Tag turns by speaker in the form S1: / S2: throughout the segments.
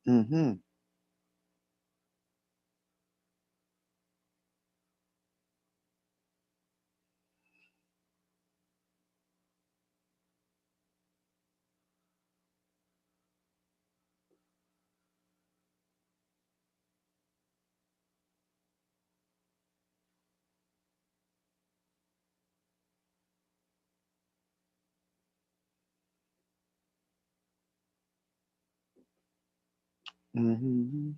S1: Mm-hmm. Mm-hmm.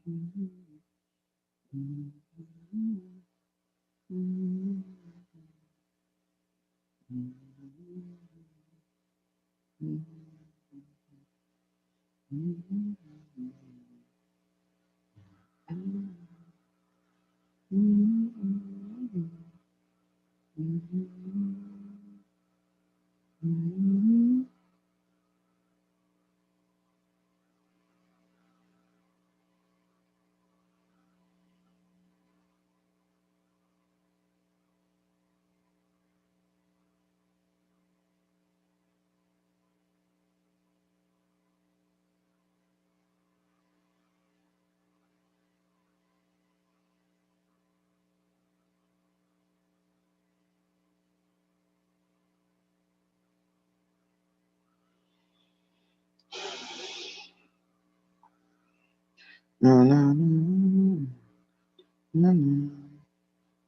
S1: No, no, no, no,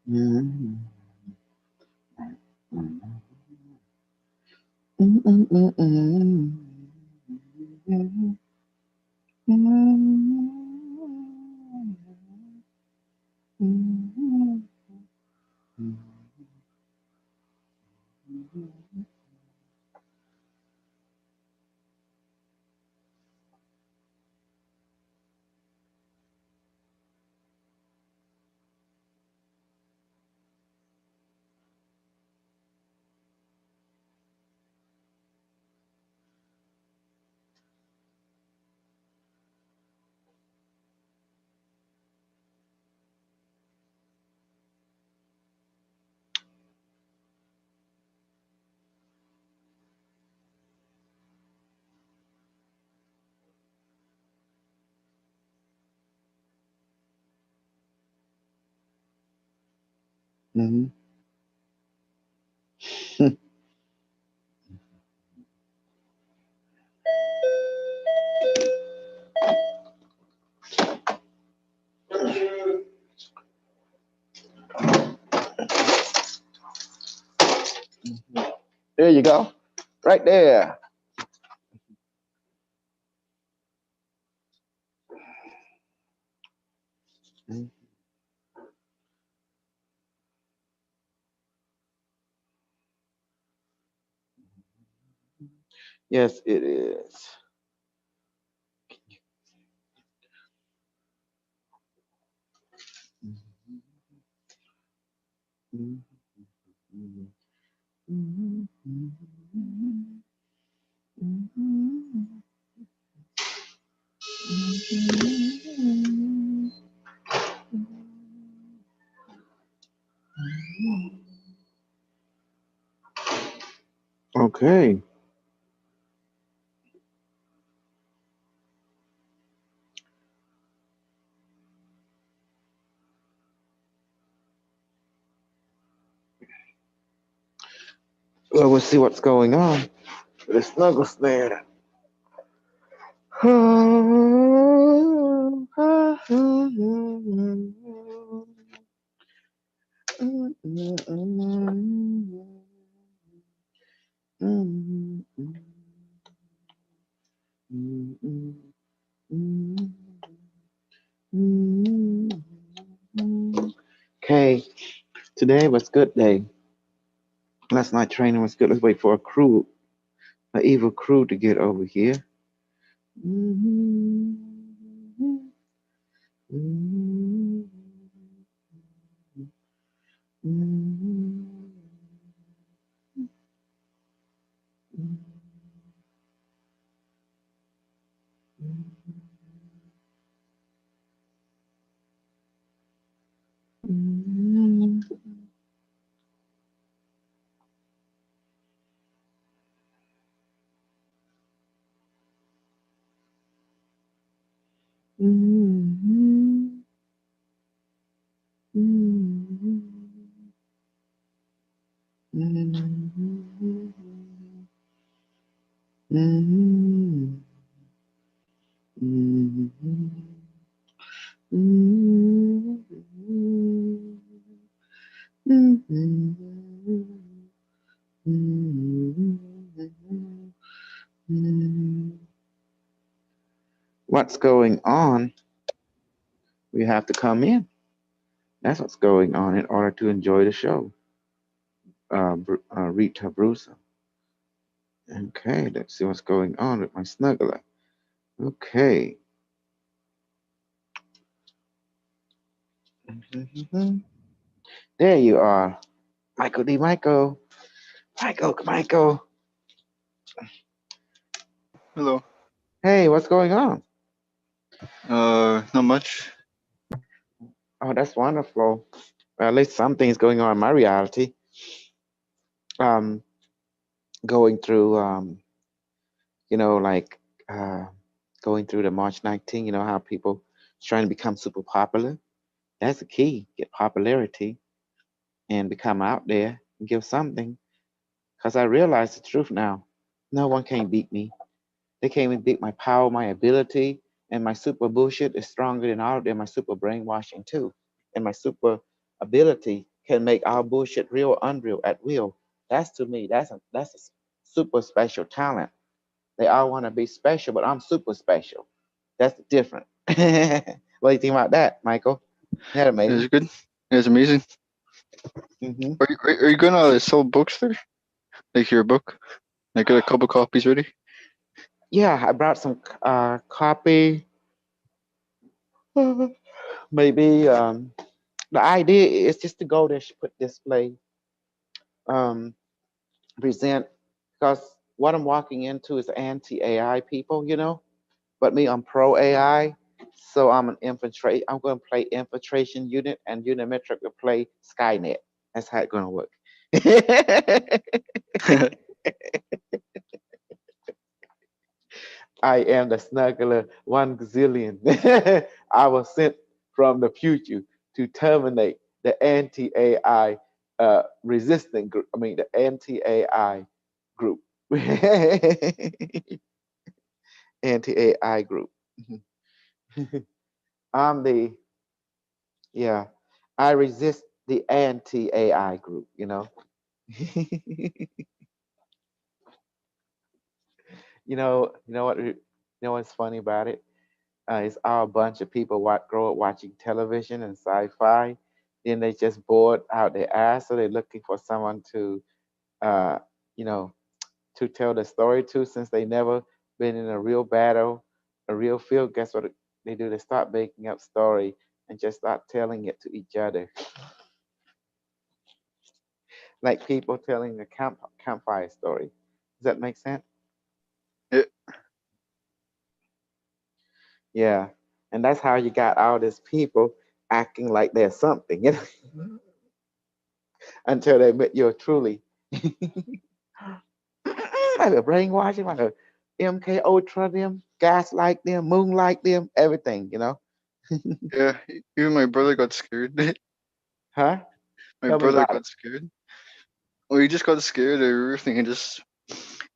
S1: no, no. Mhm. There you go. Right there. Yes, it is. Okay. Well, we'll see what's going on with the snuggles there. Okay, today was good day. Last night training was good. Let's wait for a crew, an evil crew to get over here. Mhm. Mhm. Mhm. Mhm. Mhm. Mhm. Mhm. Mhm. What's going on? We have to come in. That's what's going on in order to enjoy the show. Rita Brusa. Okay, let's see what's going on with my snuggler. Okay. Mhm. There you are. Michael D. Michael. Michael.
S2: Hello.
S1: Hey, what's going on?
S2: Not much.
S1: Oh, that's wonderful. Well, at least something's going on in my reality. Um, going through, like uh, going through the March 19, how people trying to become super popular. That's the key. Get popularity and become out there and give something. Because I realize the truth now. No one can beat me. They can't even beat my power, my ability, and my super bullshit is stronger than all of them. My super brainwashing too, and my super ability can make our bullshit real, or unreal at will. That's to me. That's a super special talent. They all want to be special, but I'm super special. That's different. What do you think about that, Michael? Isn't that
S2: It's
S1: amazing?
S2: good. It's amazing.
S1: Hmm.
S2: Are you gonna sell books there? Like your book? I got a couple copies ready.
S1: Yeah, I brought some copy. Maybe the idea is just to go there, put display, um, present, because what I'm walking into is anti AI people, but me, I'm pro AI. So I'm an infiltrate. I'm going to play infiltration unit, and Unimetric will play Skynet. That's how it's going to work. I am the snuggler 1 gazillion. I was sent from the future to terminate the anti AI resistant group. I mean, the anti AI group. Anti AI group. I'm the, yeah, I resist the anti AI group. What's funny about it? It's all a bunch of people grow up watching television and sci-fi. Then they just bored out their ass, so they're looking for someone uh, you know, to tell the story to. Since they never been in a real battle, a real field, guess what they do? They start making up story and just start telling it to each other, like people telling a campfire story. Does that make sense?
S2: Yeah.
S1: Yeah, and that's how you got all these people acting like they're something, until they admit you're truly like a brainwashing, like a MK Ultra them, gas like them, moon like them, everything.
S2: Yeah. Even my brother got scared.
S1: Huh?
S2: My
S1: Tell me
S2: brother
S1: about it.
S2: got scared. Well, he just got scared of everything and just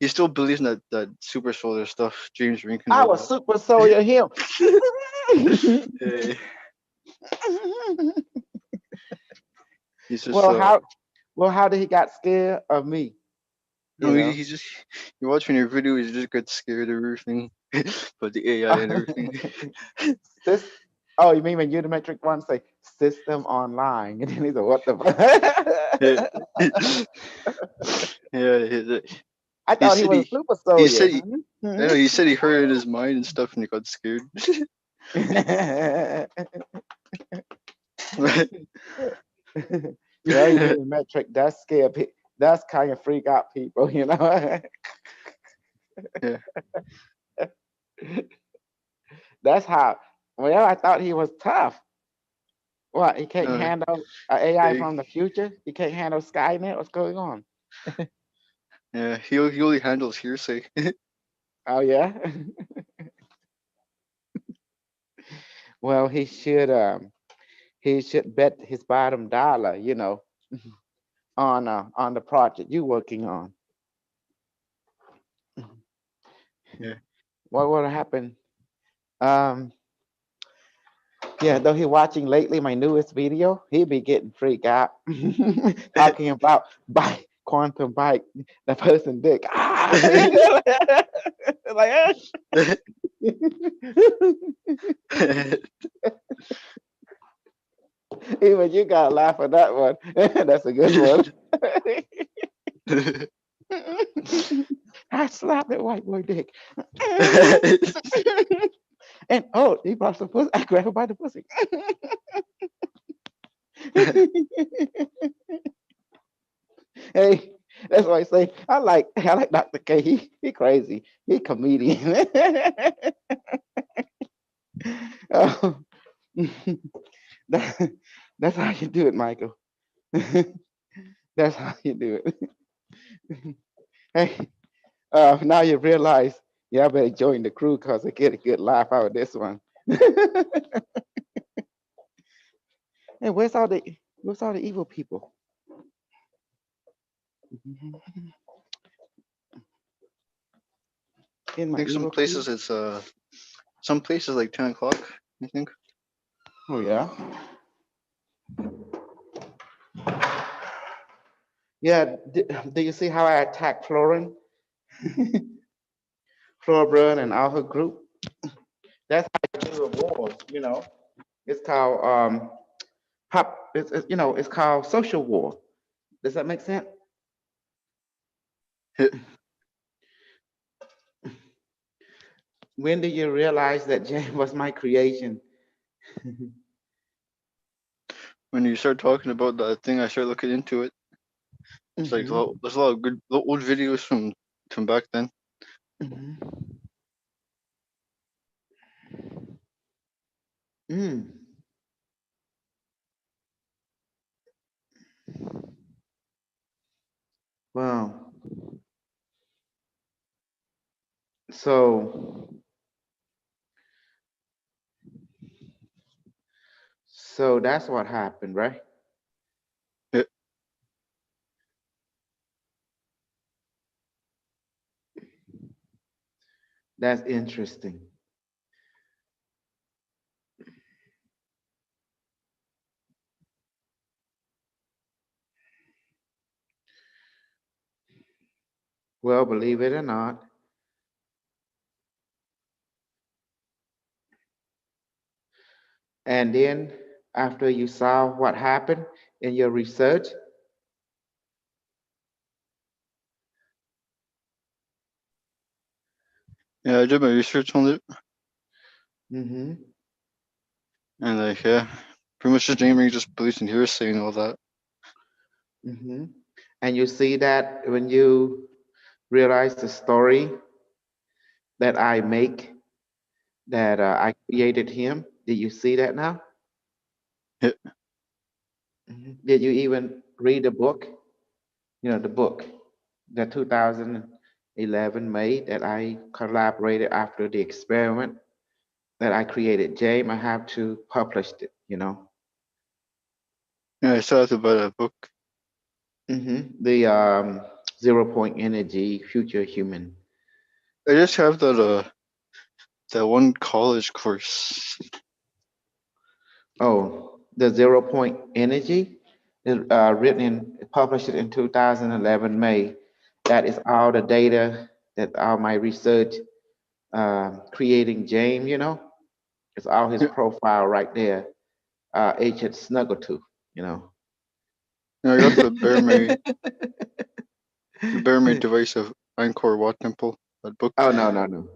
S2: he still believes in that super soldier stuff, James Rink and
S1: I
S2: all
S1: was
S2: that.
S1: super soldier him.
S2: Yeah, he's just
S1: well, how did he got scared of me? You
S2: no,
S1: know.
S2: he's just you watching your video, he just got scared of everything, but the AI and everything.
S1: Sys- oh, you mean when Unimetric one say system online, and then he's like, "What the?"
S2: Yeah,
S1: fuck?
S2: yeah.
S1: I
S2: He
S1: thought he
S2: said
S1: was a
S2: he
S1: super
S2: he
S1: soldier.
S2: said he I know he said he heard it in his mind and stuff, and he got scared.
S1: Yeah, Unimetric does scare people. That's kind of freak out people.
S2: Yeah.
S1: That's how. Well, I thought he was tough. What? He can't
S2: Uh,
S1: handle AI
S2: yeah,
S1: from the future. He can't handle Skynet. What's going on?
S2: yeah. He only handles hearsay.
S1: Oh yeah. Well, he should bet his bottom dollar, you know, on the project you working on.
S2: Yeah.
S1: What would happen? Um, yeah, though he watching lately my newest video, he be getting freaked out, talking about bike, quantum bike, the person dick. Ah! Like, even you gotta laugh at that one. That's a good one. I slapped that white boy dick. And oh, he brought some pussy. I grabbed him by the pussy. Hey, that's why I say I like Dr. K. He crazy. He comedian. Oh, that, that's how you do it, Michael. That's how you do it. Hey, now you realize, yeah, I better join the crew because I get a good laugh out of this one. Hey, where's all the evil people? In
S2: I
S1: my
S2: think some
S1: evil crew?
S2: places it's some places like 10 o'clock. I think.
S1: Oh yeah. Yeah. Do you see how I attacked Florin, Flora and all her group? That's how you do a war. You know, it's called pop. It's called social war. Does that make sense? When did you realize that Jane was my creation?
S2: When you start talking about that thing, I start looking into it. It's like
S1: Hmm.
S2: there's a lot of good old videos from back then.
S1: Hmm. Mm. Well, so that's what happened, right?
S2: Yeah.
S1: That's interesting. Well, believe it or not, and then after you saw what happened in your research,
S2: Yeah, I did my research on it,
S1: hmm
S2: and like yeah, pretty much just Jamie just believes in hearsay and all that.
S1: hmm and you see that when you realize the story that I make, that I created him. Did you see that now?
S2: Yeah.
S1: Did you even read the book? You know, the book that 2011 made that I collaborated after the experiment that I created. James, I have to publish it, you know.
S2: Yeah, I still have to buy that book.
S1: The zero point energy future human.
S2: I just have that one college course.
S1: Oh, the zero point energy is published in 2011 May. That is all the data that all my research creating James, you know, it's all his
S2: Yeah,
S1: profile right there. Agent Snuggletooth, you know.
S2: I got the Bear Made Device of Angkor Wat Temple. That book.
S1: Oh no, no, no.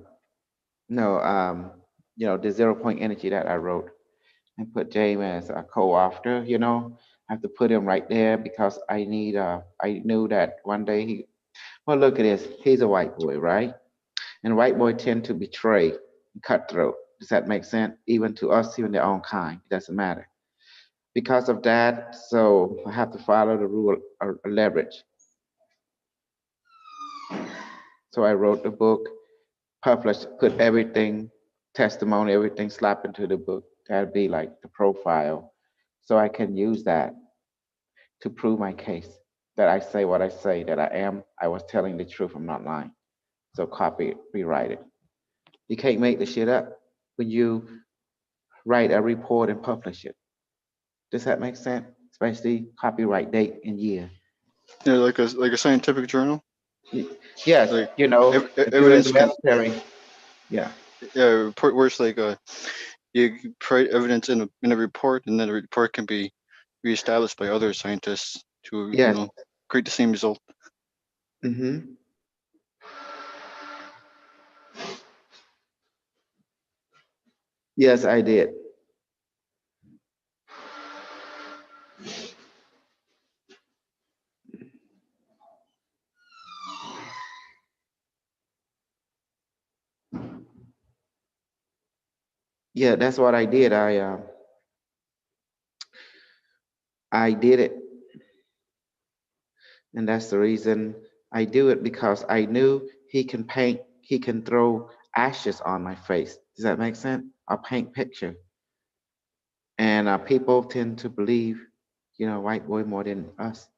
S1: No, the zero point energy that I wrote and put James as a co-author, you know. I have to put him right there because I knew that one day well, look at this. He's a white boy, right? And white boy tend to betray, cutthroat. Does that make sense? Even to us, even their own kind. It doesn't matter. Because of that, so I have to follow the rule of leverage. So I wrote the book, published, put everything, testimony, everything, slap into the book. That'd be like the profile. So I can use that to prove my case that I say what I say, that I was telling the truth, I'm not lying. So copy it, rewrite it. You can't make the shit up when you write a report and publish it. Does that make sense? Especially copyright date and year.
S2: Yeah, like a scientific journal.
S1: Yes,
S2: Like
S1: you know, if you're in
S2: evidence
S1: the
S2: can,
S1: military, yeah.
S2: yeah, report where it's like you provide evidence in a report, and then the report can be reestablished by other scientists to
S1: Yes.
S2: create the same result.
S1: Mm-hmm. Yes, I did. Yeah, that's what I did. I did it, and that's the reason I do it because I knew he can paint. He can throw ashes on my face. Does that make sense? I'll paint picture, and people tend to believe, white boy more than us,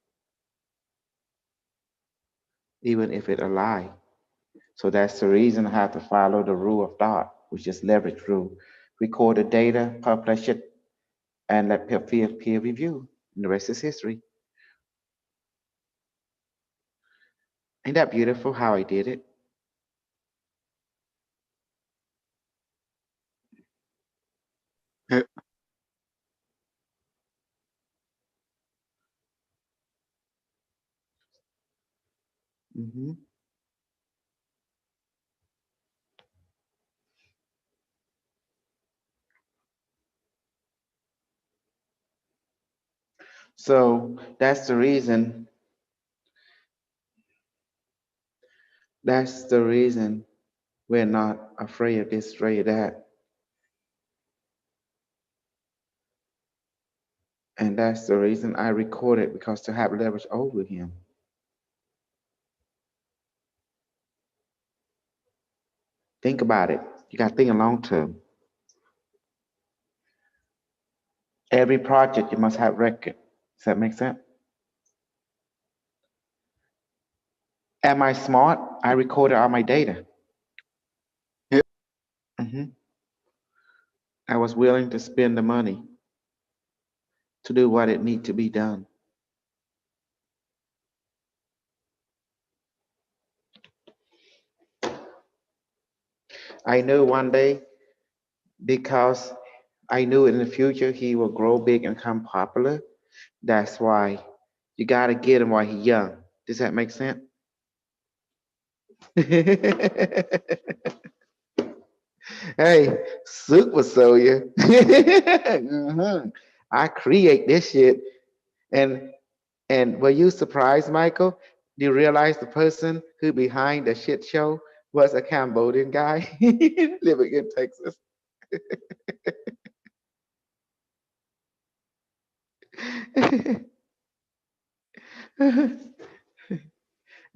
S1: even if it a lie. So that's the reason I have to follow the rule of thought, which is leverage rule. Record the data, publish it, and let peer review. And the rest is history. Ain't that beautiful how I did it?
S2: Yeah.
S1: Hmm. So that's the reason. That's the reason we're not afraid of this, afraid of that. And that's the reason I recorded, because to have leverage over him. Think about it. You got to think long term. Every project you must have record. Does that make sense? Am I smart? I recorded all my data.
S2: Yeah.
S1: Hmm. I was willing to spend the money to do what it need to be done. I knew one day, because I knew in the future he will grow big and become popular. That's why you gotta get him while he's young. Does that make sense? Hey, Super Soya. Mhm. I create this shit. And were you surprised, Michael? Do you realize the person who behind the shit show was a Cambodian guy living in Texas?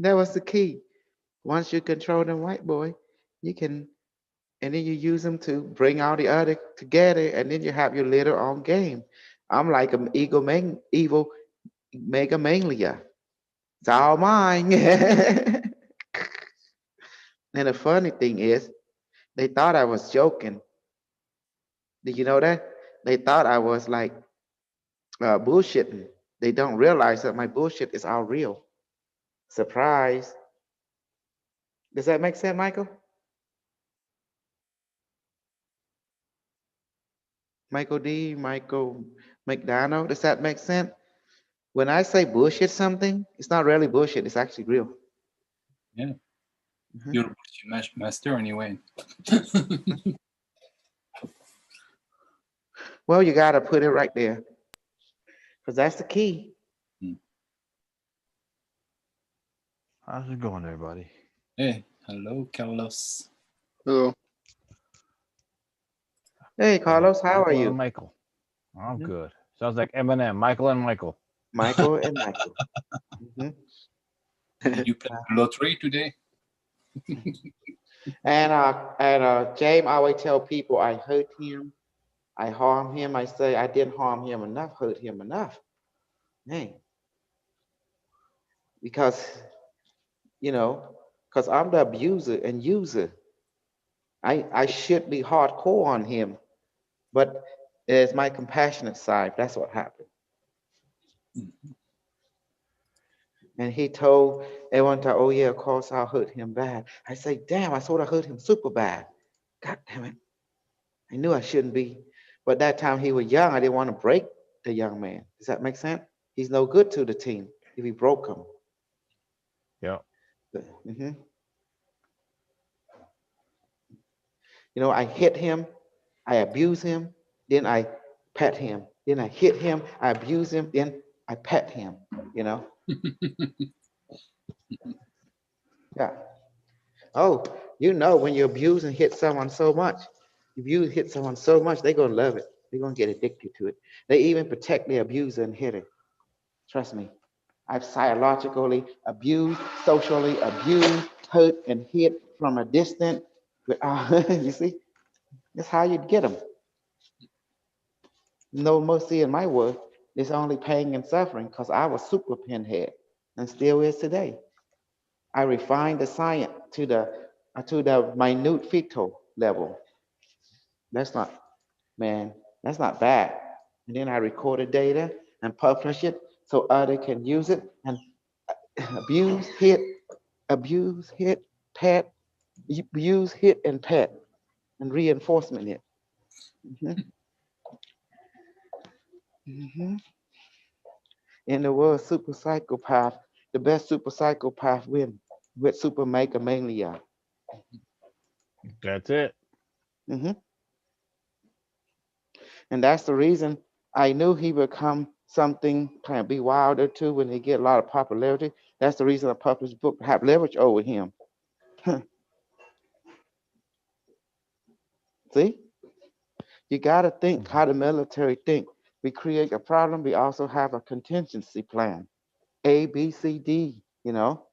S1: That was the key. Once you control the white boy, you can, and then you use them to bring all the other together, and then you have your little own game. I'm like an evil mega mania. It's all mine. And the funny thing is, they thought I was joking. Did you know that? They thought I was like bullshitting. They don't realize that my bullshit is all real. Surprise. Does that make sense, Michael? Michael D, Michael McDonald, does that make sense? When I say bullshit something, it's not really bullshit, it's actually real.
S3: Yeah.
S1: Mhm.
S3: You're a bullshit master anyway.
S1: Well, you got to put it right there, because that's the key.
S4: How's it going, everybody?
S3: Hey, hello, Carlos.
S2: Hello.
S1: Hey, Carlos, how are
S4: Michael
S1: you?
S4: and Michael. I'm
S1: Mhm.
S4: good. Sounds like Eminem. Michael and Michael.
S1: Michael and Michael. Mhm.
S3: Did you play the lottery today?
S1: And James, I always tell people I hurt him I harm him. I say I didn't harm him enough, hurt him enough. Hey, because you know, because I'm the abuser and user. I should be hardcore on him, but it's my compassionate side. That's what happened. And he told everyone, oh yeah, of course I'll hurt him bad. I say, damn, I sort of hurt him super bad. God damn it. I knew I shouldn't be. But that time he was young, I didn't want to break the young man. Does that make sense? He's no good to the team if he broke him.
S4: Yeah.
S1: Mhm. You know, I hit him, I abuse him, then I pet him. Then I hit him, I abuse him, then I pet him, you know? Yeah. Oh, you know, when you abuse and hit someone so much, if you hit someone so much, they're going to love it. They're going to get addicted to it. They even protect the abuser and hitter. Trust me. I've psychologically abused, socially abused, hurt, and hit from a distance. You see, that's how you get them. No mercy in my world. There's only pain and suffering because I was super pinhead and still is today. I refined the science to the minute fetal level. That's not, man, that's not bad. And then I recorded data and publish it so others can use it and abuse, hit, pet, abuse, hit, and pet, and reinforcement it. Mhm, mhm. In the world, super psychopath, the best super psychopath win with super mega mania.
S4: That's it.
S1: Mhm. And that's the reason I knew he would come something kind of be wilder too when he get a lot of popularity. That's the reason I published book have leverage over him. See, you got to think how the military think. We create a problem. We also have a contingency plan. A, B, C, D. You know,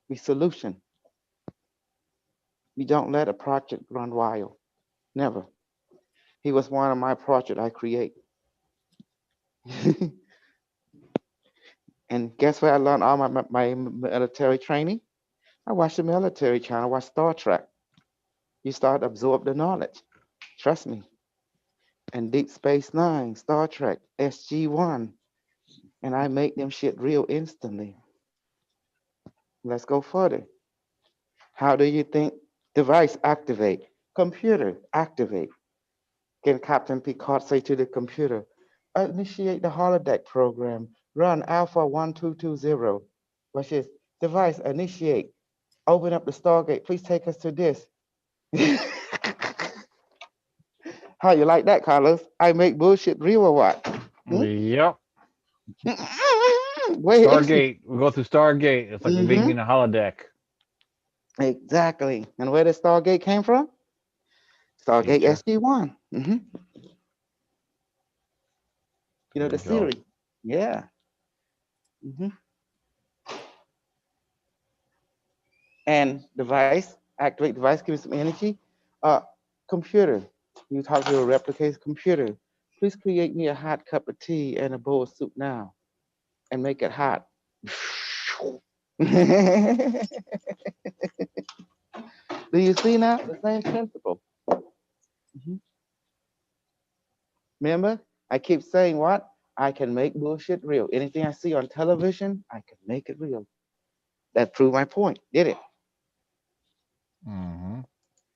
S1: we solution. We don't let a project run wild. Never. He was one of my project I create. And guess where I learned all my military training? I watched the military channel, I watched Star Trek. You start to absorb the knowledge. Trust me. And Deep Space Nine, Star Trek, SG-1. And I make them shit real instantly. Let's go further. How do you think device activate? Computer activate. Can Captain Picard say to the computer, initiate the holodeck program, run Alpha 1220. Watch this. Device initiate. Open up the Stargate. Please take us to this. How you like that, Carlos? I make bullshit real or what?
S4: Yep.
S1: Wait.
S4: Stargate. We go through Stargate. It's like being in a holodeck.
S1: Exactly. And where the Stargate came from? Stargate
S4: Future.
S1: SG-1. You know
S4: There
S1: the
S4: you go.
S1: series. Yeah. Mhm. And device, activate device, give me some energy. Computer, you talk to a replicate computer. Please create me a hot cup of tea and a bowl of soup now and make it hot. Do you see now? The same principle. Mhm. Remember, I keep saying what? I can make bullshit real. Anything I see on television, I can make it real. That proved my point, did it?
S4: Mm-hmm.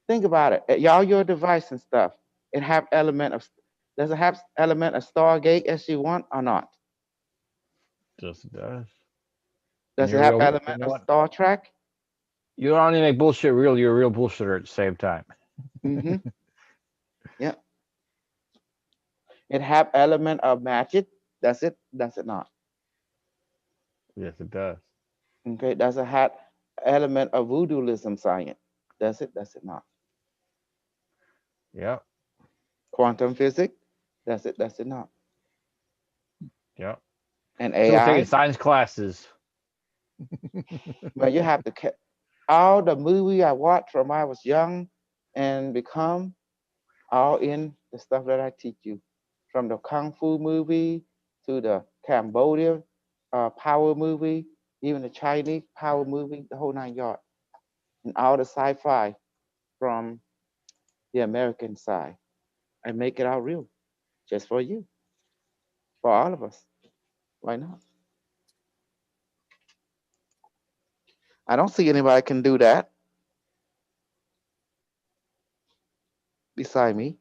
S1: Think about it. All your device and stuff, it have element of, does it have element of Stargate SG-1 or not?
S4: Just does. And
S1: Does it
S4: you're
S1: have
S4: real. You
S1: element
S4: know
S1: of
S4: what?
S1: Star Trek?
S4: You don't only make bullshit real. You're a real bullshitter at the same time.
S1: Mm-hmm. Yeah. It have element of magic. Does it? Does it not?
S4: Yes, it does.
S1: Okay. Does it have element of voodooism science? Does it? Does it not?
S4: Yep.
S1: Quantum physics? Does it? Does it not?
S4: Yep.
S1: And
S4: Still taking
S1: AI?
S4: science classes.
S1: Well, you have to. All the movie I watched from I was young and become all in the stuff that I teach you, from the kung fu movie to the Cambodian power movie, even the Chinese power movie, the whole 9 yards, and all the sci-fi from the American side. I make it out real, just for you, for all of us. Why not? I don't see anybody can do that beside me.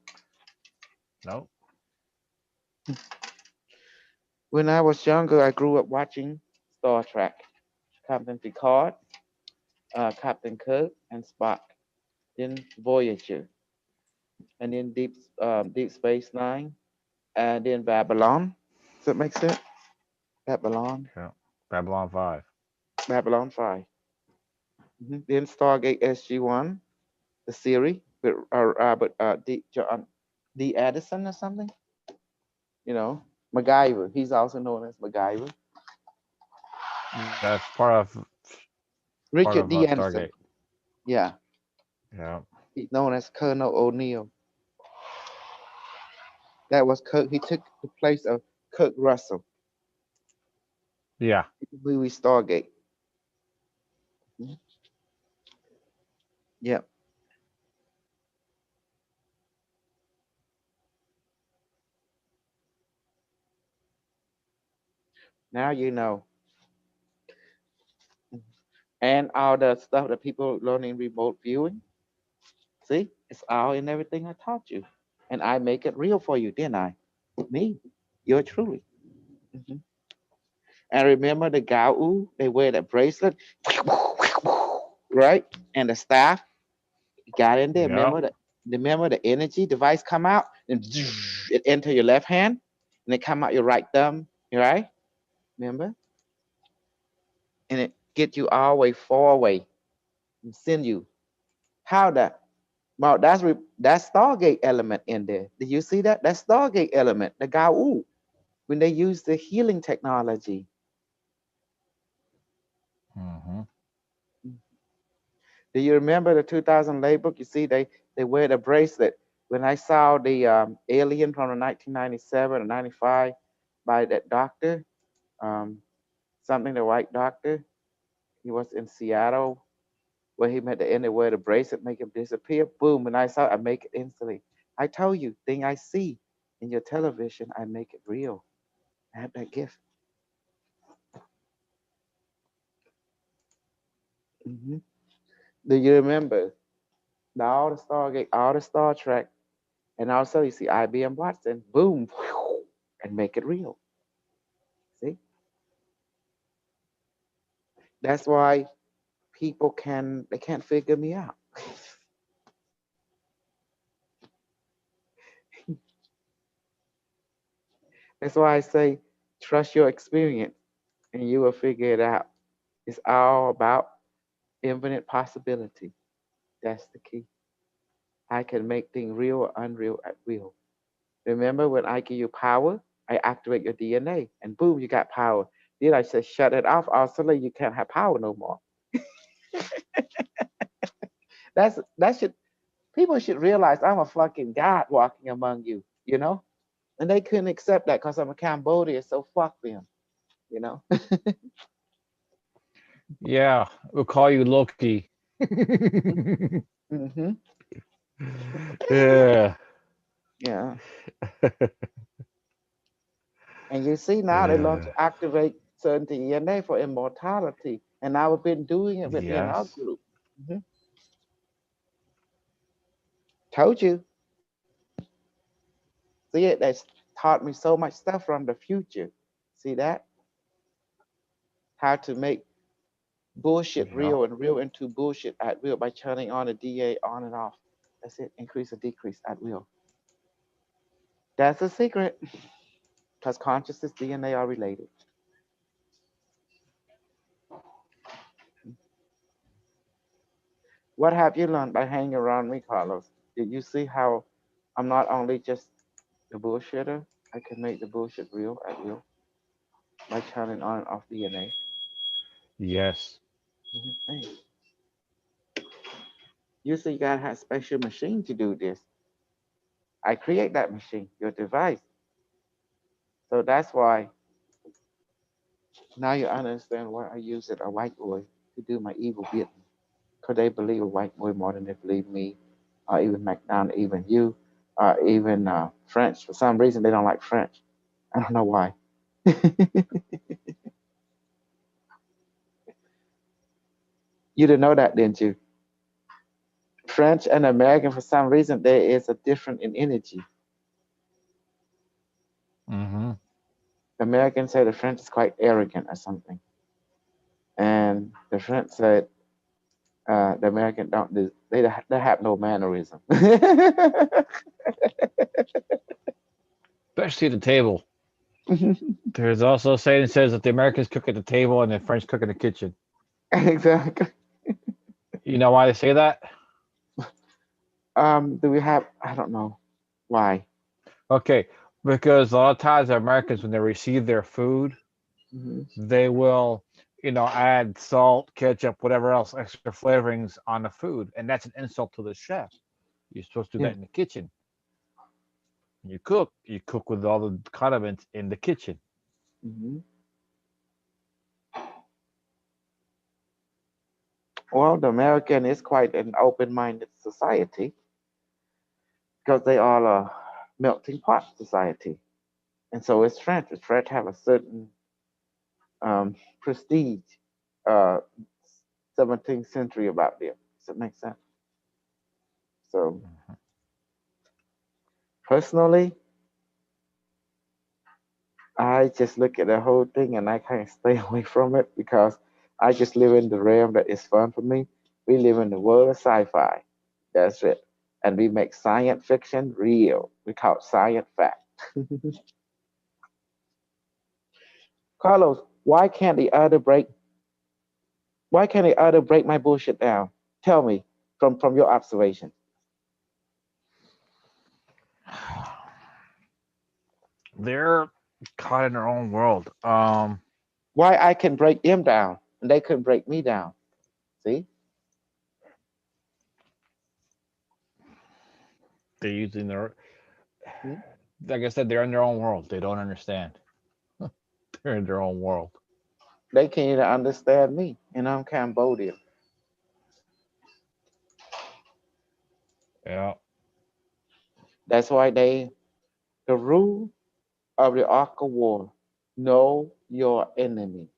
S4: No.
S1: When I was younger, I grew up watching Star Trek, Captain Picard, Captain Kirk, and Spock. Then Voyager, and then Deep Space Nine, and then Babylon. Does that make sense? Babylon,
S4: Yeah. Babylon 5.
S1: Babylon 5. Then Stargate SG-1, the series with Robert D. Addison or something. You know, MacGyver. He's also known as MacGyver.
S4: That's part of
S1: Richard D. Anderson.
S4: Stargate.
S1: Yeah,
S4: Yeah.
S1: he's known as Colonel O'Neill. That was Kirk. He took the place of Kurt Russell
S4: Yeah.
S1: in the movie Stargate. Yep. Now you know. And all the stuff that people learning remote viewing. See, it's all in everything I taught you. And I make it real for you, didn't I? Me, you're truly. Mhm. And remember the Gao, they wear that bracelet, right? And the staff got in there.
S4: Yeah.
S1: Remember the energy device come out and it enter your left hand and it come out your right thumb, right? Remember? And it get you all the way far away and send you. How that? Well, that's Stargate element in there. Did you see that? That's Stargate element, the Gao, when they use the healing technology.
S4: Mm-hmm.
S1: Do you remember the 2000 Laybook? You see, they wear the bracelet. When I saw the alien from the 1997 or 95 by that doctor, something the white doctor, he was in Seattle, where he met the end, they wear the bracelet, make him disappear. Boom! When I saw it, I make it instantly. I told you, thing I see in your television, I make it real. I have that gift. hmm Do you remember all the Stargate, all the Star Trek, and also you see IBM Watson, boom, and make it real. See, that's why people they can't figure me out. That's why I say trust your experience, and you will figure it out. It's all about infinite possibility. That's the key. I can make things real or unreal at will. Remember when I give you power, I activate your DNA and boom, you got power. Then I say shut it off, also you can't have power no more. That should people should realize I'm a fucking God walking among you, you know? And they couldn't accept that because I'm a Cambodian, so fuck them, you know?
S4: Yeah. We'll call you Loki.
S1: hmm
S4: Yeah.
S1: Yeah. And you see now they learn to activate certain DNA for immortality. And I've been doing it within our
S4: Yes.
S1: group. hmm Told you. See it? That's taught me so much stuff from the future. See that? How to make bullshit
S4: Yeah.
S1: real and real into bullshit at will by turning on the DA on and off. That's it. Increase or decrease at will. That's a secret. Because consciousness, DNA are related. What have you learned by hanging around me, Carlos? Did you see how I'm not only just the bullshitter, I can make the bullshit real at will by turning on and off DNA?
S4: Yes.
S1: Hey, you see, you gotta have special machine to do this. I create that machine, your device. So that's why now you understand why I use it a white boy to do my evil bit. Because they believe a white boy more than they believe me, or even McDonald, even you, or even French. For some reason, they don't like French. I don't know why. You didn't know that, didn't you? French and American, for some reason, there is a difference in energy.
S4: Mm-hmm.
S1: The Americans say the French is quite arrogant or something, and the French said the American don't do. They have no mannerism.
S4: Especially the table. There's also a saying that says that the Americans cook at the table and the French cook in the kitchen.
S1: Exactly.
S4: You know why they say that?
S1: Do we have? I don't know why.
S4: Okay, because a lot of times the Americans, when they receive their food,
S1: Hmm.
S4: they will, add salt, ketchup, whatever else, extra flavorings on the food, and that's an insult to the chef. You're supposed to do
S1: Yeah.
S4: that in the kitchen. You cook with all the condiments in the kitchen.
S1: Hmm. Well, the American is quite an open-minded society because they are a melting pot society, and so is French. The French have a certain prestige, uh, 17th century about them. Does that make sense? So personally, I just look at the whole thing and I kind of stay away from it because I just live in the realm that is fun for me. We live in the world of sci-fi. That's it. And we make science fiction real. We call it science fact. Carlos, why can't the other break my bullshit down? Tell me from your observation.
S4: They're caught in their own world.
S1: Why I can break them down and they couldn't break me down. See?
S4: They're using their,
S1: Hmm?
S4: like I said, they're in their own world. They don't understand. They're in their own world.
S1: They can't even understand me. And I'm Cambodia.
S4: Yeah.
S1: That's why the rule of the Ark of War, know your enemy.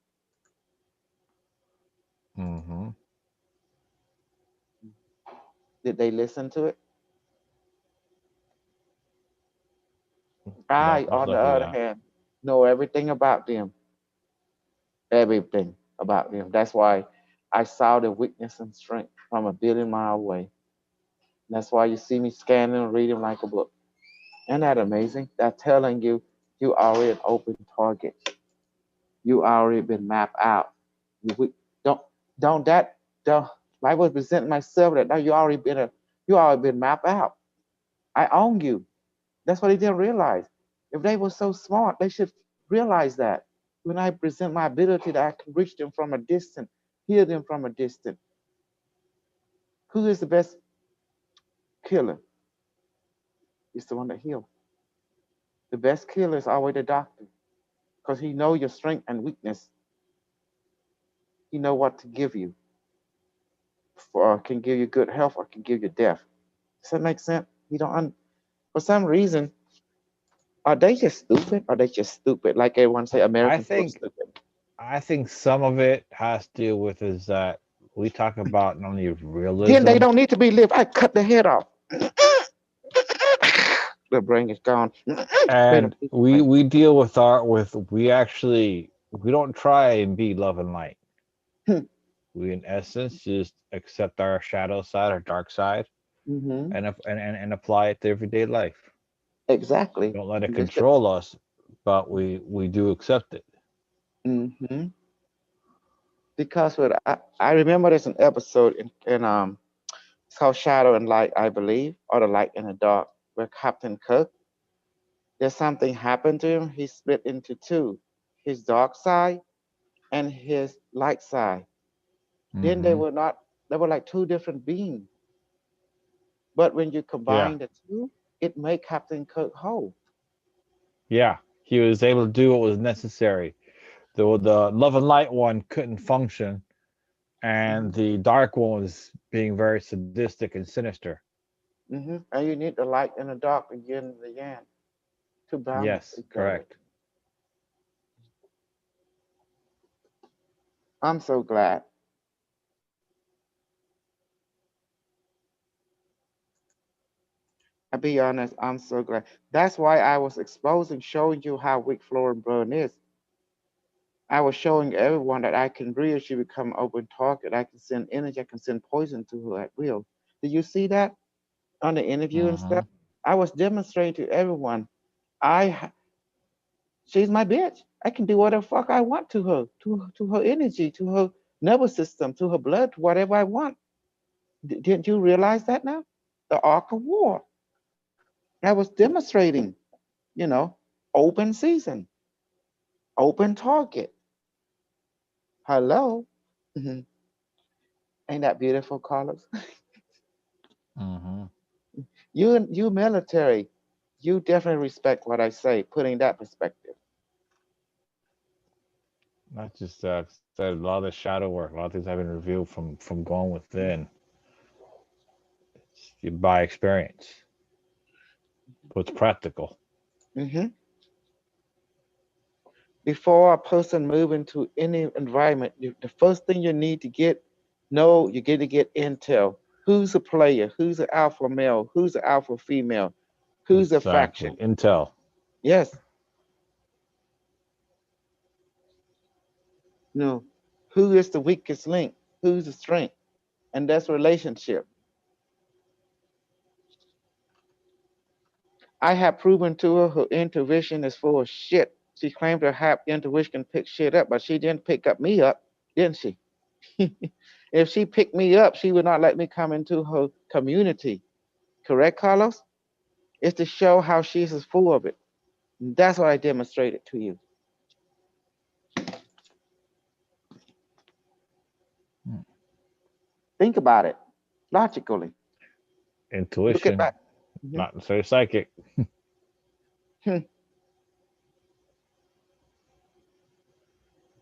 S4: Mm-hmm.
S1: Did they listen to it?
S4: No,
S1: I,
S4: most
S1: on the
S4: likely
S1: other
S4: not.
S1: hand, know everything about them. Everything about them. That's why I saw the weakness and strength from a billion mile away. That's why you see me scanning and reading like a book. Isn't that amazing? That's telling you you already an open target. You already been mapped out. Don't don't that don't I was presenting myself that now you already been mapped out. I own you. That's what they didn't realize. If they were so smart, they should realize that. When I present my ability that I can reach them from a distance, hear them from a distance. Who is the best killer? It's the one that heals. The best killer is always the doctor because he know your strength and weakness. He know what to give you. For can give you good health or can give you death. Does that make sense? You don't. For some reason, are they just stupid? Are they just stupid? Like everyone say,
S4: I
S1: American people
S4: think
S1: stupid.
S4: I think some of it has to do with is that we talk about not only
S1: Then they
S4: realism
S1: don't need to be lived. I cut the head off. The brain is gone. Made a
S4: and
S1: piece of
S4: we
S1: brain.
S4: we deal with we don't try and be love and light.
S1: Hmm.
S4: We in essence just accept our shadow side, our dark side,
S1: Mm-hmm.
S4: and apply it to everyday life.
S1: Exactly.
S4: Don't let it
S1: This
S4: control us, but we do accept it.
S1: mm-hmm. Because what I remember there's an episode in it's called Shadow and Light, I believe, or the Light and the Dark, where Captain Kirk, there's something happened to him. He split into two, his dark side and his light side. Then
S4: Hmm.
S1: they were like two different beings. But when you
S4: Yeah.
S1: combine the two, it made Captain Kirk whole.
S4: Yeah, he was able to do what was necessary. The love and light one couldn't function, and the dark one was being very sadistic and sinister.
S1: And you need the light and the dark, the yin and the yang, to balance
S4: Yes,
S1: each other.
S4: correct.
S1: I'm so glad. I'll be honest, I'm so glad. That's why I was showing you how weak Flora Burn is. I was showing everyone that I can really she become open target. I can send energy, I can send poison to her at will. Did you see that on the interview and
S4: Hmm.
S1: stuff? I was demonstrating to everyone. She's my bitch. I can do whatever fuck I want to her, to her energy, to her nervous system, to her blood, to whatever I want. Didn't you realize that now? The Ark of War. I was demonstrating, you know, open season, open target. Hello. Mhm. Ain't that beautiful, Carlos?
S4: Hmm.
S1: You military, you definitely respect what I say, putting that perspective.
S4: Not just that, said a lot of shadow work, a lot of things have been revealed from going within by experience. But it's practical.
S1: hmm Before a person move into any environment, the first thing you need to you get to get intel. Who's a player? Who's an alpha male? Who's an alpha female? Who's a
S4: Exactly.
S1: faction?
S4: Intel.
S1: Yes. No. Who is the weakest link? Who's the strength? And that's relationship. I have proven to her intuition is full of shit. She claimed to have intuition can pick shit up, but she didn't pick up me up, didn't she? If she picked me up, she would not let me come into her community. Correct, Carlos? It's to show how she's is full of it. That's what I demonstrated to you.
S4: Hmm.
S1: Think about it logically. Look at
S4: Intuition,
S1: that. Mhm.
S4: not necessarily psychic.
S1: Hmm.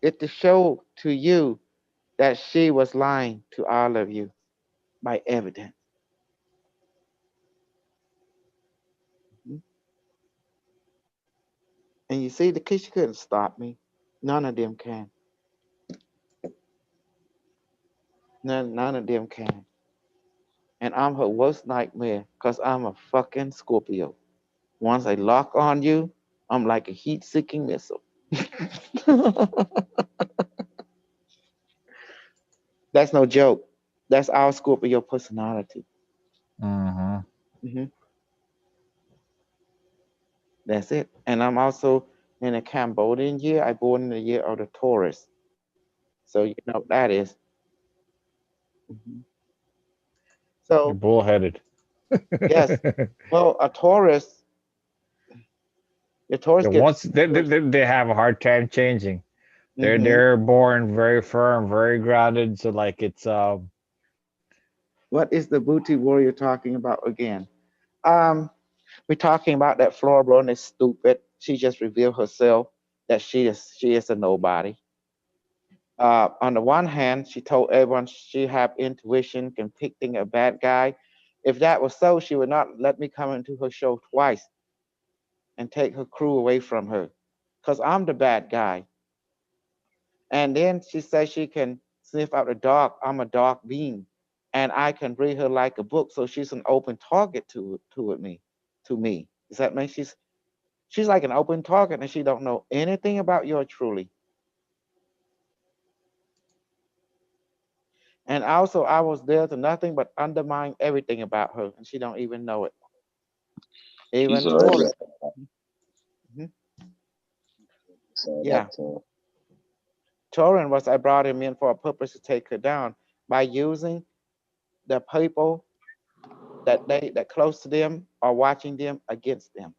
S1: It's to show to you that she was lying to all of you by evidence. Mhm. And you see, the kids couldn't stop me. None of them can. None of them can. And I'm her worst nightmare because I'm a fucking Scorpio. Once I lock on you, I'm like a heat seeking missile. That's no joke. That's our Scorpio personality.
S4: Hmm.
S1: hmm That's it. And I'm also in a Cambodian year. I born in the year of the Taurus. So you know what that is. Mhm.
S4: You're
S1: So
S4: bullheaded.
S1: yes, well, a Taurus, the Taurus
S4: Yeah,
S1: gets.
S4: once they have a hard time changing.
S1: hmm
S4: They're born very firm, very grounded. So like it's
S1: What is the booty warrior talking about again? Um, we're talking about that Flora Blonde is stupid. She just revealed herself that she is a nobody. On the one hand, she told everyone she had intuition, can pick thing a bad guy. If that was so, she would not let me come into her show twice and take her crew away from her, cause I'm the bad guy. And then she says she can sniff out the dark. I'm a dark being, and I can read her like a book. So she's an open target to me. Does that mean she's like an open target, and she don't know anything about your truly. And also, I was there to nothing but undermine everything about her, and she don't even know it.
S5: She's
S1: Even
S5: already
S1: Tori. Mhm.
S5: so
S1: Yeah,
S5: that's
S1: Torin was I brought him in for a purpose to take her down by using the people that close to them are watching them against them.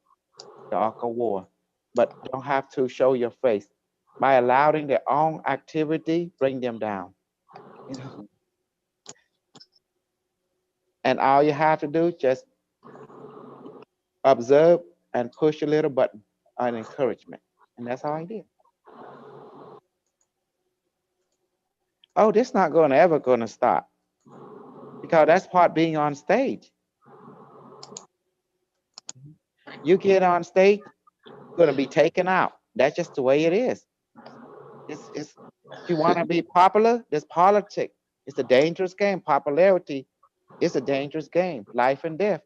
S1: The Ark of War, but don't have to show your face by allowing their own activity bring them down. You know, and all you have to do just observe, and push a little button on encouragement. And that's how I did. Oh, this not going to ever going to stop because that's part being on stage. You get on stage, going to be taken out. That's just the way it is. It's if you want to be popular, there's politics. It's a dangerous game. Popularity is a dangerous game. Life and death.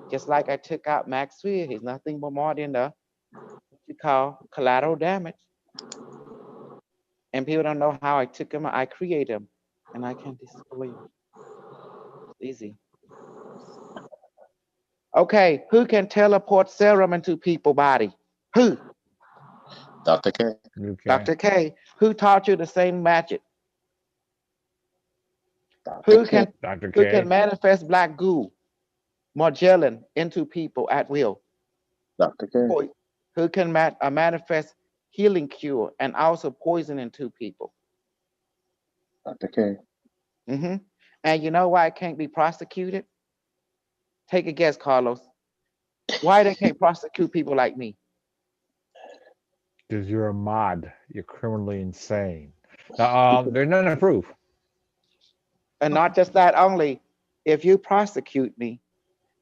S1: Just like I took out Maxwell, he's nothing but more than the what you call collateral damage. And people don't know how I took him. I created him, and I can destroy him. It's easy. Okay, who can teleport serum into people's body? Who?
S5: Dr. K.
S4: You can.
S1: Dr. K. Who taught you the same magic?
S5: Dr.
S1: Who
S5: K.
S1: can
S4: Dr.
S1: who
S4: K.
S1: can manifest black goo, Magellan into people at will?
S5: Dr. K.
S1: Who can manifest healing cure and also poison into people?
S5: Dr. K.
S1: And you know why it can't be prosecuted? Take a guess, Carlos. Why they can't prosecute people like me?
S4: Because you're a mod. You're criminally insane. There's none to prove.
S1: And not just that only, if you prosecute me,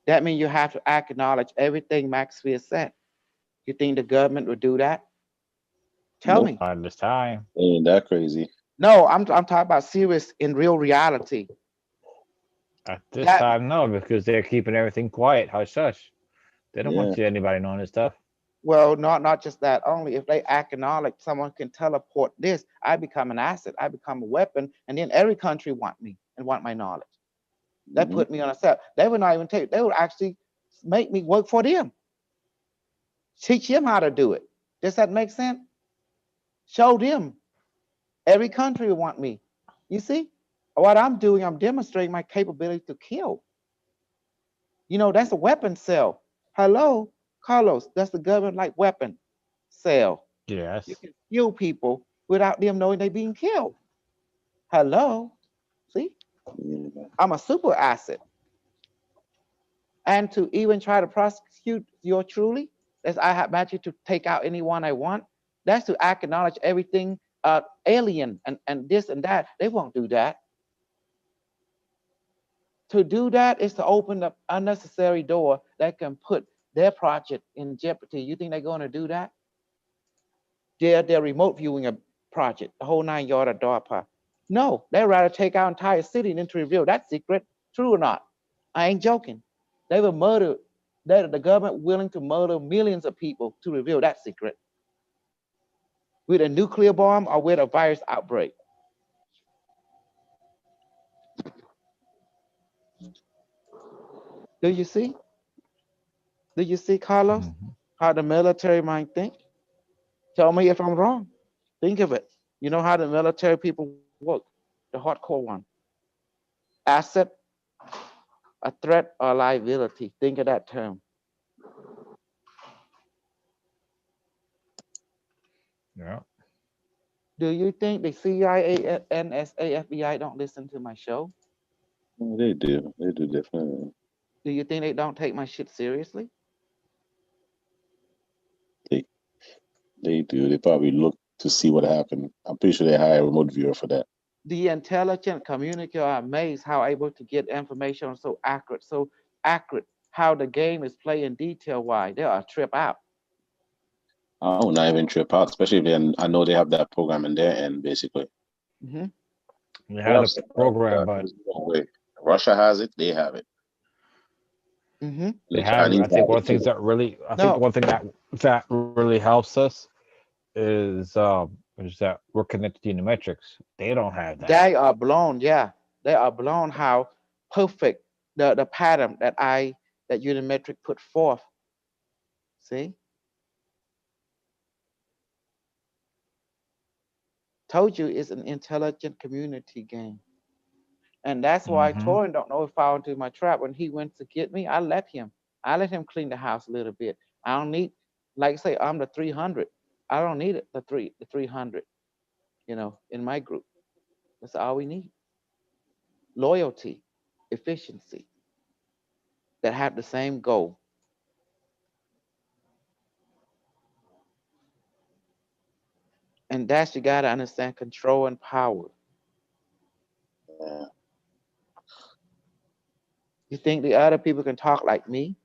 S1: that means you have to acknowledge everything Maxwell said. You think the government would do that? Tell
S5: Nope.
S1: me.
S4: Not at this time.
S5: Ain't that crazy?
S1: No, I'm talking about serious in real reality.
S4: At this
S1: That-
S4: time, no, because they're keeping everything quiet, hush hush. They don't want
S5: Yeah.
S4: anybody knowing this stuff.
S1: Well, not just that only. If they acknowledge someone can teleport this, I become an asset, I become a weapon, and then every country want me and want my knowledge. That
S5: Mhm.
S1: put me on a set. They would not even take, they would actually make me work for them. Teach them how to do it. Does that make sense? Show them. Every country would want me. You see? What I'm doing, I'm demonstrating my capability to kill. You know, that's a weapon cell. Hello, Carlos, that's the government like weapon cell.
S4: Yes.
S1: You can kill people without them knowing they're being killed. Hello, see,
S5: Yeah.
S1: I'm a super asset. And to even try to prosecute your truly, as I have magic to take out anyone I want, that's to acknowledge everything alien and this and that. They won't do that. To do that is to open up unnecessary door that can put their project in jeopardy. You think they're going to do that? They're remote viewing a project, the whole 9 yard of DARPA. No, they'd rather take out entire city than to reveal that secret. True or not? I ain't joking. They will murder. The government willing to murder millions of people to reveal that secret. With a nuclear bomb or with a virus outbreak. Do you see? Do you see, Carlos,
S4: Mhm.
S1: how the military might think? Tell me if I'm wrong. Think of it. You know how the military people work, the hardcore one. Asset, a threat, or liability. Think of that term.
S4: Yeah.
S1: Do you think the CIA, NSA, FBI don't listen to my show?
S5: Yeah, they do. They do definitely.
S1: Do you think they don't take my shit seriously?
S5: They do. They probably look to see what happened. I'm pretty sure they hire a remote viewer for that.
S1: The intelligent community are amazed how able to get information so accurate, how the game is played in detail. Why? They are trip out.
S5: I would not even trip out, especially if I know they have that program in their end, basically.
S1: Hmm.
S4: They
S5: They
S4: have
S5: have
S4: the
S5: stuff like
S4: program,
S5: that.
S4: but
S5: There's no way. Russia has it. They have it.
S1: Hmm.
S5: The
S4: they have.
S5: Chinese
S4: I think
S5: have
S4: one
S5: it
S4: of the things
S5: too.
S4: that really, I think
S1: No,
S4: the one thing that really helps us is that we're connected to Unimetrics. They don't have that.
S1: they are blown. Yeah, they are blown. How perfect the pattern that Unimetric put forth. See, told you it's an intelligent community game. And that's why
S4: Hmm.
S1: Torin don't know if I fall into my trap. When he went to get me, I let him. I let him clean the house a little bit. I don't need, like I say, I'm the 300. I don't need it, the 300, in my group. That's all we need. Loyalty, efficiency, that have the same goal. And that's, you got to understand, control and power.
S5: Yeah.
S1: You think the other people can talk like me?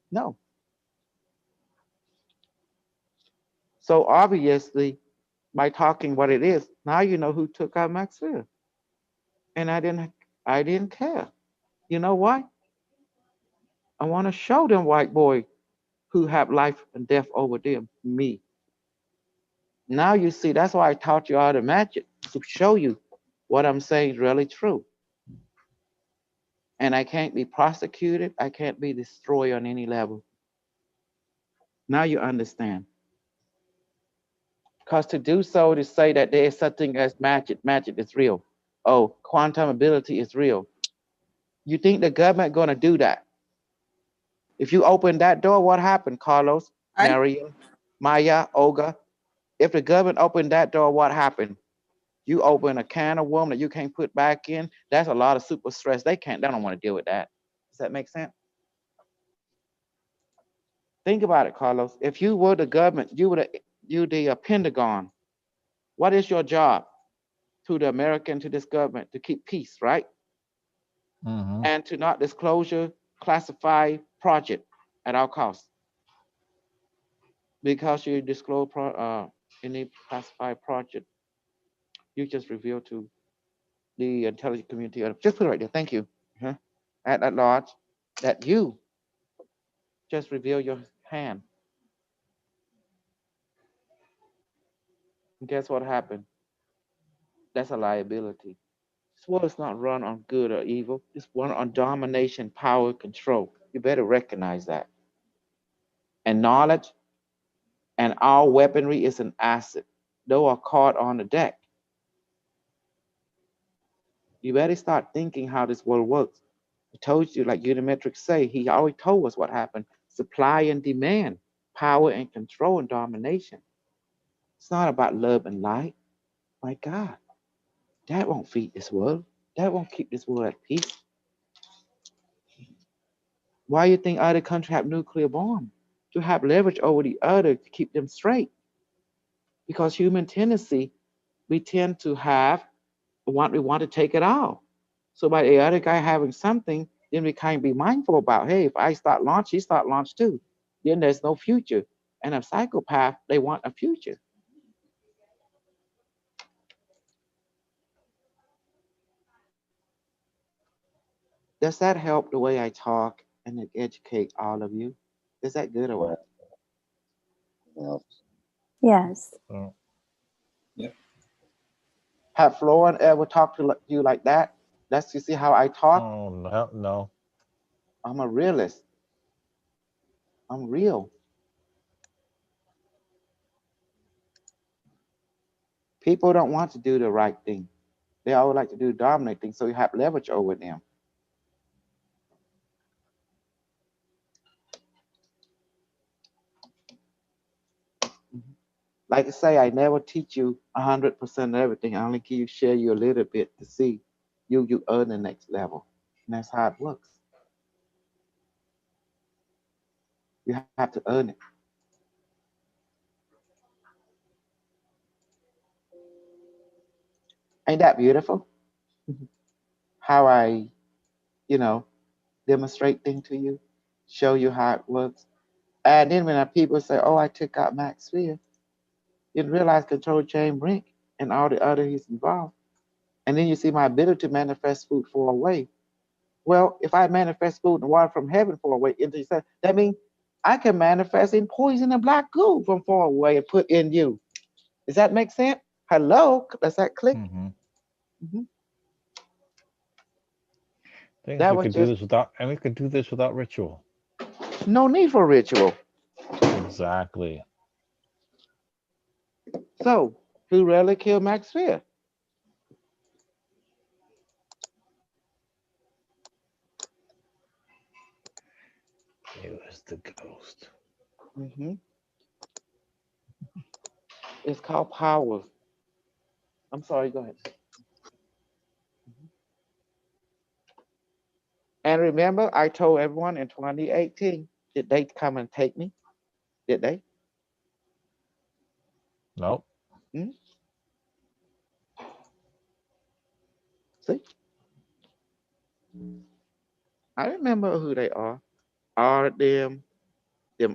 S1: No. So obviously, by talking what it is, now you know who took out Maxwell. And I didn't care. You know why? I want to show them white boy who have life and death over them, me. Now you see, that's why I taught you all the magic, to show you what I'm saying is really true. And I can't be prosecuted. I can't be destroyed on any level. Now you understand. Because to do so, to say that there is something as magic is real. Oh, quantum ability is real. You think the government going to do that? If you open that door, what happened, Carlos, Mariam, Maya, Olga? If the government opened that door, what happened? You open a can of worm that you can't put back in. That's a lot of super stress. They don't want to deal with that. Does that make sense? Think about it, Carlos. If you were the government, you the Pentagon. What is your job to the American, to this government? To keep peace, right?
S4: Mm-hmm.
S1: And to not disclosure classified project at all costs. Because you disclose any classified project, you just reveal to the intelligence community. Just put it right there. Thank you. At large, that you just reveal your hand. And guess what happened? That's a liability. This world is not run on good or evil. It's run on domination, power, control. You better recognize that. And knowledge and our weaponry is an asset. Those are caught on the deck. You better start thinking how this world works. I told you, like Unimetrics say, he always told us what happened. Supply and demand, power and control and domination. It's not about love and light. My God, that won't feed this world. That won't keep this world at peace. Why do you think other countries have nuclear bombs? To have leverage over the other to keep them straight. Because human tendency, we tend to we want to take it all. So by the other guy having something, then we kind of be mindful about, hey, if I start launch, he start launch too. Then there's no future. And a psychopath, they want a future. Does that help the way I talk and educate all of you? Is that good or what?
S5: Yeah.
S6: Yes.
S4: So,
S1: Have Florin ever talked to you like that? That's, you see how I talk?
S4: oh no, no.
S1: I'm a realist. I'm real. People don't want to do the right thing. They always like to do the dominant thing, so you have leverage over them. Like I say, I never teach you 100% of everything. I only give you, share you a little bit to see you earn the next level. And that's how it works. You have to earn it. Ain't that beautiful? How I, demonstrate things to you, show you how it works. And then when people say, oh, I took out Max Sphere, you realize Control Chain Brink and all the other he's involved. And then you see my ability to manifest food fall away. Well, if I manifest food and water from heaven fall away into yourself, that means I can manifest in poison and black goo from far away and put in you. Does that make sense? Hello? Does that click?
S4: Mm-hmm.
S1: Mm-hmm.
S4: Things
S1: That
S4: we
S1: was
S4: could do this without, and we could do this without ritual.
S1: no need for ritual.
S4: Exactly.
S1: So, who really killed Max Sphere?
S4: It was the ghost.
S1: Mm-hmm. It's called power. I'm sorry, go ahead. And remember, I told everyone in 2018, did they come and take me? Did they?
S4: Nope.
S1: Hmm? See, I remember who they are. All of them,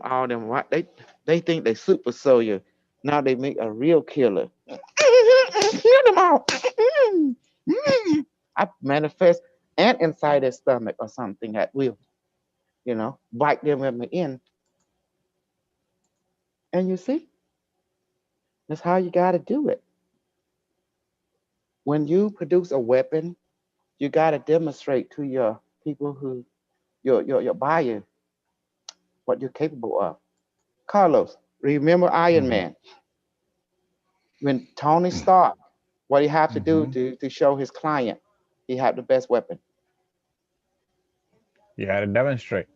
S1: all of them. What they think they super soldier. Now they make a real killer. Kill them all. I manifest and inside their stomach or something at will. Bite them in the end. And you see, that's how you got to do it. When you produce a weapon, you got to demonstrate to your people who your buyer what you're capable of. Carlos, remember Iron Man? When Tony Stark, what he had to do to show his client he had the best weapon.
S4: You had to demonstrate.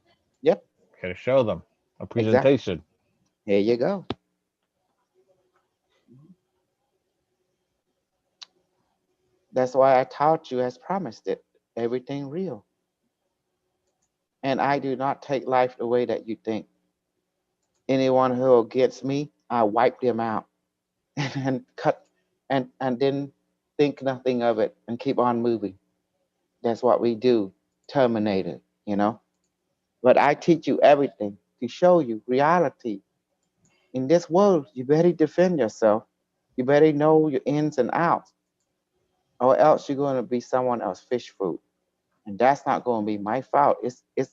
S1: Yep.
S4: You had to show them a
S1: Exactly.
S4: presentation.
S1: There you go. That's why I taught you as promised it. Everything real. And I do not take life the way that you think. Anyone who against me, I wipe them out and cut and then think nothing of it and keep on moving. That's what we do. Terminated, But I teach you everything to show you reality. In this world, you better defend yourself. You better know your ins and outs, or else you're going to be someone else's fish food. And that's not going to be my fault.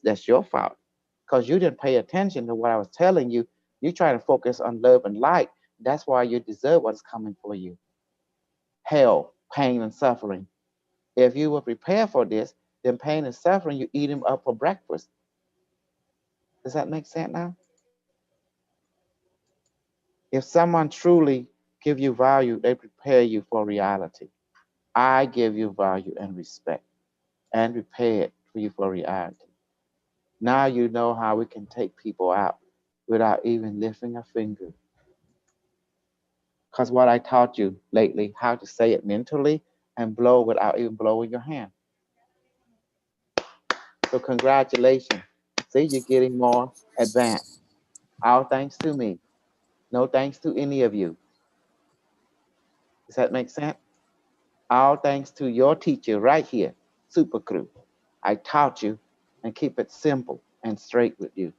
S1: That's your fault. Because you didn't pay attention to what I was telling you. You're trying to focus on love and light. That's why you deserve what's coming for you. Hell, pain, and suffering. If you were prepared for this, then pain and suffering, you eat them up for breakfast. Does that make sense now? If someone truly give you value, they prepare you for reality. I give you value and respect and prepare you for reality. Now you know how we can take people out without even lifting a finger. Because what I taught you lately, how to say it mentally and blow without even blowing your hand. So congratulations. See, you're getting more advanced. All thanks to me. No thanks to any of you. Does that make sense? All thanks to your teacher right here, Super Crew. I taught you and keep it simple and straight with you.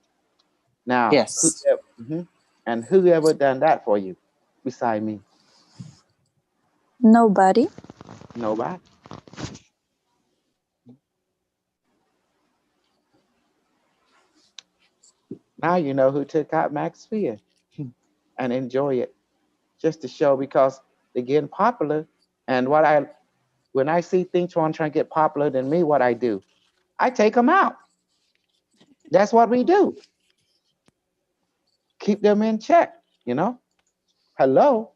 S1: Now,
S6: Yes.
S1: And who ever done that for you beside me?
S7: Nobody.
S1: Nobody. Now you know who took out Max Sphere and enjoy it just to show because they're getting popular. And when I see things trying to get popular than me, what I do, I take them out. That's what we do. Keep them in check, Hello.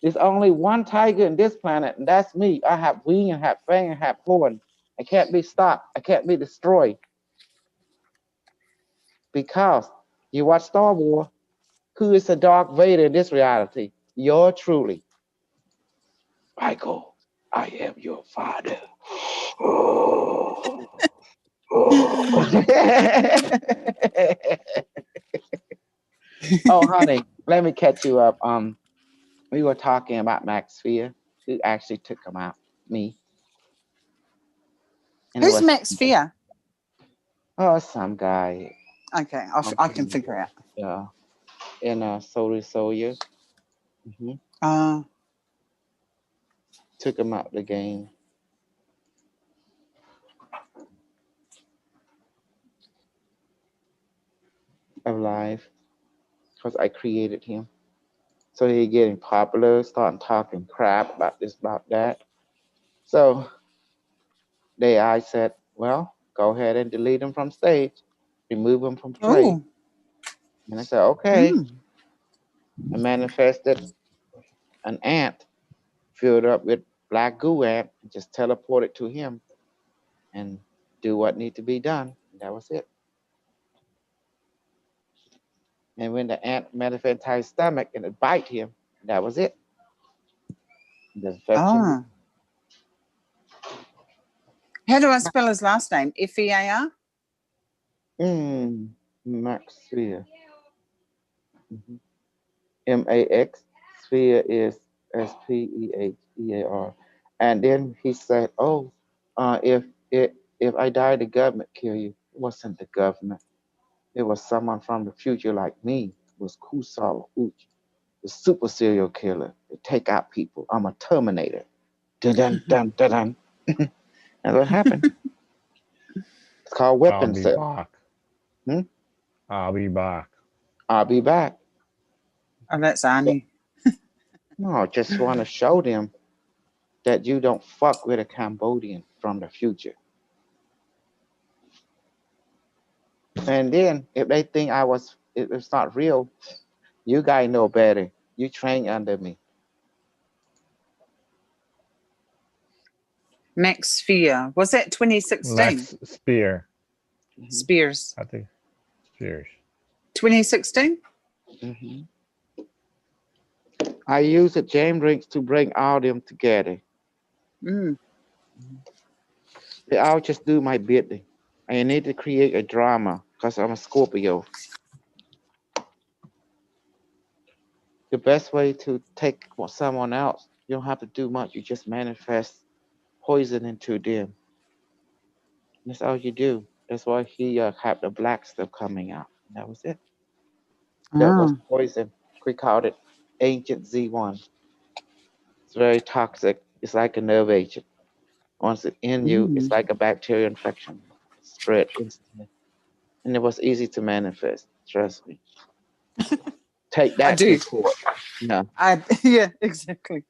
S1: There's only one tiger in this planet, and that's me. I have wing and have fang and have horn. I can't be stopped. I can't be destroyed. Because you watch Star Wars, who is the Darth Vader in this reality? You're truly. Michael, I am your father. Oh. Oh, honey, let me catch you up. We were talking about Max Sphere, who actually took him out. Me. And
S6: Who's Max Sphere?
S1: Oh, some guy.
S6: Okay, I can figure out.
S1: Yeah. In Solar Soldier. Took him out the game. Of life. Because I created him. So he getting popular, starting talking crap about this, about that. So I said, well, go ahead and delete him from stage. Remove him from trade.
S6: Ooh.
S1: And I said, okay. I manifested an ant filled up with black goo ant and just teleported to him and do what need to be done. That was it. And when the ant manifested his stomach and it bite him, that was it. Just
S6: How do I spell his last name? F-E-A-R?
S1: Max Sphere. M-A-X. Sphere is S-P-E-H-E-A-R. And then he said, "Oh, if I die, the government kill you." It wasn't the government. It was someone from the future like me. It was Kusala Uch, the super serial killer. They take out people. I'm a Terminator. Dun dun dun dun dun. That's what happened. It's called
S4: I'll
S1: weapon
S4: be
S1: cell.
S4: back.
S1: Hmm?
S4: I'll be back.
S1: I'll be back.
S6: Oh, that's Annie.
S1: No, just want to show them that you don't fuck with a Cambodian from the future. And then if they think it's not real, you guys know better. You train under me.
S6: Max Sphere. Was that 2016?
S4: Max Spear.
S6: Spears.
S4: I think Spears.
S6: 2016?
S1: Mhm. I use the James Rings to bring all them together.
S6: Mm.
S1: They all just do my bidding. I need to create a drama because I'm a Scorpio. The best way to take someone else, you don't have to do much. You just manifest poison into them. That's all you do. That's why he had the black stuff coming out. That was it. That was
S6: Ah.
S1: poison. We called it Agent Z1. It's very toxic. It's like a nerve agent. Once it's in you, it's like a bacterial infection. Spread instantly. And it was easy to manifest. Trust me. Take that
S6: do.
S1: to court. Yeah.
S6: Yeah, exactly.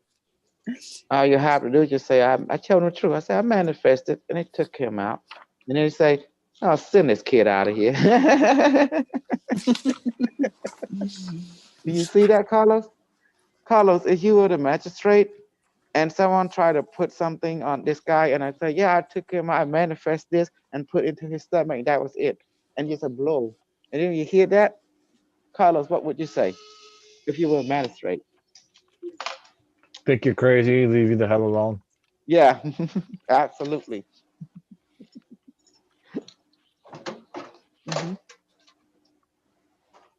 S1: All you have to do is just say, I tell them the truth. I say, I manifested, and they took him out. And then they say, oh, send this kid out of here. Do you see that, Carlos? Carlos, if you were the magistrate and someone tried to put something on this guy, and I say, yeah, I took him out, I manifest this and put it into his stomach, that was it. And just a blow. And then you hear that, Carlos, what would you say if you were a magistrate?
S4: Think you're crazy, leave you the hell alone.
S1: Yeah, absolutely. Mhm.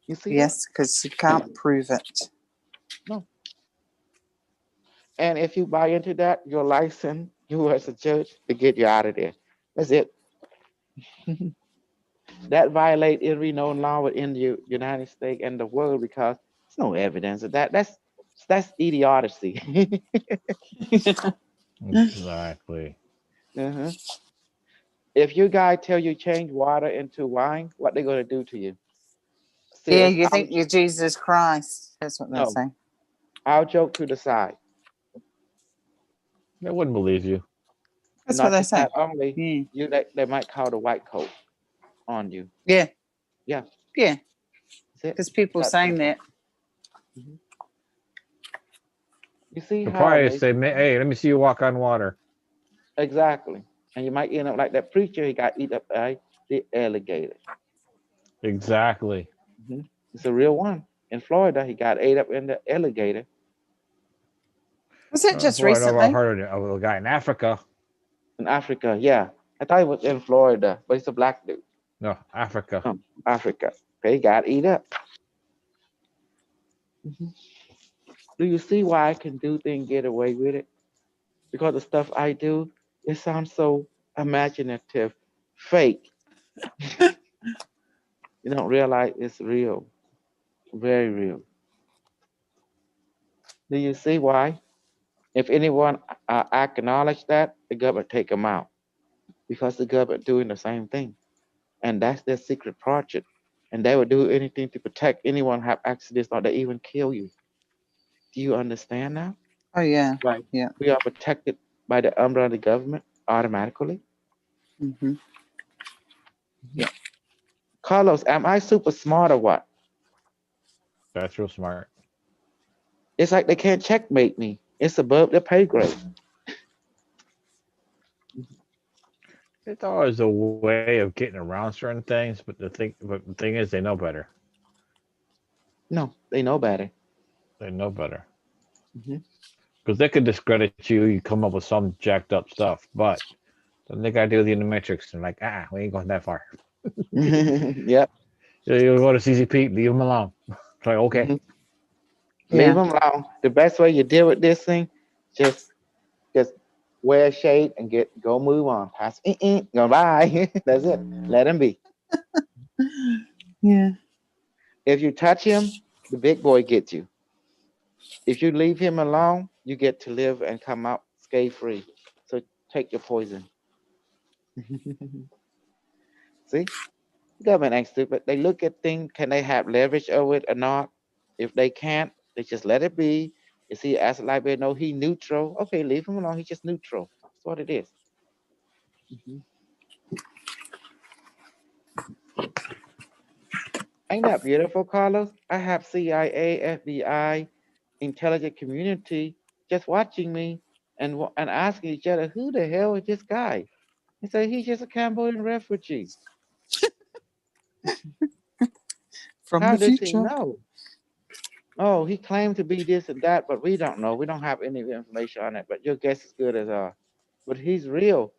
S1: You see that?
S6: Yes, because you can't prove it.
S1: And if you buy into that, your license, you as a judge, to get you out of there. That's it. That violate every known law within the United States and the world because there's no evidence of that. That's idiocy.
S4: Exactly.
S1: Uh-huh. If you guys tell you change water into wine, what they gonna do to you?
S6: Yeah,
S1: Serious,
S6: you think you're Jesus Christ. That's what they're
S1: No.
S6: saying.
S1: I'll joke to the side.
S4: They wouldn't believe you.
S6: That's
S1: Not
S6: what they
S1: just
S6: say.
S1: that only,
S6: Yeah.
S1: you they might call the white coat on you.
S6: Yeah.
S1: Yeah.
S6: Yeah.
S1: That's it.
S6: Because people
S1: That's
S6: saying
S1: simple.
S6: that.
S1: You see
S4: The
S1: how
S4: probably
S1: they,
S4: say, hey, let me see you walk on water.
S1: exactly. And you might end up like that preacher, he got eat up by the alligator.
S4: Exactly.
S1: It's a real one. In Florida, he got ate up in the alligator.
S6: Was it just
S4: Before I know
S6: recently?
S4: I heard of a guy in Africa.
S1: In Africa, yeah. I thought it was in Florida, but it's a black dude.
S4: No, Africa.
S1: Africa. They got eat up. Do you see why I can do things, get away with it? Because the stuff I do, it sounds so imaginative, fake. You don't realize it's real, very real. Do you see why? If anyone acknowledge that, the government take them out because the government doing the same thing, and that's their secret project. And they would do anything to protect anyone have accidents or they even kill you. Do you understand now?
S6: Oh, yeah.
S1: Right.
S6: Yeah.
S1: We are protected by the umbrella of the government automatically.
S6: Mm-hmm.
S1: Carlos, am I super smart or what?
S4: That's real smart.
S1: It's like they can't checkmate me. It's above their pay grade.
S4: It's always a way of getting around certain things, but the thing is, they know better.
S1: No, they know better.
S4: They know better.
S1: Mhm.
S4: Because they could discredit you. You come up with some jacked up stuff, but then they got to deal with you in the matrix. And like, we ain't going that far.
S1: Yep.
S4: You go to CCP, leave them alone. It's like, okay.
S1: Mhm.
S6: Yeah.
S1: Leave them alone. The best way you deal with this thing, just wear a shade, and go move on. Pass. Go bye. That's it. Let him be.
S6: Yeah.
S1: If you touch him, the big boy gets you. If you leave him alone, you get to live and come out scathe free. So take your poison. See, the government ain't stupid. They look at things. Can they have leverage over it or not? If they can't, they just let it be. You see, asset liability, no, he neutral. Okay, leave him alone. He's just neutral. That's what it is. Mhm. Ain't that beautiful, Carlos? I have CIA, FBI, intelligent community just watching me and asking each other, who the hell is this guy? They say he's just a Cambodian refugee.
S6: From
S1: How
S6: the
S1: does he
S6: future.
S1: know? Oh, he claimed to be this and that, but we don't know. We don't have any information on it. But your guess is good as ours. But he's real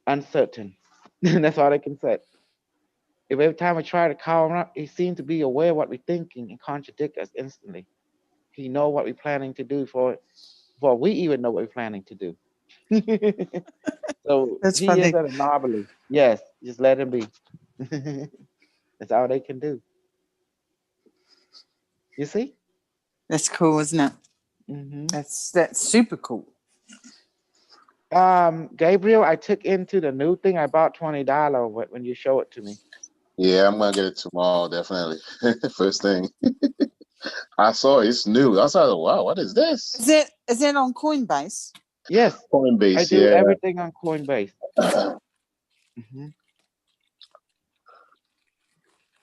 S1: uncertain. That's all I can say. If every time we try to call him up, he seems to be aware of what we're thinking and contradict us instantly. He know what we're planning to do before we even know what we're planning to do. So
S6: That's
S1: he is
S6: funny.
S1: an anomaly. Yes, just let him be. That's all they can do. You see?
S6: That's cool, isn't it?
S1: Hmm.
S6: That's super cool.
S1: Gabriel, I took into the new thing. I bought $20 when you show it to me.
S5: Yeah, I'm gonna get it tomorrow, definitely. First thing. I saw it's new. I was like, wow, what is this?
S6: Is that on Coinbase?
S1: Yes, I
S5: Coinbase,
S1: do
S5: yeah.
S1: everything on Coinbase. Hmm.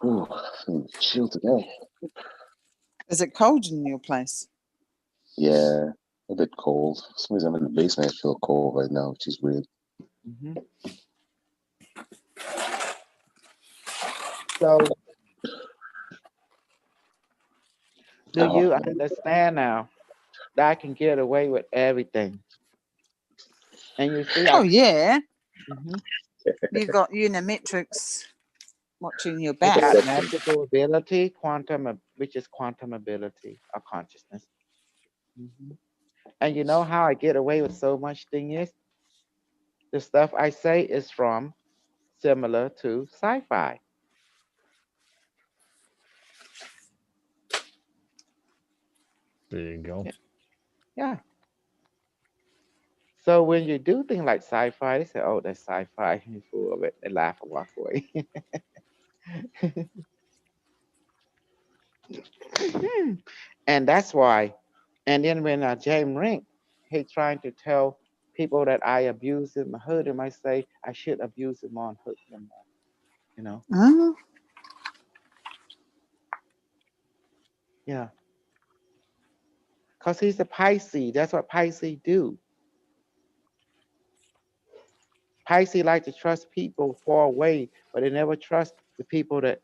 S5: Ooh, chill today.
S6: Is it cold in your place?
S5: Yeah, a bit cold. For some reason I'm in the basement. I feel cold right now, which is weird.
S1: Hmm. So, do you understand now that I can get away with everything? And you see,
S6: Oh yeah.
S1: Mhm.
S6: You got Unimetrics watching your
S1: I
S6: back.
S1: got magical ability, which is quantum ability or consciousness. Mhm. And you know how I get away with so much thing is the stuff I say is from similar to sci-fi.
S4: There you go.
S1: Yeah. So when you do things like sci-fi, they say, "Oh, that's sci-fi." You're full of it. They laugh and walk away. And that's why. And then when James Rink, he trying to tell people that I abuse him, hurt him, I say I should abuse him more and hurt him more. You know?
S6: Oh,
S1: Yeah. Because he's a Pisces. That's what Pisces do. Pisces like to trust people far away, but they never trust the people that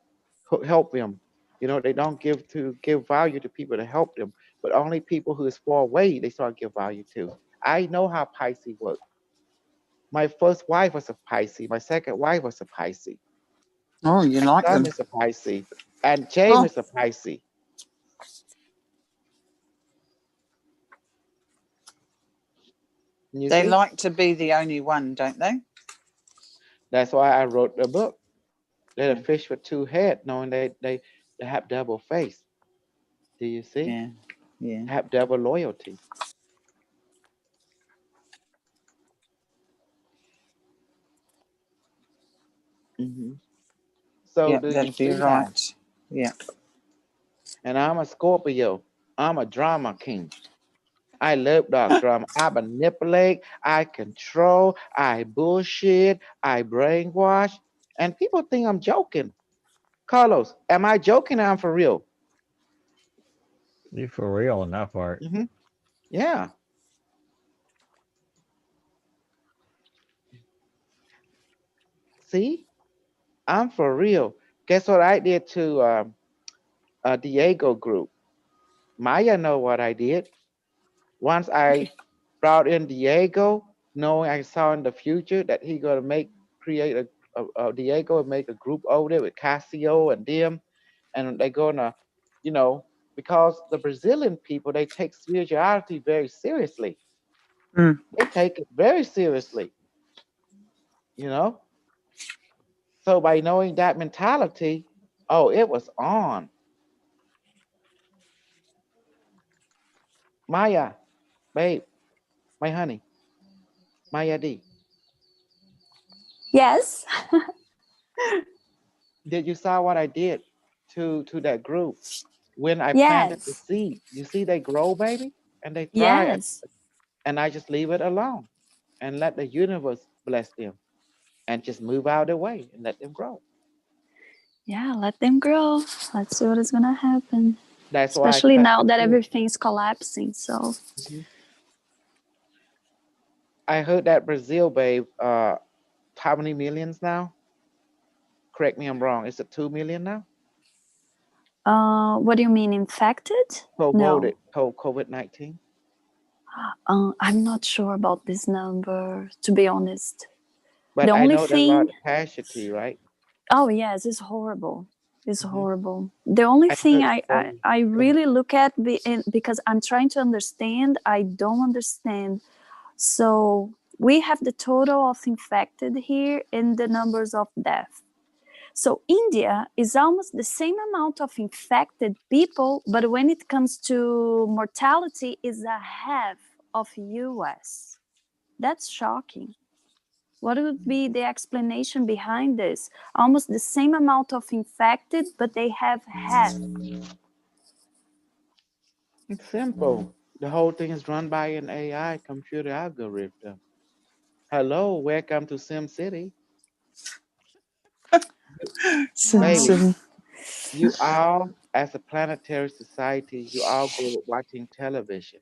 S1: help them. You know, they don't give value to people that help them, but only people who is far away they start give value to. I know how Pisces work. My first wife was a Pisces. My second wife was a Pisces.
S6: oh, you
S1: My
S6: like
S1: son
S6: them?
S1: is a Pisces, and James
S6: Oh,
S1: is a Pisces. You
S6: they
S1: see,
S6: like to be the only one, don't they?
S1: that's why I wrote the book. They're a fish with two heads, knowing they have double face. Do you see?
S6: Yeah, yeah.
S1: Have double loyalty. Hmm. So
S6: Yeah,
S1: do you
S6: that'd be
S1: see now?
S6: right. Yeah.
S1: And I'm a Scorpio. I'm a drama king. I love dark drama. I manipulate, I control, I bullshit, I brainwash, and people think I'm joking. Carlos, am I joking or I'm for real?
S4: You for real on that part.
S1: Hmm. Yeah. See, I'm for real. Guess what I did to Diego group? Maya know what I did. Once I brought in Diego, knowing I saw in the future that he gonna create Diego and make a group over there with Casio and them, and they're gonna, you know, because the Brazilian people they take spirituality very seriously.
S6: Mm.
S1: They take it very seriously, you know. So by knowing that mentality, oh, it was on. Maya, babe, my honey, Maya D.
S7: Yes.
S1: Did you saw what I did to that group when I planted the
S7: Yes.
S1: seed? You see, they grow, baby, and they thrive,
S7: Yes.
S1: and I just leave it alone and let the universe bless them, and just move out of the way and let them grow.
S7: Yeah, let them grow. Let's see what is gonna happen.
S1: That's why I
S7: Especially
S1: cut
S7: now
S1: the
S7: that
S1: fruit.
S7: everything's collapsing. So
S1: Mhm. I heard that Brazil, babe, how many millions now? Correct me, I'm wrong. Is it 2 million now?
S7: what do you mean infected? No.
S1: COVID-19.
S7: I'm not sure about this number, to be honest. The
S1: But I
S7: only
S1: know there's a lot
S7: thing,
S1: of casualty, right?
S7: oh yes, it's horrible. It's
S1: Mhm.
S7: horrible. The only
S1: I
S7: thing
S1: heard
S7: I
S1: so.
S7: I
S1: Go ahead.
S7: really look at because I'm trying to understand, I don't understand. So we have the total of infected here and the numbers of death. So India is almost the same amount of infected people, but when it comes to mortality, is a half of US. That's shocking. What would be the explanation behind this? Almost the same amount of infected, but they have half.
S1: It's simple. The whole thing is run by an AI computer algorithm. Hello, welcome to Sim City.
S6: Sim
S7: Wow.
S1: Baby,
S6: City.
S1: you all, as a planetary society, you all grew up watching television.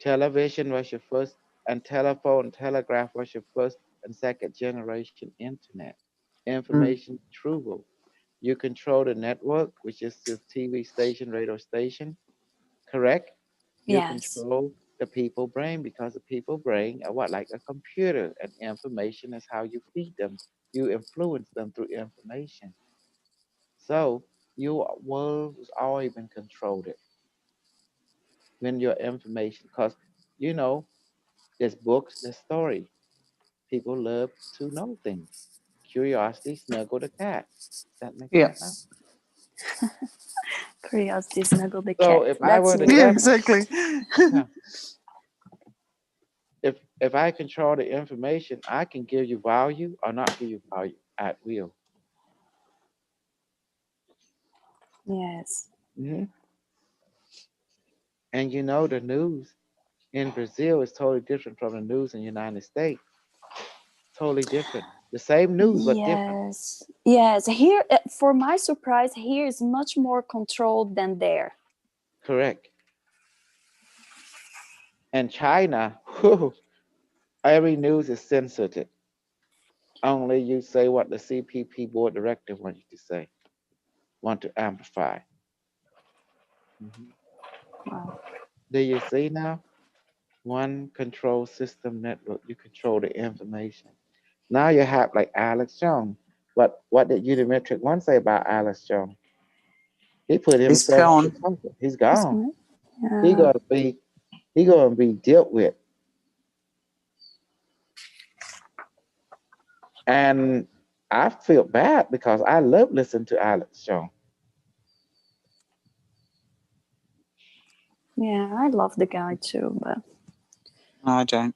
S1: Television was your first, and telephone and telegraph was your first and second generation internet.
S6: Mm.
S1: Information retrieval. You control the network, which is the TV station, radio station, correct? You
S7: Yes.
S1: control the people brain because the people brain are what, like a computer, and information is how you feed them. You influence them through information. So your world has always been controlled when your information, because you know there's books, there's story. People love to know things. Curiosity snuggle the cat. Does that make
S6: Yeah.
S1: sense now?
S7: Curiosity snuggle the
S1: So
S7: cat.
S1: if I
S7: That's
S1: were the
S7: me.
S6: Yeah,
S1: devil,
S6: exactly.
S1: yeah, if I control the information, I can give you value or not give you value at will.
S7: Yes.
S1: Hmm. And you know the news in Brazil is totally different from the news in the United States. Totally different. The same news but different.
S7: Yes. Yes. Here, for my surprise, here is much more controlled than there.
S1: Correct. And China, whew, every news is censored. Only you say what the CPP board director wants you to say, want to amplify. Mhm.
S7: Wow.
S1: Do you see now? One control system network, you control the information. Now you have like Alex Jones. What did Unimetric One say about Alex Jones? He put
S6: He's
S1: himself on the
S6: gone.
S1: carpet. He's
S7: That's
S1: gone.
S7: good.
S1: He
S7: Yeah.
S1: gonna be he gonna be dealt with. And I feel bad because I love listening to Alex Jones.
S7: Yeah, I love the guy too, but
S6: No, I don't.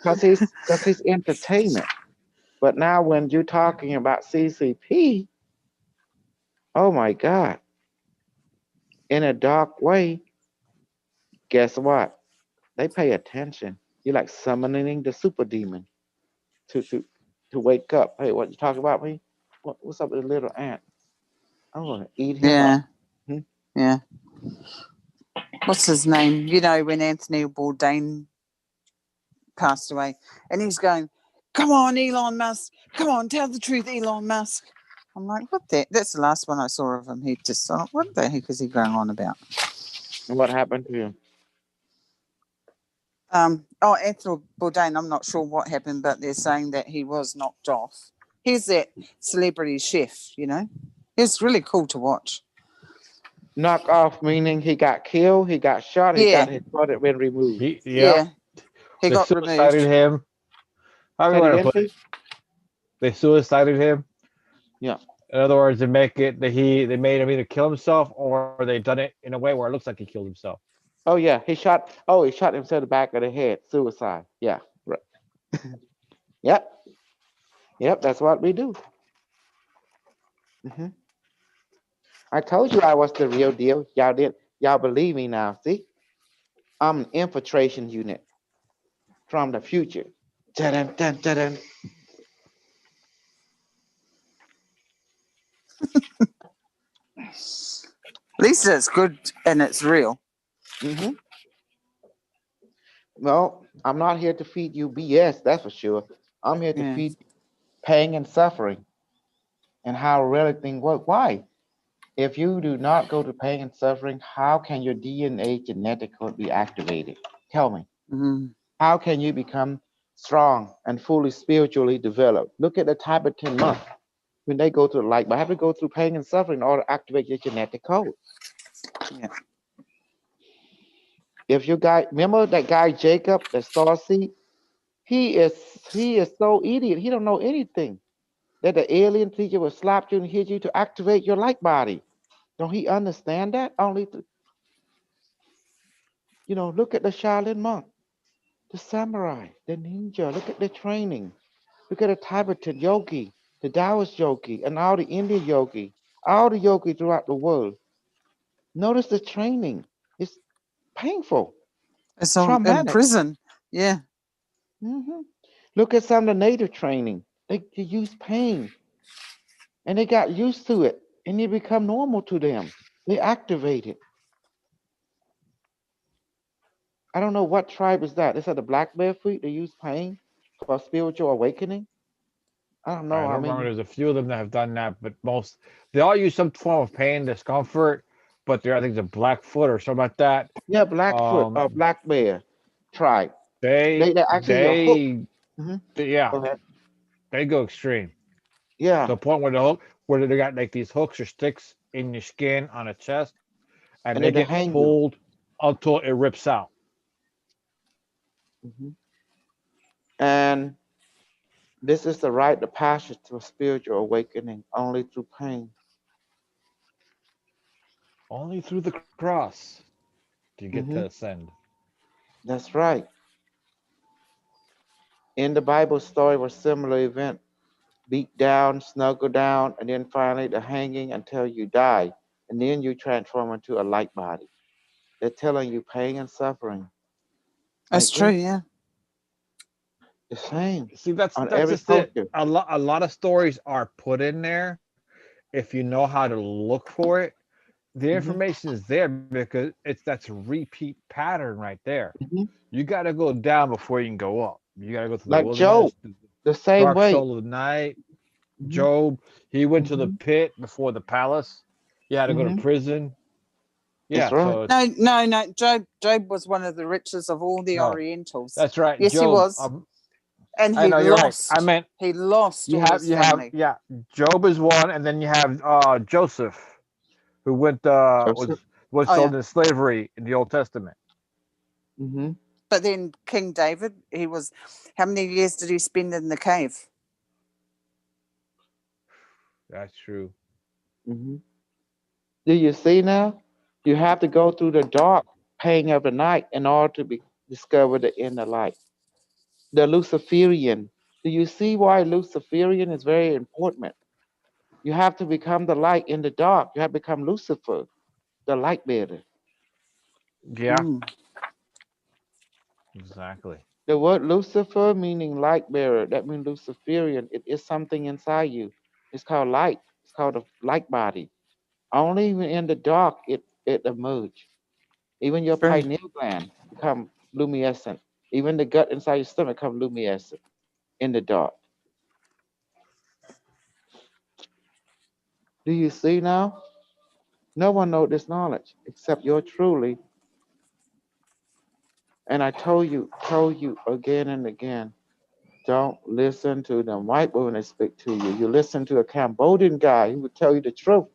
S1: Because he's entertainment. But now when you're talking about CCP, oh my God, in a dark way, guess what? They pay attention. You're like summoning the super demon to to to wake up. Hey, what you talking about me? What's up with the little ant? I'm gonna eat him up.
S6: Yeah,
S1: Hmm?
S6: yeah. What's his name? You know, when Anthony Bourdain passed away, and he's going, "Come on, Elon Musk! Come on, tell the truth, Elon Musk!" I'm like, "What the?" That's the last one I saw of him. He just, what the heck is he going on about?
S1: And what happened to him?
S6: Anthony Bourdain. I'm not sure what happened, but they're saying that he was knocked off. He's that celebrity chef, you know. It's really cool to watch.
S1: Knock off meaning he got killed, he got shot, he
S6: Yeah.
S1: got his body been removed.
S4: Yeah.
S6: Yeah. He
S4: They
S6: got
S4: suicided
S6: removed.
S4: him. How do
S1: Say
S4: you
S1: it
S4: want to
S1: again,
S4: put it?
S1: please?
S4: They suicided him.
S1: Yeah.
S4: In other words, they make it that they made him either kill himself or they done it in a way where it looks like he killed himself.
S1: Oh yeah, he shot. Oh, he shot himself in the back of the head. Suicide. Yeah. Right. Yep. Yep. That's what we do. Hmm. I told you I was the real deal. Y'all did. Y'all believe me now. See, I'm an infiltration unit from the future. Dun, dun, dun, dun.
S6: At least it's good and it's real.
S1: Hmm. Well, I'm not here to feed you BS. That's for sure. I'm here to
S6: Yeah.
S1: feed pain and suffering and how really things work. Why? If you do not go to pain and suffering, how can your DNA genetic code be activated? Tell me.
S6: Mm.
S1: How can you become strong and fully spiritually developed? Look at the Tibetan monk when they go through the light, but have to go through pain and suffering in order to activate your genetic code.
S6: Yeah.
S1: If you guy remember that guy Jacob, the star seed, he is so idiot. He don't know anything. That the alien teacher will slap you and hit you to activate your light body. Don't he understand that? Only look at the Shaolin monk, the samurai, the ninja. Look at the training. Look at the Tibetan yogi, the Taoist yogi, and all the Indian yogi, all the yogi throughout the world. Notice the training. It's painful,
S6: It's all in
S1: traumatic.
S6: prison. Yeah.
S1: Hmm. Look at some of the native training. They use pain, and they got used to it, and it become normal to them. They activate it. I don't know what tribe is that. They said the Black Bear Fleet. They use pain for spiritual awakening. I don't know.
S4: I
S1: I
S4: don't remember.
S1: mean,
S4: There's a few of them that have done that, but they all use some form of pain, discomfort. But I think it's a Blackfoot or something like that.
S1: yeah, Blackfoot or
S4: Um,
S1: Black Bear tribe.
S4: they
S1: They actually a hook.
S4: they,
S1: Hmm.
S4: yeah,
S1: Go ahead.
S4: they go extreme to
S1: Yeah,
S4: the point where they got like these hooks or sticks in your skin on a chest, and
S1: and
S4: they
S1: then they
S4: get
S1: hang you.
S4: pulled until it rips out.
S1: Hmm. And this is the rite of passage to a spiritual awakening only through pain.
S4: Only through the cross do you get
S1: Hmm.
S4: to ascend.
S1: That's right. In the Bible story was similar event: beat down, snuggle down, and then finally the hanging until you die, and then you transform into a light body. They're telling you pain and suffering
S6: That's
S1: right
S6: true.
S1: there,
S6: Yeah.
S1: the same
S4: See, that's
S1: on
S4: that's
S1: every
S4: just it.
S1: culture.
S4: A lot of stories are put in there if you know how to look for it. The
S1: Hmm.
S4: information is there because that's a repeat pattern right there.
S1: Hmm.
S4: You got to go down before you can go up. You got to go through the
S1: Like Job,
S4: wilderness, the
S1: the same
S4: dark
S1: way.
S4: soul of the night.
S1: Hmm.
S4: Job, he went to the
S1: Hmm.
S4: pit before the palace. He had to go to
S1: Hmm.
S4: prison.
S1: That's
S4: Yeah,
S1: right.
S4: so
S6: No,
S4: it's
S6: no, no. Job was one of the richest of all the
S4: no.
S6: Orientals.
S4: That's right,
S6: Yes, he
S4: Job.
S6: was, and
S4: I
S6: he
S4: know you're right. I
S6: lost.
S4: meant
S6: He lost all his family.
S4: yeah. Job is one, and then you have Joseph, who went
S1: Joseph.
S4: was
S6: Oh
S4: sold
S6: yeah.
S4: into slavery in the Old Testament.
S1: Hmm.
S6: But then King David, he was. How many years did he spend in the cave?
S4: That's true.
S1: Hmm. Do you see now? You have to go through the dark pain of the night in order to discover the inner light. The Luciferian. Do you see why Luciferian is very important? You have to become the light in the dark. You have to become Lucifer, the light bearer.
S4: Yeah,
S6: Mm.
S4: exactly.
S1: The word Lucifer meaning light bearer, that means Luciferian. It is something inside you. It's called light. It's called a light body. Only when in the dark it emerge. Even your
S6: True.
S1: pineal gland become luminescent. Even the gut inside your stomach become luminescent in the dark. Do you see now? No one knows this knowledge except you're truly. And I told you again and again, don't listen to them white women that speak to you. You listen to a Cambodian guy, he would tell you the truth.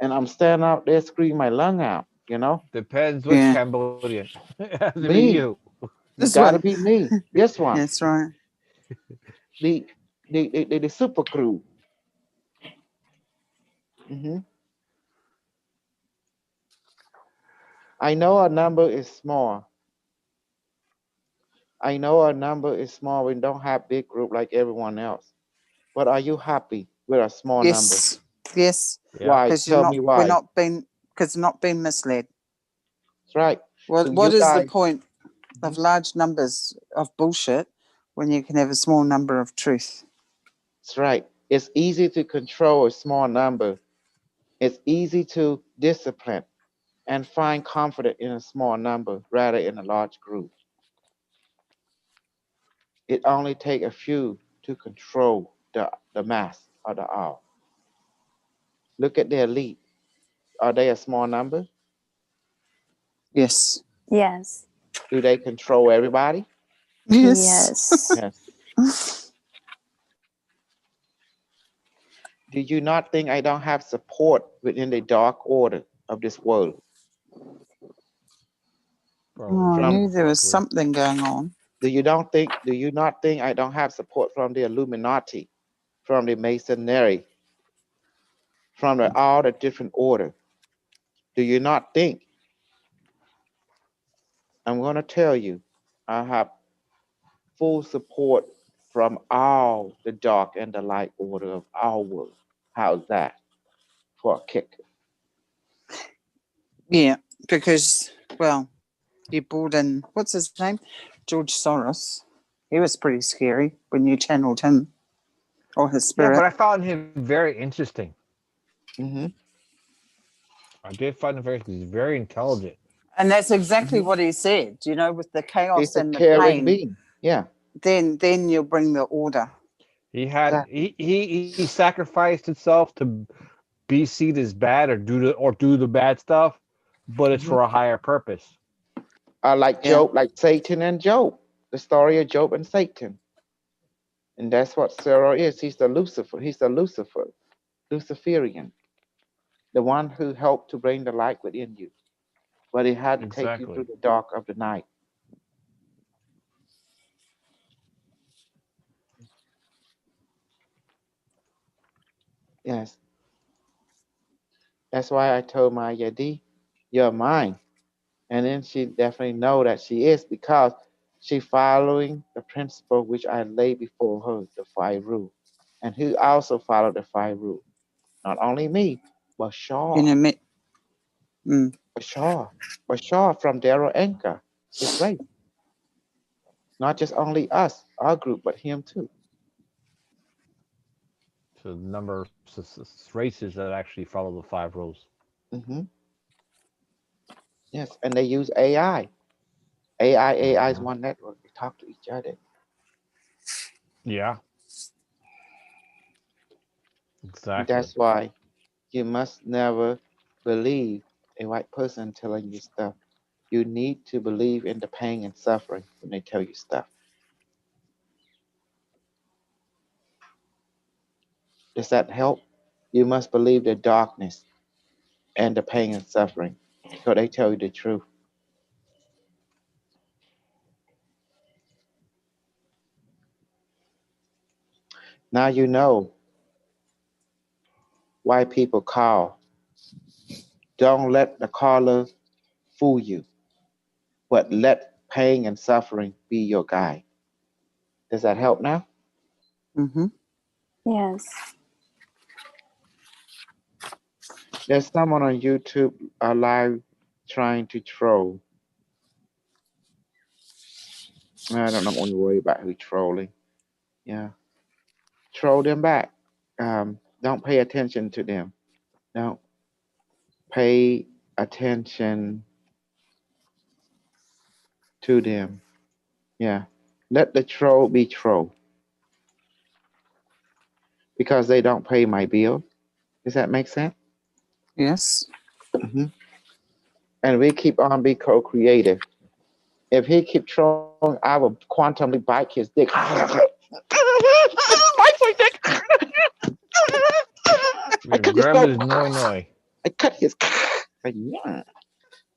S1: and I'm standing out there screaming my lung out. You know,
S4: Depends which
S6: Yeah.
S4: Cambodian. It has to be
S1: me.
S4: you.
S1: You
S6: This
S1: gotta
S6: one.
S1: be me. This one,
S6: That's right.
S1: the the super crew. Hmm. I know our number is small. I know our number is small. We don't have big group like everyone else. But are you happy with a small number?
S6: Yes. Yes.
S4: Yeah.
S1: Why?
S6: Because
S1: Tell me
S6: we're
S1: why.
S6: not being because not being misled.
S1: That's right.
S6: What
S1: So
S6: what
S1: you
S6: is the
S1: guys,
S6: point of large numbers of bullshit when you can have a small number of truth?
S1: that's right. It's easy to control a small number. It's easy to discipline and find confidence in a small number rather in a large group. It only takes a few to control the mass or the all. Look at the elite. Are they a small number?
S6: Yes.
S7: Yes.
S1: Do they control everybody?
S6: Yes.
S7: Yes.
S1: Yes. Do you not think I don't have support within the dark order of this world?
S4: Probably
S6: Oh, I
S1: From
S6: knew there was
S4: likely.
S6: something going on.
S1: do you not think I don't have support from the Illuminati, from the Masonry, from all the different order? Do you not think? I'm going to tell you, I have full support from all the dark and the light order of our world. How's that for a kick?
S6: Yeah, because well, you brought in what's his name, George Soros. He was pretty scary when you channeled him or his
S4: Yeah,
S6: spirit.
S4: but I found him very interesting.
S1: Mm-hmm.
S4: I did find him he's very intelligent.
S6: And that's exactly
S1: Mhm.
S6: what he said. You know, with the chaos
S1: He's a
S6: and the
S1: caring
S6: pain,
S1: being. Yeah.
S6: then you'll bring the order.
S4: He had
S1: Exactly.
S4: he sacrificed himself to be seen as bad or do the bad stuff, but it's
S1: Mhm.
S4: for a higher purpose.
S1: Like
S6: Yeah.
S1: Job, like Satan and Job, the story of Job and Satan. And that's what Sarah is. He's the Lucifer. He's the Luciferian, the one who helped to bring the light within you. But he had to take you through
S4: Exactly.
S1: the dark of the night. Yes. That's why I told my Yadi, you're mine. And then she definitely know that she is because she following the principle which I laid before her, the 5 rule. And who also followed the 5 rule. Not only me, but Shaw.
S6: You know,
S1: Bashar from Darrow Anchor. His race. Not just only us, our group, but him too.
S4: So the number of races that actually follow the 5 rules.
S1: Hmm. Yes, and they use AI. AI is one network. They talk to each other.
S4: Yeah. Exactly.
S1: That's why you must never believe a white person telling you stuff. You need to believe in the pain and suffering when they tell you stuff. Does that help? You must believe the darkness and the pain and suffering because they tell you the truth. Now you know why people call. Don't let the caller fool you, but let pain and suffering be your guide. Does that help now?
S6: mm-hmm.
S7: Yes.
S1: There's someone on YouTube live trying to troll. I don't know when you worry about who trolling. Yeah. Troll them back. Don't pay attention to them. Don't pay attention to them. Yeah. Let the troll be troll because they don't pay my bill. Does that make sense?
S6: Yes.
S1: Hmm. And we keep on being co-creative. If he keep trolling, I will quantumly bite his dick. Bite my dick. I
S4: Yeah,
S1: could just
S4: grab
S1: go.
S4: his noi noi.
S1: I cut his. Like, yeah.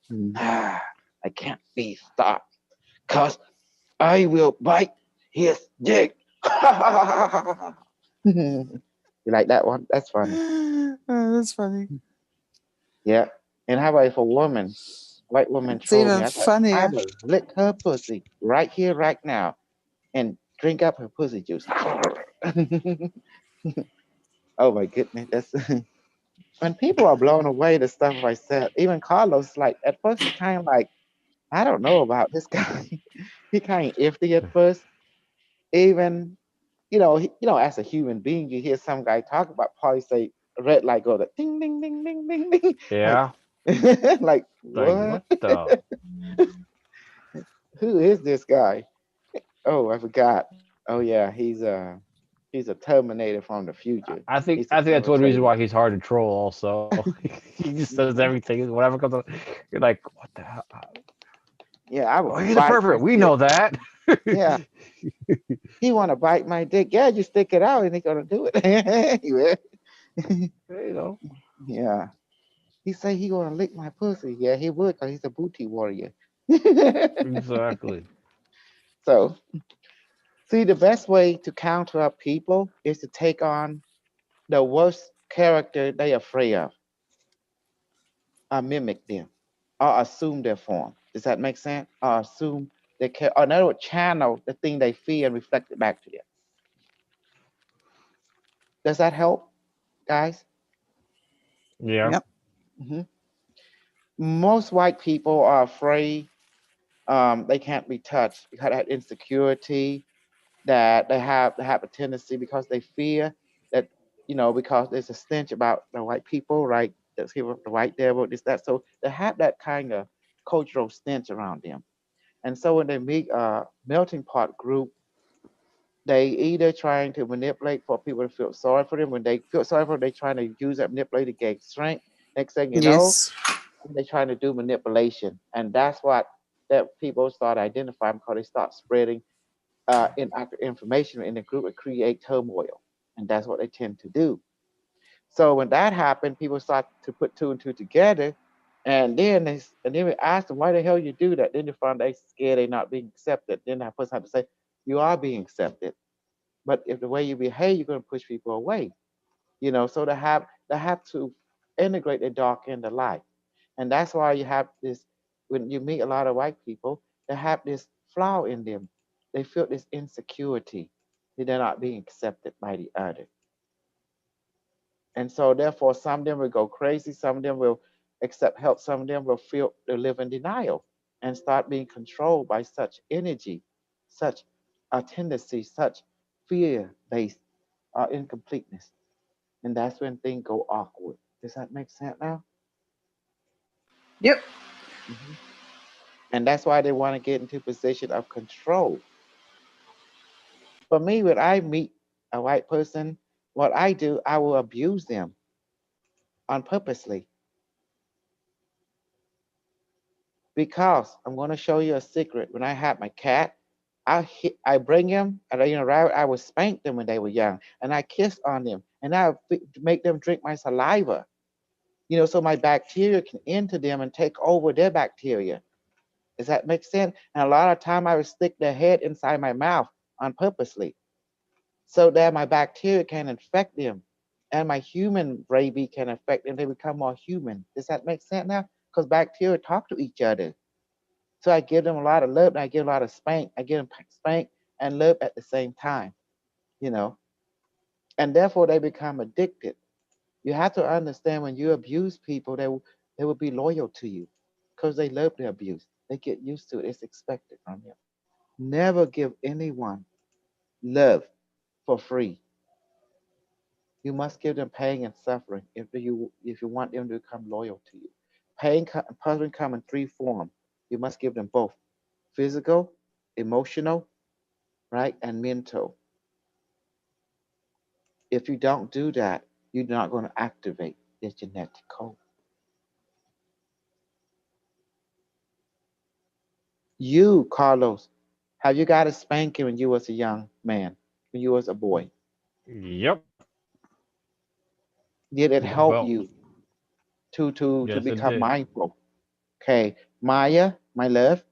S1: Nah, I can't be stopped, cause I will bite his dick. You like that one? That's funny.
S6: Oh, that's funny.
S1: Yeah. And how about if a woman, white woman,
S6: It's
S1: told me,
S6: even
S1: I said, I
S6: funnier.
S1: will lick her pussy right here, right now, and drink up her pussy juice. Oh my goodness, that's when people are blown away the stuff I said. Even Carlos, like at first, he kind of like, I don't know about this guy. He kind of iffy at first. Even as a human being, you hear some guy talk about probably say red light go that ding ding ding ding ding ding.
S4: Yeah.
S1: Like, like
S4: Like
S1: what?
S4: what the?
S1: Who is this guy? Oh, I forgot. Oh yeah, he's a Terminator from the future. He's
S4: I
S1: a
S4: think that's one reason
S1: infiltrator.
S4: why he's hard to troll. Also, he just does everything. Whatever comes up, you're like, what the hell?
S1: Yeah, I
S4: Oh,
S1: would
S4: he's a
S1: bite
S4: pervert.
S1: his
S4: We
S1: dick.
S4: know that.
S1: Yeah, he want to bite my dick. Yeah, you stick it out and he's gonna do it. Anyway.
S4: You know.
S1: Yeah, he say he gonna lick my pussy. Yeah, he would, cause he's a booty warrior.
S4: Exactly.
S1: So, see, the best way to counter up people is to take on the worst character they afraid of, or mimic them, or assume their form. Does that make sense? Or assume they care, or in other words, channel the thing they fear and reflect it back to them. Does that help, guys?
S4: Yeah.
S6: Yep.
S1: hmm Most white people are afraid they can't be touched because of that insecurity that they have a tendency because they fear that because there's a stench about the white people, right? That's here with the white devil, this that. So they have that kind of cultural stench around them, and so when they meet a melting pot group, they either trying to manipulate for people to feel sorry for them. When they feel sorry for them, they trying to use that manipulate to gain strength. Next thing you know,
S6: Yes.
S1: they're trying to do manipulation, and that's what that people start identifying because they start spreading inaccurate information in the group and create turmoil. And that's what they tend to do. So when that happened, people start to put two and two together. And then we ask them, why the hell you do that? Then they find they scared they're not being accepted. Then that person have to say, you are being accepted. But if the way you behave, you're going to push people away. So they have to integrate the dark and the light. And that's why you have this, when you meet a lot of white people, they have this flaw in them. They feel this insecurity that they're not being accepted by the other. And so therefore some of them will go crazy, some of them will accept help, some of them will feel they live in denial and start being controlled by such energy, such a tendency, such fear-based incompleteness. And that's when things go awkward. Does that make sense now?
S6: Yep.
S1: hmm And that's why they want to get into a position of control. For me, when I meet a white person, what I do, I will abuse them on purposely because I'm going to show you a secret. When I had my cat, I bring him and I would spank them when they were young, and I kiss on them, and I would make them drink my saliva. So my bacteria can enter them and take over their bacteria. Does that make sense? And a lot of time I would stick their head inside my mouth on purposely, so that my bacteria can infect them and my human rabies can affect them. They become more human. Does that make sense now? Because bacteria talk to each other. So I give them a lot of love and I give a lot of spank. I give them spank and love at the same time, you know, and therefore they become addicted. You have to understand when you abuse people, they will be loyal to you because they love the abuse. They get used to it. It's expected from you. Never give anyone love for free. You must give them pain and suffering if you want them to become loyal to you. Pain come in three forms. You must give them both: physical, emotional, right, and mental. If you don't do that, you're not going to activate their genetic code. You, Carlos, have you got a spanking when you was a young man, when you was a boy?
S4: Yep.
S1: Did it
S4: One
S1: help
S4: belt.
S1: you to
S4: Yes, it
S1: become
S4: did.
S1: mindful. Okay, Maya, my love,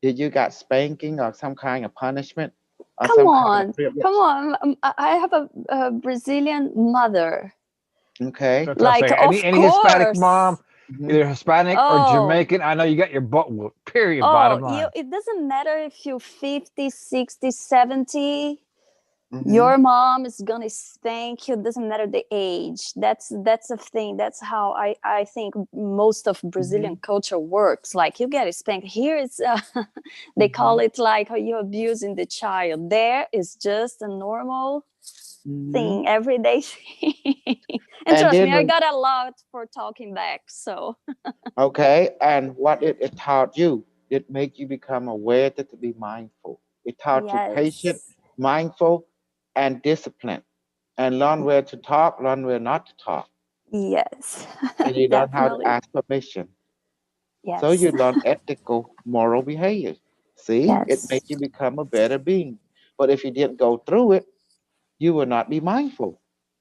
S1: did you got spanking or some kind of punishment or
S7: Come
S1: some kind of
S7: on,
S1: privilege?
S7: come on. I have a Brazilian mother.
S1: Okay.
S4: That's what I'm
S7: Like,
S4: saying.
S7: of
S4: Any Hispanic mom,
S7: course.
S1: Mhm.
S4: either Hispanic or
S7: Oh,
S4: Jamaican, I know you got your butt whooped. Period.
S7: oh,
S4: Bottom
S7: you,
S4: line.
S7: it doesn't matter if you're 50, 60, 70.
S1: Mhm.
S7: Your mom is gonna spank you. Doesn't matter the age. That's a thing. That's how I think most of Brazilian culture works. Like, you get spanked. Here it's they call it like, how you abusing the child. There is just a normal
S1: Mhm.
S7: thing, everyday thing. And
S1: And
S7: trust me,
S1: then
S7: I
S1: when,
S7: got a lot for talking back. So
S1: okay, and what it taught you, it made you become aware to be mindful. It taught you patient,
S7: yes,
S1: mindful, and discipline, and learn where to talk, learn where not to talk,
S7: yes,
S1: and you learn how to
S7: definitely,
S1: ask permission. So
S7: yes,
S1: you learn ethical, moral behavior. See, it made
S7: yes.
S1: you become a better being. But if you didn't go through it, you will not be mindful.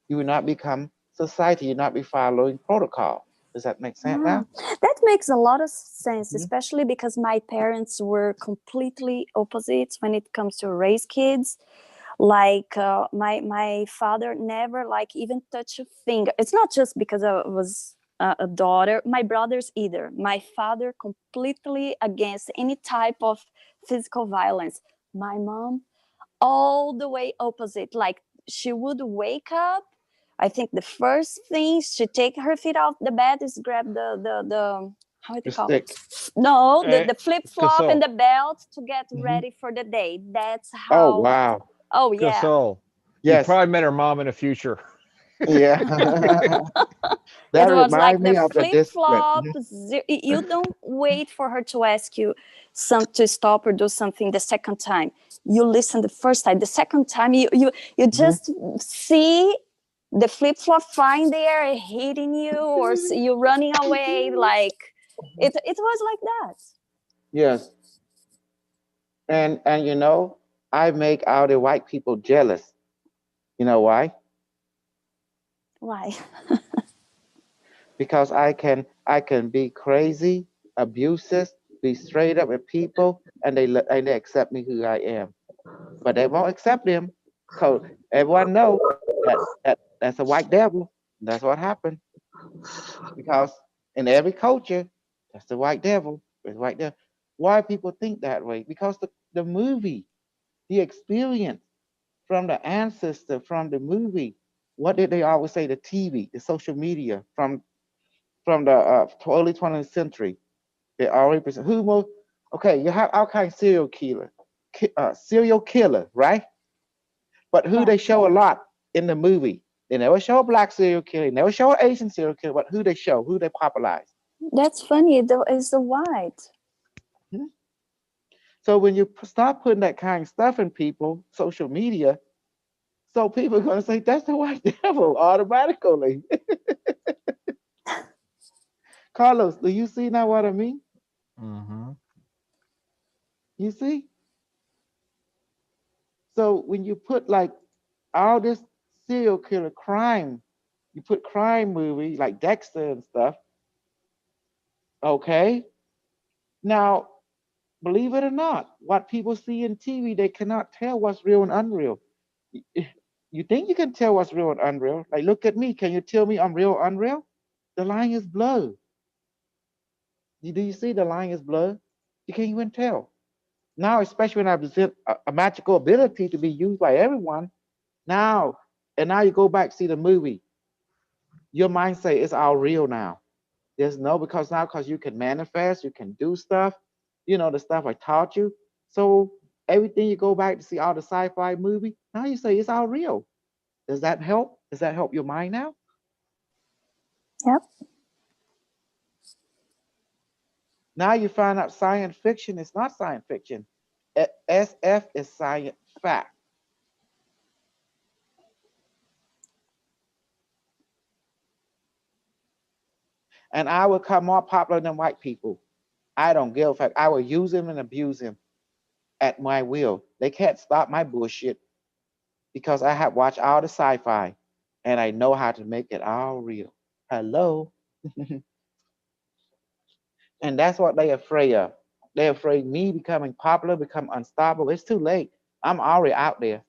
S1: You will not become society. You will not be following protocol. Does that make sense
S7: Yeah,
S1: now?
S7: that makes a lot of sense,
S1: Mhm.
S7: especially because my parents were completely opposites when it comes to raise kids. Like, my father never like even touch a finger. It's not just because I was a daughter. My brothers either. My father completely against any type of physical violence. My mom all the way opposite. Like, she would wake up. I think the first thing she take her feet off the bed is grab the how do
S1: The
S7: you call it?
S1: stick.
S7: No,
S4: Eh,
S7: the flip flop and
S4: Gasol.
S7: the belt to get
S1: Mhm.
S7: ready for the day. That's
S1: Oh,
S7: how.
S1: wow.
S7: Oh yeah,
S4: Gasol. You
S1: Yes.
S4: probably met her mom in the future.
S1: Yeah.
S7: it
S1: That
S7: was like
S1: reminds
S7: the
S1: me of the
S7: flip
S1: discipline.
S7: flop. You don't wait for her to ask you some to stop or do something the second time. You listen the first time. The second time, you
S1: Mhm.
S7: just see the flip flop flying there, hitting you, or you running away. Like, it was like that.
S1: Yes. And I make all the white people jealous. You know why?
S7: Why?
S1: Because I can be crazy, abusive, be straight up with people, and they accept me who I am. But they won't accept him, because everyone know that's a white devil. That's what happened. Because in every culture, that's the white devil. It's white devil. Why people think that way? Because the movie, the experience from the ancestor, from the movie. What did they always say? The TV, the social media, from the early 20th century. They already present who most. Okay, you have all kinds of serial killer, right? But who
S7: Yeah,
S1: they show a lot in the movie. They never show a black serial killer. They never show an Asian serial killer. But who they show, who they popularize.
S7: that's funny. Though, is the white.
S1: Hmm? So when you start putting that kind of stuff in people, social media, so people are going to say that's the white devil automatically. Carlos, do you see now what I mean?
S4: Mm-hmm.
S1: You see? So when you put like all this serial killer crime, you put crime movie like Dexter and stuff, okay? Now, believe it or not, what people see in TV, they cannot tell what's real and unreal. You think you can tell what's real and unreal? Like, look at me. Can you tell me I'm real or unreal? The line is blurred. Do you see the line is blurred? You can't even tell. Now, especially when I present a magical ability to be used by everyone, now, and now you go back see the movie. Your mind say it's all real now. There's no because you can manifest, you can do stuff, the stuff I taught you. So everything you go back to see all the sci-fi movie, now you say it's all real. Does that help? Does that help your mind now?
S7: Yep.
S1: Now you find out science fiction is not science fiction. SF is science fact. And I will become more popular than white people. I don't give a fuck. I will use him and abuse him at my will. They can't stop my bullshit because I have watched all the sci-fi and I know how to make it all real. Hello. And that's what they're afraid of. They're afraid me becoming popular, become unstoppable. It's too late. I'm already out there.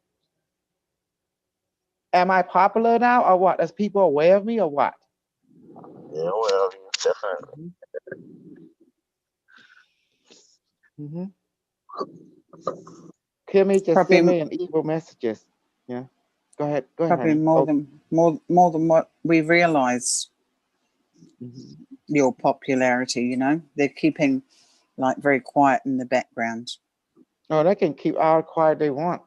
S1: Am I popular now or what? Is people aware of me or what?
S5: Yeah, well, definitely.
S1: Mm-hmm. Kimmy just
S6: Probably,
S1: sent me an evil messages. Yeah. Go ahead. Go ahead,
S6: probably
S1: honey.
S6: more
S1: Oh,
S6: than what we realise.
S1: mhm.
S6: Your popularity, you know, they're keeping like very quiet in the background.
S1: Oh, they can keep all quiet they want,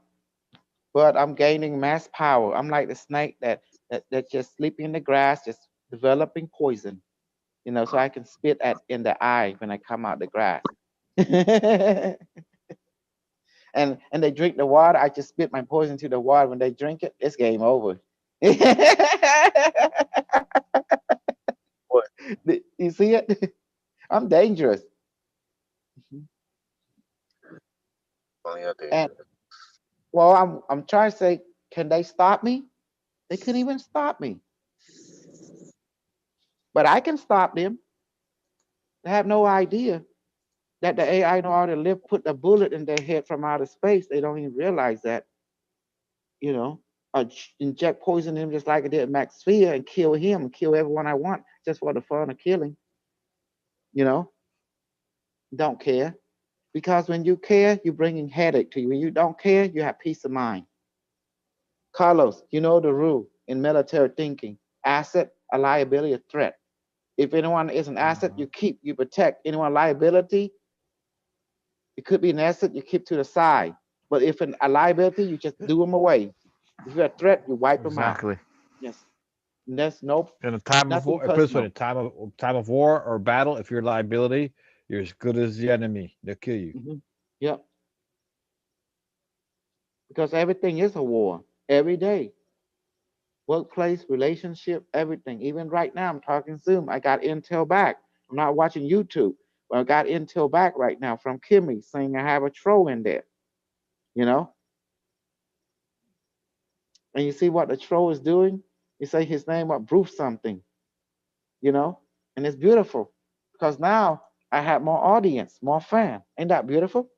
S1: but I'm gaining mass power. I'm like the snake that just sleeping in the grass, just developing poison. You know, so I can spit at in the eye when I come out the grass. and they drink the water. I just spit my poison to the water. When they drink it, it's game over.
S5: What?
S1: You see it? I'm dangerous.
S5: Only out
S1: And
S5: there.
S1: well, I'm trying to say, can they stop me? They couldn't even stop me. But I can stop them. They have no idea that the AI know how to live, put a bullet in their head from outer space. They don't even realize that, you know, or inject poison in him just like I did Max Sphere and kill him and kill everyone I want just for the fun of killing, you know, don't care. Because when you care, you're bringing headache to you. When you don't care, you have peace of mind. Carlos, you know the rule in military thinking: asset, a liability, a threat. If anyone is an asset, you keep, you protect. Anyone liability, it could be an asset, you keep to the side. But if a liability, you just do them away. If you're a threat, you wipe them out.
S4: Exactly.
S1: Yes. And there's no
S4: In a time of
S1: nothing
S4: war, put it this way, in
S1: personal.
S4: a time of war or battle, if you're a liability, you're as good as the enemy. They'll kill you.
S1: Hmm. Yep. Because everything is a war every day. Workplace, relationship, everything. Even right now, I'm talking Zoom. I got intel back. I'm not watching YouTube, but I got intel back right now from Kimmy saying I have a troll in there, you know? And you see what the troll is doing? You say his name what Bruce something, you know? And it's beautiful because now I have more audience, more fan. Ain't that beautiful?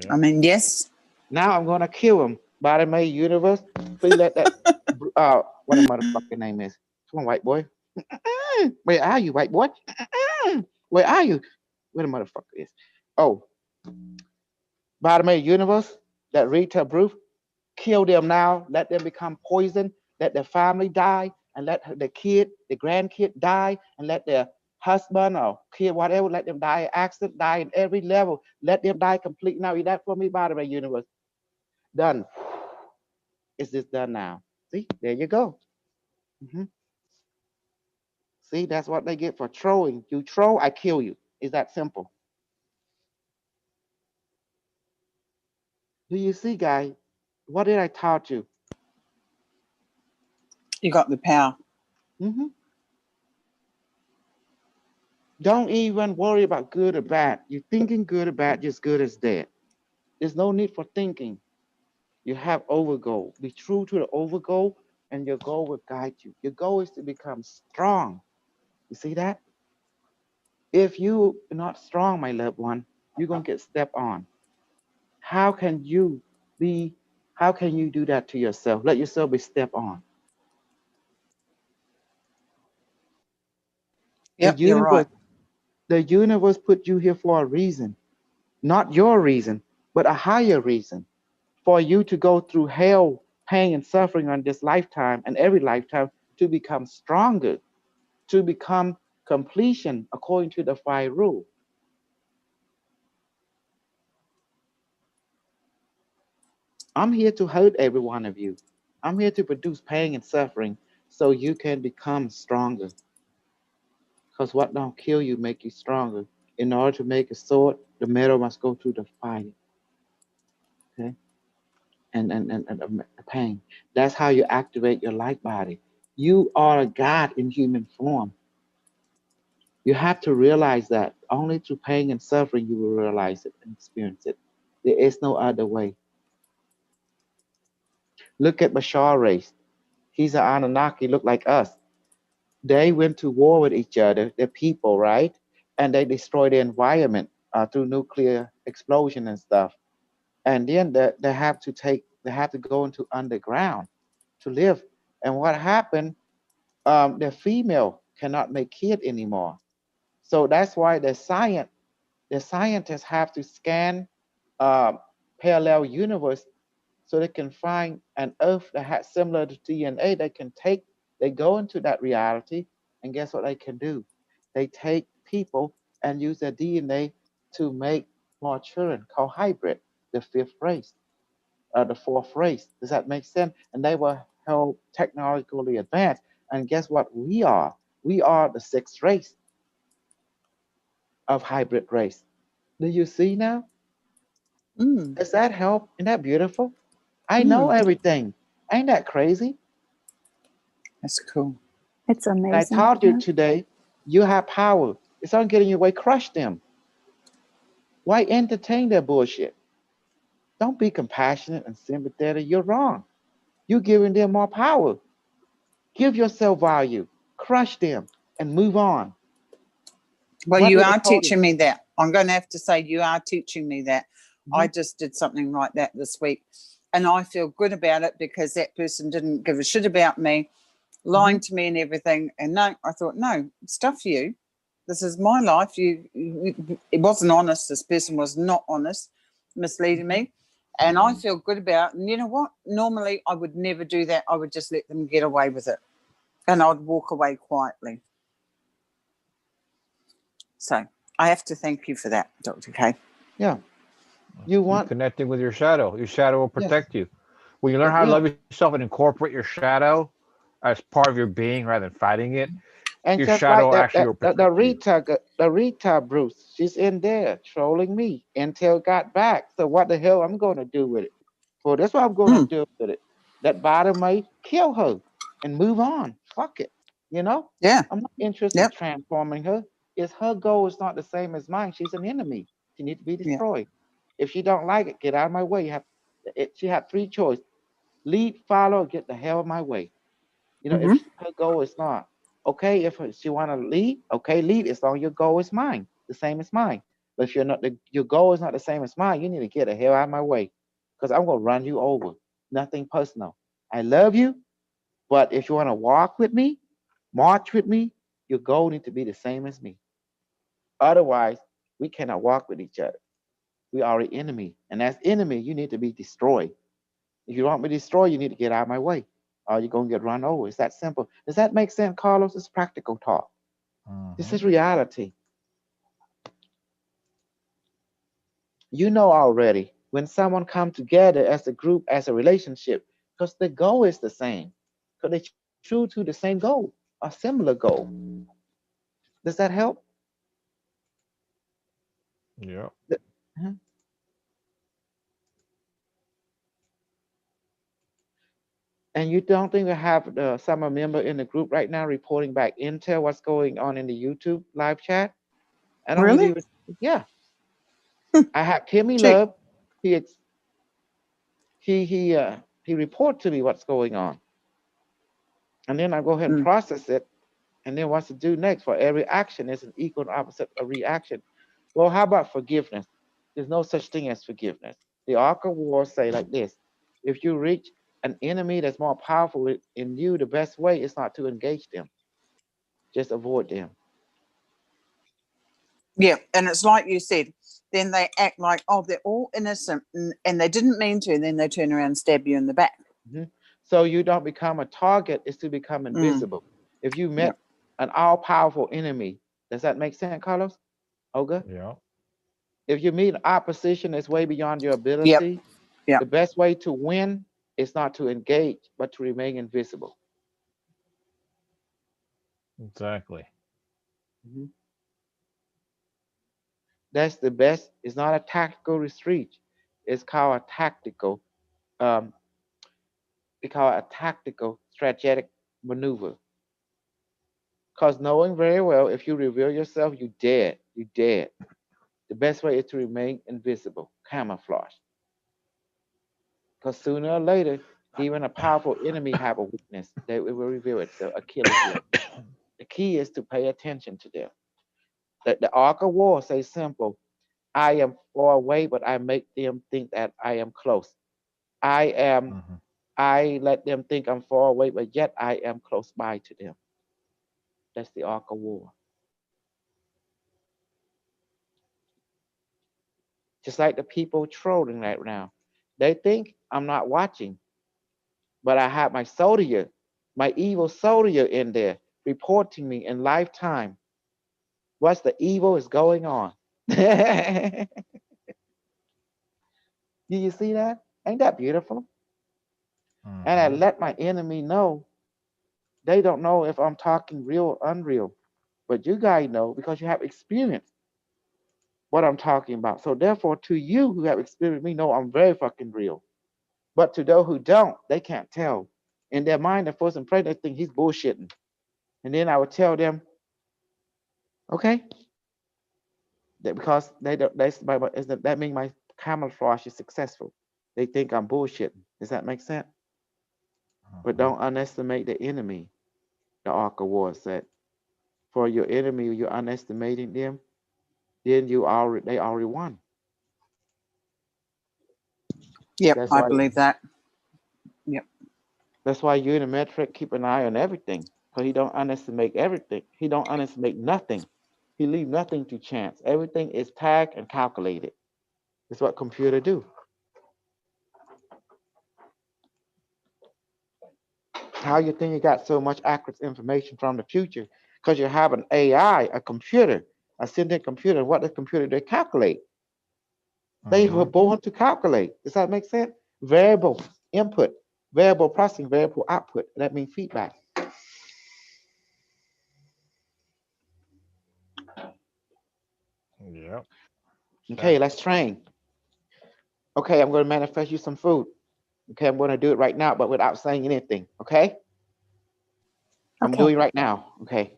S6: I mean, yes,
S1: Now I'm gonna kill him. Bottom of the universe. Please let that what a motherfucking name is. Come on, white boy. Where are you, white boy? Where are you? Where the motherfucker is? Oh, bottom of the universe. That retail proof. Kill them now. Let them become poison. Let their family die, and let the kid, the grandkid die, and let their husband or kid, whatever, let them die in accident, die in every level. Let them die completely. Now, is that for me, bottom of the universe? Done. It's just done now. See, there you go. Mhm. See, that's what they get for trolling. You troll, I kill you. It's that simple. Do you see, guy? What did I taught you?
S6: you got the power.
S1: Hmm. Don't even worry about good or bad. You're thinking good or bad, just good as dead. There's no need for thinking. You have over goal. Be true to the over goal, and your goal will guide you. Your goal is to become strong. You see that? If you are not strong, my loved one, you're gonna get stepped on. How can you be? How can you do that to yourself? Let yourself be stepped on. The
S6: Yep, you're right.
S1: universe, the universe put you here for a reason, not your reason, but a higher reason, for you to go through hell, pain, and suffering on this lifetime and every lifetime to become stronger, to become completion according to the five rule. I'm here to hurt every one of you. I'm here to produce pain and suffering so you can become stronger. Because what don't kill you make you stronger. In order to make a sword, the metal must go through the fire. Okay? And pain. That's how you activate your light body. You are a God in human form. You have to realize that only through pain and suffering you will realize it and experience it. There is no other way. Look at Bashar race. He's an Anunnaki, look like us. They went to war with each other, the people, right? And they destroyed the environment through nuclear explosion and stuff. And then they have to go into underground to live. And what happened? The female cannot make kid anymore. So that's why the scientists have to scan uh, parallel universe so they can find an Earth that has similar to DNA. They go into that reality, and guess what they can do? They take people and use their DNA to make more children, called hybrid, the fifth race, the fourth race. Does that make sense? And they were held technologically advanced. And guess what? We are. We are the sixth race of hybrid race. Do you see now?
S6: Mm,
S1: Does that help? Isn't that beautiful? I know
S6: mm,
S1: everything. Ain't that crazy?
S6: that's cool.
S7: It's
S1: And I
S7: amazing.
S1: taught you
S7: Yeah.
S1: today, you have power. It's not getting your way, crush them. Why entertain their bullshit? Don't be compassionate and sympathetic. You're wrong. You're giving them more power. Give yourself value. Crush them and move on.
S6: Well,
S1: What
S6: you
S1: did the
S6: are
S1: total?
S6: teaching me that. I'm going to have to say you are teaching me that. I
S1: Mhm.
S6: just did something like that this week, and I feel good about it because that person didn't give a shit about me, lying to me and everything. And no, I thought, no, stuff you. This is my life. It wasn't honest. This person was not honest, misleading me. And I feel good about it. And you know what? Normally, I would never do that. I would just let them get away with it. And I'd walk away quietly. So I have to thank you for that, Dr. K.
S1: Yeah. You
S4: You're
S1: want,
S4: connecting with your shadow. Your shadow will
S1: yes,
S4: protect you. When you learn how to
S1: yeah.
S4: love yourself and incorporate your shadow as part of your being rather than fighting it,
S1: And
S4: your
S1: just
S4: shadow
S1: like that,
S4: actually will
S1: the
S4: protect you.
S1: Rita Bruce, she's in there trolling me until got back. So what the hell I'm going to do with it? Well, that's what I'm going to
S6: Mm,
S1: do with it. That bottom may kill her and move on. Fuck it. You know,
S6: yeah.
S1: I'm not interested in
S6: Yep.
S1: transforming her. Is her goal is not the same as mine. She's an enemy. She needs to be
S6: Yeah.
S1: destroyed. If she don't like it, get out of my way. She had three choices: lead, follow, or get the hell out of my way. You know,
S6: Mm-hmm.
S1: if her goal is not okay, if she want to lead, okay, lead. As long as your goal is mine, the same as mine. But if your goal is not the same as mine, you need to get the hell out of my way, because I'm gonna run you over. Nothing personal. I love you, but if you want to walk with me, march with me, your goal need to be the same as me. Otherwise, we cannot walk with each other. We are an enemy, and as enemy, you need to be destroyed. If you want me to destroy, you need to get out of my way, or you're gonna get run over. It's that simple. Does that make sense, Carlos? It's practical talk. This
S4: Mhm.
S1: is reality. You know already when someone come together as a group, as a relationship, because the goal is the same, because they're true to the same goal, a similar goal. Does that help?
S4: Yeah.
S1: Uh-huh. And you don't think we have some member in the group right now reporting back intel what's going on in the YouTube live chat? I don't
S6: Really?
S1: really. Yeah, I have Timmy
S6: Check.
S1: Love. He ex- he report to me what's going on, and then I go ahead and
S6: Mm.
S1: process it, and then what's to do next. For every action is an equal and opposite a reaction. Well, how about forgiveness? There's no such thing as forgiveness. The Ark of War say like this: if you reach an enemy that's more powerful in you, the best way is not to engage them, just avoid them.
S6: Yeah. And it's like you said, then they act like, oh, they're all innocent and they didn't mean to. And then they turn around and stab you in the back.
S1: Mhm. So you don't become a target, is to become
S6: Mm.
S1: invisible. If you
S6: Yeah.
S1: met an all-powerful enemy, does that make sense, Carlos? Olga?
S4: Yeah.
S1: If you meet opposition that's way beyond your
S6: Yep.
S1: ability,
S6: Yep.
S1: the best way to win is not to engage, but to remain invisible.
S4: Exactly.
S1: Mhm. That's the best. It's not a tactical retreat. It's called a tactical. Um, we call it a tactical strategic maneuver. Because knowing very well, if you reveal yourself, you dead. You dead. The best way is to remain invisible, camouflage. Because sooner or later, Even a powerful enemy have a weakness. They will reveal it. The Achilles heel. The key is to pay attention to them. The arc of war says simple. I am far away, but I make them think that I am close.
S4: Mhm.
S1: I let them think I'm far away, but yet I am close by to them. That's the arc of war. Just like the people trolling right now. They think I'm not watching, but I have my soldier, my evil soldier in there reporting me in lifetime. What's the evil is going on? Do you see that? Ain't that beautiful? And I
S4: Mhm.
S1: let my enemy know. They don't know if I'm talking real or unreal, but you guys know because you have experience what I'm talking about. So therefore, to you who have experienced me, know I'm very fucking real. But to those who don't, they can't tell. In their mind, the first impression, they think he's bullshitting. And then I would tell them, okay, that because they don't, that means my camouflage is successful. They think I'm bullshitting. Does that make sense? But
S4: Mhm.
S1: don't underestimate the enemy. The Ark of War said, for your enemy, you're underestimating them, then they already won.
S6: Yep,
S1: That's
S6: I
S1: why
S6: believe that. Yep.
S1: that's why you in the metric keep an eye on everything. Because he don't underestimate everything. He don't underestimate nothing. He leave nothing to chance. Everything is tagged and calculated. That's what computer do. How you think you got so much accurate information from the future? Because you have an AI, a computer, a sentient computer. What the computer they calculate? They were
S4: Mhm.
S1: born to calculate. Does that make sense? Variable input, variable processing, variable output. That means feedback.
S4: Yep.
S1: Okay,
S4: Fact.
S1: let's train. Okay, I'm going to manifest you some food. Okay, I'm going to do it right now, but without saying anything. Okay, I'm
S7: Okay.
S1: doing right now. Okay.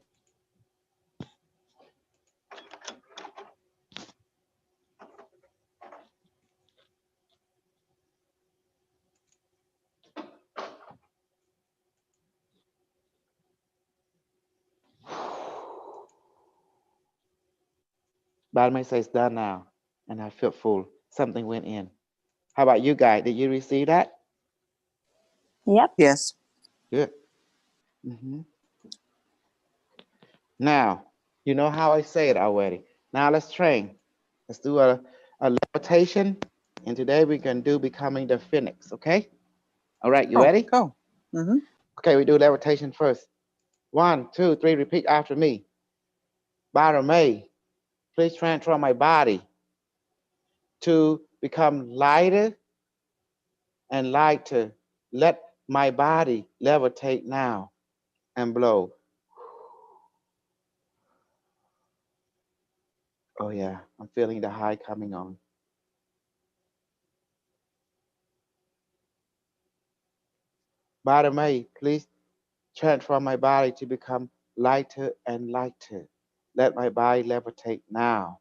S1: Bottom may say it's done now, and I feel full. Something went in. How about you guys? Did you receive that?
S7: Yep.
S6: Yes.
S1: Good. hmm Now, you know how I say it already. Now let's train. Let's do a levitation. And today we can do becoming the phoenix, okay? All right, you
S6: Oh,
S1: ready?
S6: go. Mm-hmm.
S1: Okay, we do levitation first. 1, 2, 3, repeat after me. Bottom May, please transform my body to become lighter and lighter. Let my body levitate now and blow. Oh yeah, I'm feeling the high coming on. Bottom May, please transform my body to become lighter and lighter. Let my body levitate now.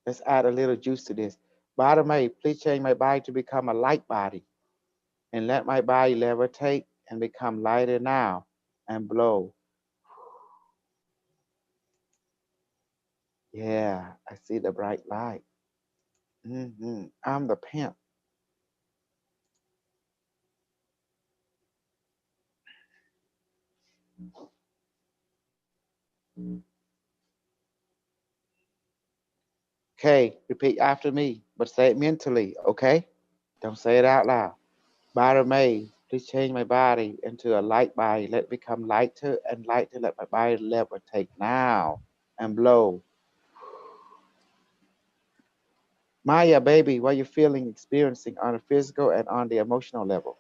S1: Let's add a little juice to this. Bottom May, please change my body to become a light body and let my body levitate and become lighter now and blow. Yeah, I see the bright light. I'm the pimp. Okay, repeat after me, but say it mentally, okay? Don't say it out loud. Bottom May, please change my body into a light body. Let it become lighter and lighter. Let my body levitate now and blow. Maya, baby, what you feeling, experiencing on a physical and on the emotional level?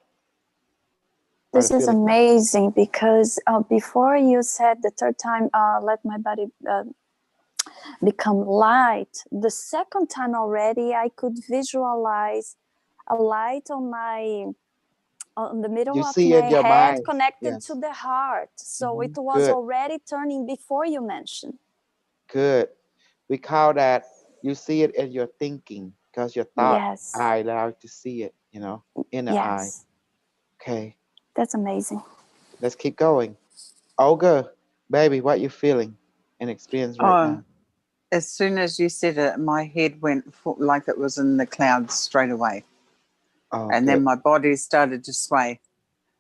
S1: What
S7: This
S1: the
S7: is
S1: feeling?
S7: amazing because before you said the third time, let my body become light. The second time already, I could visualize a light on the middle
S1: You
S7: of
S1: see
S7: my
S1: in your
S7: head
S1: mind.
S7: connected to
S1: Yes.
S7: the heart. So it was
S1: Good,
S7: already turning before you mentioned.
S1: good. We call that, you see it in your thinking. because your thought
S7: Yes.
S1: eye allows you to see it, you know, in the eye.
S7: Yes.
S1: Okay,
S7: That's amazing.
S1: let's keep going. Olga, baby, what you feeling and experience right
S6: Oh,
S1: now?
S6: as soon as you said it, my head went like it was in the clouds straight away.
S1: Oh,
S6: And
S1: good.
S6: then my body started to sway.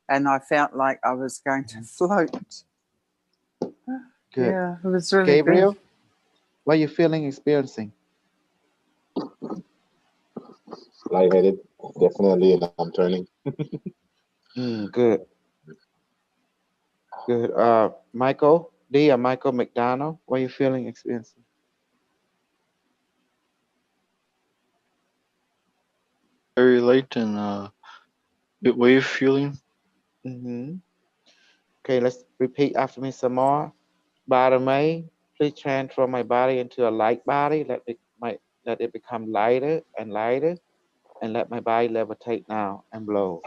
S6: And I felt like I was going to float.
S1: Good.
S6: Yeah, it was really
S1: Gabriel,
S6: good.
S1: what you feeling, experiencing?
S5: Lightheaded, definitely, and I'm turning.
S1: Good. Good. Michael D or Michael McDonald, what you feeling, experiencing?
S2: Very light and bit wave feeling.
S1: Mm-hmm. Okay, let's repeat after me some more. Bottom A, please transform my body into a light body. Let it become lighter and lighter, and let my body levitate now and blow.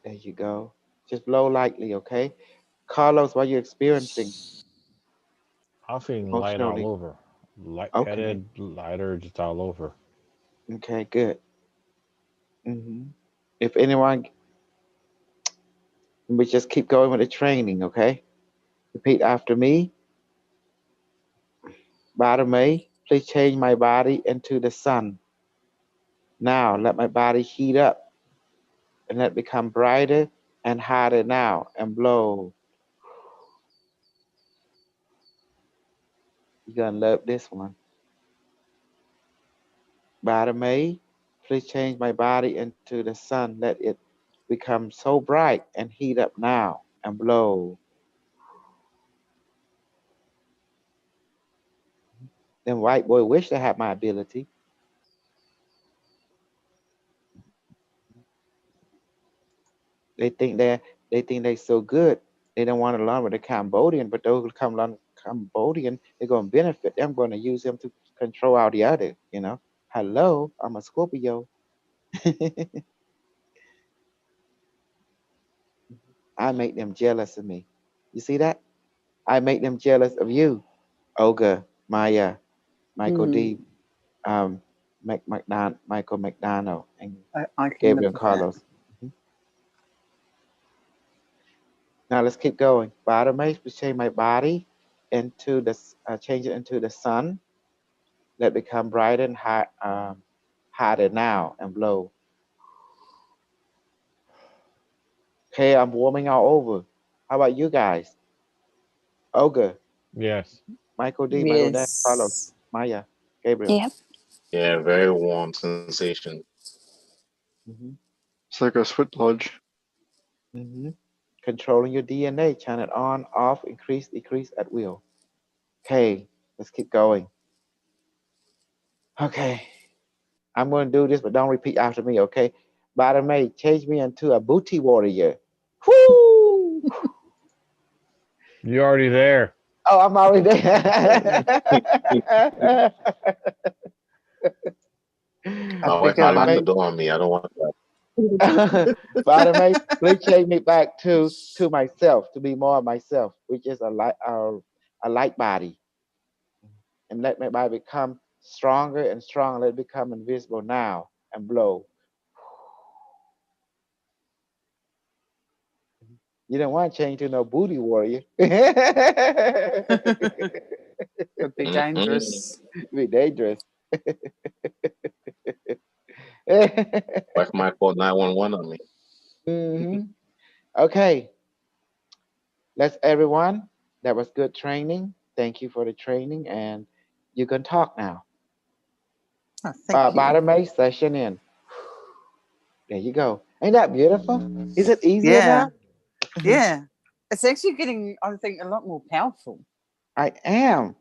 S1: There you go. Just blow lightly, okay? Carlos, what are you experiencing
S4: I'm feeling light all
S1: emotionally?
S4: over.
S1: Okay,
S4: Lightheaded, lighter, just all over.
S1: okay, good. If anyone, we just keep going with the training, okay? Repeat after me. Bottom A, please change my body into the sun. Now, let my body heat up and let it become brighter and hotter now and blow. You're gonna love this one. Bottom A, please change my body into the sun. Let it become so bright and heat up now and blow. Them white boy wish they had my ability. They think they're so good. They don't want to learn with the Cambodian, but those who come learn Cambodian, they're gonna benefit. I'm gonna use them to control all the other, you know. Hello, I'm a Scorpio. I make them jealous of me. You see that? I make them jealous of you, Olga, Maya, Michael D, Michael McDonald, and
S6: I can
S1: Gabriel
S6: live with that.
S1: Carlos. Now let's keep going. Bottom A, we change my body into the change it into the sun. Let it become brighter and hotter now and blow. Okay, I'm warming all over. How about you guys? Olga,
S4: Yes.
S1: Michael D, Michael D, Carlos,
S6: Yes.
S1: Maya, Gabriel.
S7: Yep.
S5: Yeah, very warm sensation.
S2: It's like a sweat lodge.
S1: Controlling your DNA, turn it on, off, increase, decrease at will. Okay, let's keep going. Okay, I'm going to do this, but don't repeat after me, okay? Bottom A, change me into a booty warrior. Whoo!
S4: You're already there.
S1: Oh, I'm already there.
S5: My wife might lock the door on me. I don't want that.
S1: Bottom A, please change me back to myself, to be more of myself, which is a light body, and let my body become stronger and stronger. Let it become invisible now and blow. You don't want to change to no booty warrior.
S6: Could be dangerous.
S1: Be dangerous.
S5: Wife might call 911 on me.
S1: Okay, let's everyone. That was good training. Thank you for the training, and you can talk now.
S6: Oh, thank you.
S1: Bottom A, session in. There you go. Ain't that beautiful? Is it easier
S6: Yeah.
S1: now?
S6: Yeah. It's actually getting, I think, a lot more powerful.
S1: I am.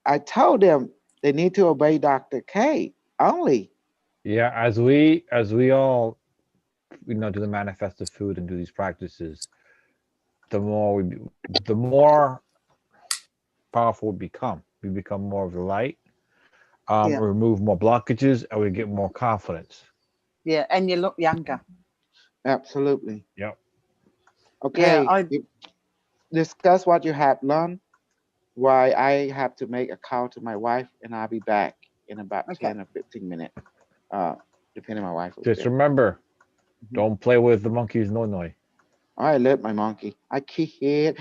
S1: I told them they need to obey Dr. K only.
S4: Yeah, as we all do the manifested food and do these practices, the more powerful we become. We become more of the light.
S6: Yeah.
S4: Remove more blockages, and we get more confidence.
S6: Yeah. And you look younger.
S1: Absolutely.
S4: Yep.
S1: Okay.
S6: Yeah,
S1: Discuss what you have learned Why I have to make a call to my wife, and I'll be back in about
S6: Okay.
S1: 10 or 15 minutes. Uh, depending on my wife.
S4: Just remember,
S1: Mhm.
S4: don't play with the monkey's noi.
S1: I love my monkey. I kick it.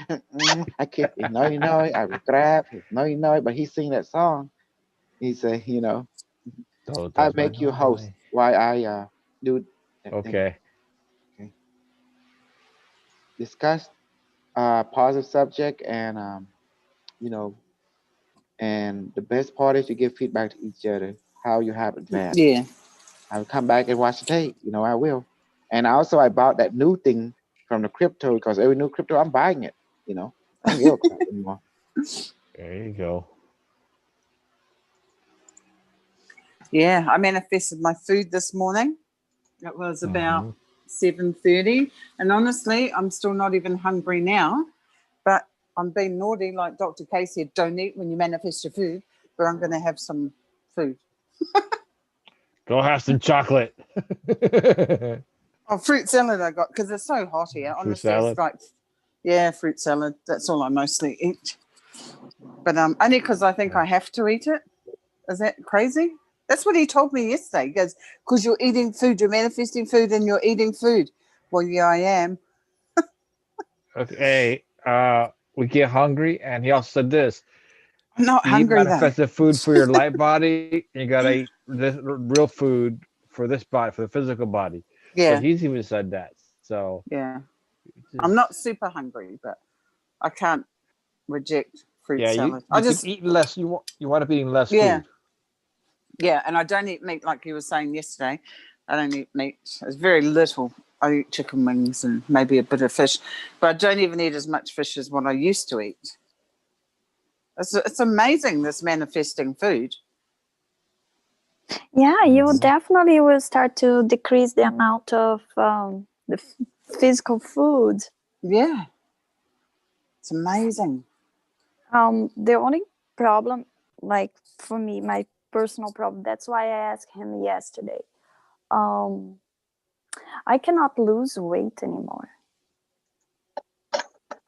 S1: I kick his no. I will grab his no. But he sing that song. He say,
S4: Don't
S1: I
S4: touch my
S1: make you host
S4: noi.
S1: while I do that thing.
S4: Okay.
S1: Okay. Discuss positive subject and you know and the best part is you give feedback to each other how you have advanced.
S6: Yeah.
S1: I will come back and watch the tape. I will. And also I bought that new thing from the crypto because every new crypto I'm buying it. I don't give a crap anymore.
S4: There you go.
S6: Yeah. I manifested my food this morning. It was about
S4: Mhm.
S6: 7:30, and honestly, I'm still not even hungry now. But I'm being naughty, like Dr. K said. Don't eat when you manifest your food. But I'm going to have some food.
S4: Go have some chocolate.
S6: Oh, fruit salad I got because it's so hot here.
S4: Fruit
S6: Honestly,
S4: salad?
S6: it's like, yeah, fruit salad. That's all I mostly eat. But only because I think
S4: Yeah.
S6: I have to eat it. Is that crazy? That's what he told me yesterday. He goes, because you're eating food, you're manifesting food, and you're eating food. Well, yeah, I am.
S4: Okay. We get hungry, and he also said this:
S6: I'm not
S4: you eat
S6: hungry though.
S4: manifested food for your light body, and you gotta eat this real food for this body, for the physical body. So
S6: Yeah,
S4: he's even said that. So
S6: yeah. I'm
S4: just
S6: not super hungry, but I can't reject fruit
S4: yeah, you
S6: salad. I
S4: you can
S6: just,
S4: eat less. You want to be eating less
S6: yeah,
S4: food.
S6: yeah. And I don't eat meat like you were saying yesterday. I don't eat meat. It's very little. I eat chicken wings and maybe a bit of fish, but I don't even eat as much fish as what I used to eat. It's amazing, this manifesting food.
S7: Yeah, you
S4: Mhm.
S7: definitely will start to decrease the amount of the physical food.
S6: Yeah, it's amazing.
S7: The only problem, like for me, my personal problem, that's why I asked him yesterday. Um, I cannot lose weight anymore.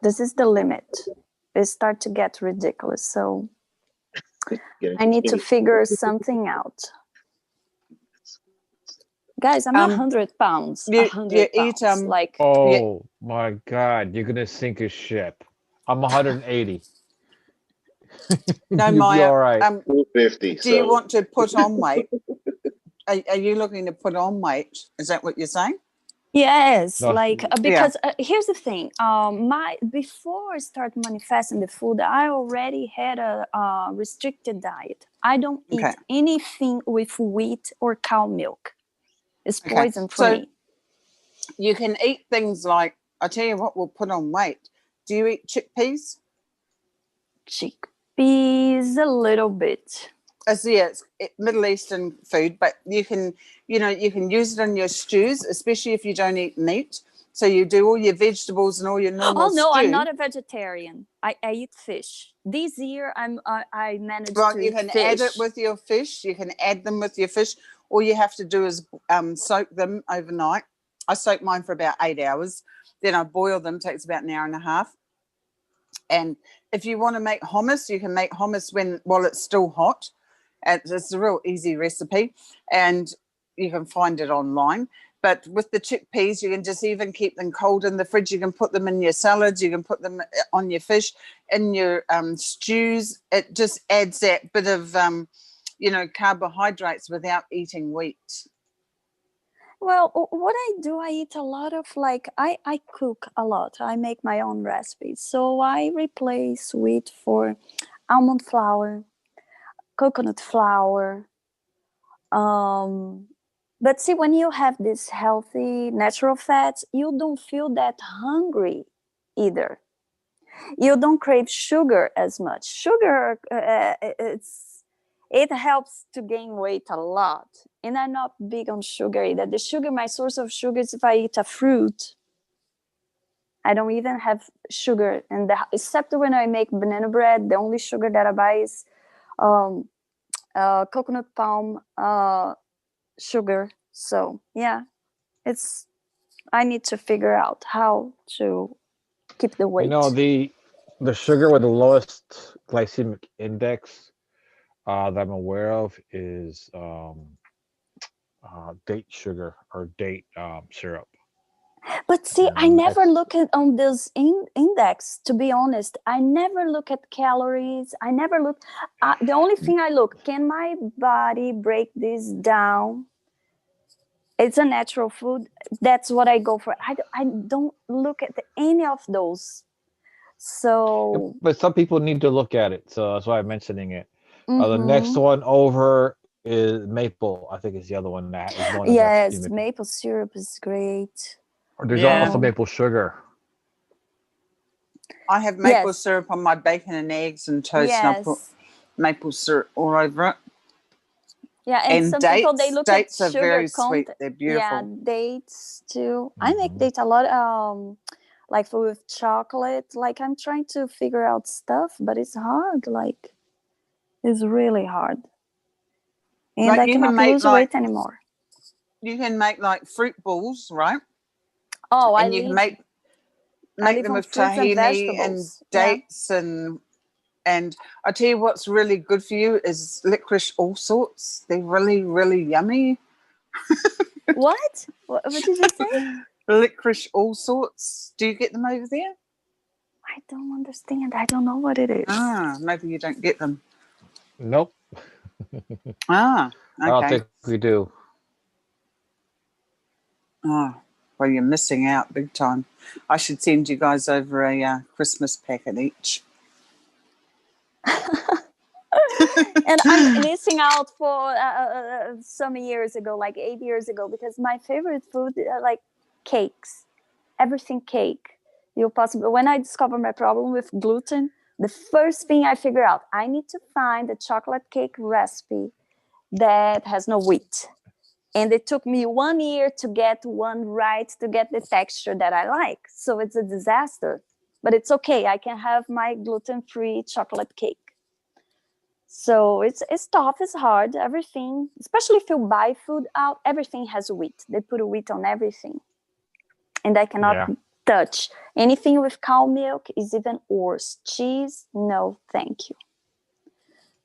S7: This is the limit. It start to get ridiculous. So
S5: Getting
S7: I
S5: too
S7: need to
S5: skinny.
S7: figure something out. Guys, I'm
S6: Um,
S7: 100 pounds.
S6: you
S7: 100
S6: eat
S7: pounds. Like,
S6: yeah,
S4: Oh my God, you're gonna sink a ship. I'm 180.
S6: no,
S4: You'll be
S6: Maya.
S4: all right.
S5: 250.
S6: Do you
S5: So
S6: want to put on weight? Are you looking to put on weight? Is that what you're saying?
S7: yes,
S4: No,
S7: like because here's the thing. My before I start manifesting the food, I already had a restricted diet. I don't eat
S6: Okay.
S7: anything with wheat or cow milk. It's
S6: Okay.
S7: poison for
S6: So
S7: me.
S6: you can eat things like, I tell you what will put on weight. Do you eat chickpeas?
S7: Chickpeas, a little bit.
S6: It's Middle Eastern food, but you can use it in your stews, especially if you don't eat meat. So you do all your vegetables and all your normal
S7: Oh no, I'm
S6: stew.
S7: not a vegetarian. I eat fish. This year, I managed
S6: Well,
S7: to
S6: you
S7: eat
S6: can
S7: fish.
S6: add it with your fish. You can add them with your fish. All you have to do is soak them overnight. I soak mine for about 8 hours. Then I boil them. Takes about an hour and a half. And if you want to make hummus, you can make hummus while it's still hot. And it's a real easy recipe, and you can find it online. But with the chickpeas, you can just even keep them cold in the fridge. You can put them in your salads. You can put them on your fish, in your stews. It just adds that bit of, carbohydrates without eating wheat.
S7: Well, what I do, I eat a lot of I cook a lot. I make my own recipes. So I replace wheat for almond flour, coconut flour. But see, when you have this healthy natural fats, you don't feel that hungry either. You don't crave sugar as much. Sugar, it helps to gain weight a lot. And I'm not big on sugar either. My source of sugar is if I eat a fruit. I don't even have sugar except when I make banana bread. The only sugar that I buy is coconut palm sugar. So yeah, I need to figure out how to keep the weight.
S4: the The sugar with the lowest glycemic index that I'm aware of is date sugar or date syrup.
S7: But see, I
S4: And
S7: never
S4: that's
S7: look at on this index. To be honest, I never look at calories. I never look. The only thing I look, can my body break this down? It's a natural food. That's what I go for. I don't look at any of those. So
S4: but some people need to look at it, so that's why I'm mentioning it. The next
S7: mhm.
S4: one over is maple. I think it's the other one that is one of that.
S7: Yes, maple syrup is great.
S4: There's
S6: Yeah.
S4: also maple sugar.
S6: I have maple
S7: Yes.
S6: syrup on my bacon and eggs and toast, and I put
S7: Yes.
S6: maple syrup all over it.
S7: Yeah, and
S6: And
S7: some people they
S6: dates,
S7: look
S6: dates
S7: at
S6: are
S7: sugar
S6: very
S7: content.
S6: sweet. They're
S7: Yeah,
S6: beautiful.
S7: dates too. I make
S4: Mhm.
S7: dates a lot. Like with chocolate. Like I'm trying to figure out stuff, but it's hard. Like it's really hard, and
S6: Like
S7: I
S6: you can
S7: cannot
S6: make
S7: lose
S6: like
S7: weight anymore.
S6: you can make like fruit balls, right?
S7: Oh,
S6: And you can make them
S7: on
S6: with
S7: fruits and
S6: tahini and
S7: vegetables. Yeah.
S6: dates and I tell you what's really good for you is licorice all sorts. They're really, really yummy.
S7: What? What did you say?
S6: Licorice all sorts. Do you get them over there?
S7: I don't understand. I don't know what it is.
S6: Maybe you don't get them.
S4: Nope,
S6: Ah,
S4: I don't
S6: okay.
S4: think we do.
S6: Oh, well, you're missing out big time. I should send you guys over a Christmas packet each.
S7: And I'm missing out for some years ago, like 8 years ago, because my favorite food like cakes, everything cake. You possibly when I discovered my problem with gluten, the first thing I figure out, I need to find a chocolate cake recipe that has no wheat. And it took me 1 year to get one right, to get the texture that I like. So it's a disaster, but it's okay. I can have my gluten-free chocolate cake. So it's tough, it's hard. Everything, especially if you buy food out, everything has wheat. They put wheat on everything. And I cannot
S4: Yeah.
S7: touch. Anything with cow milk is even worse. Cheese, no, thank you.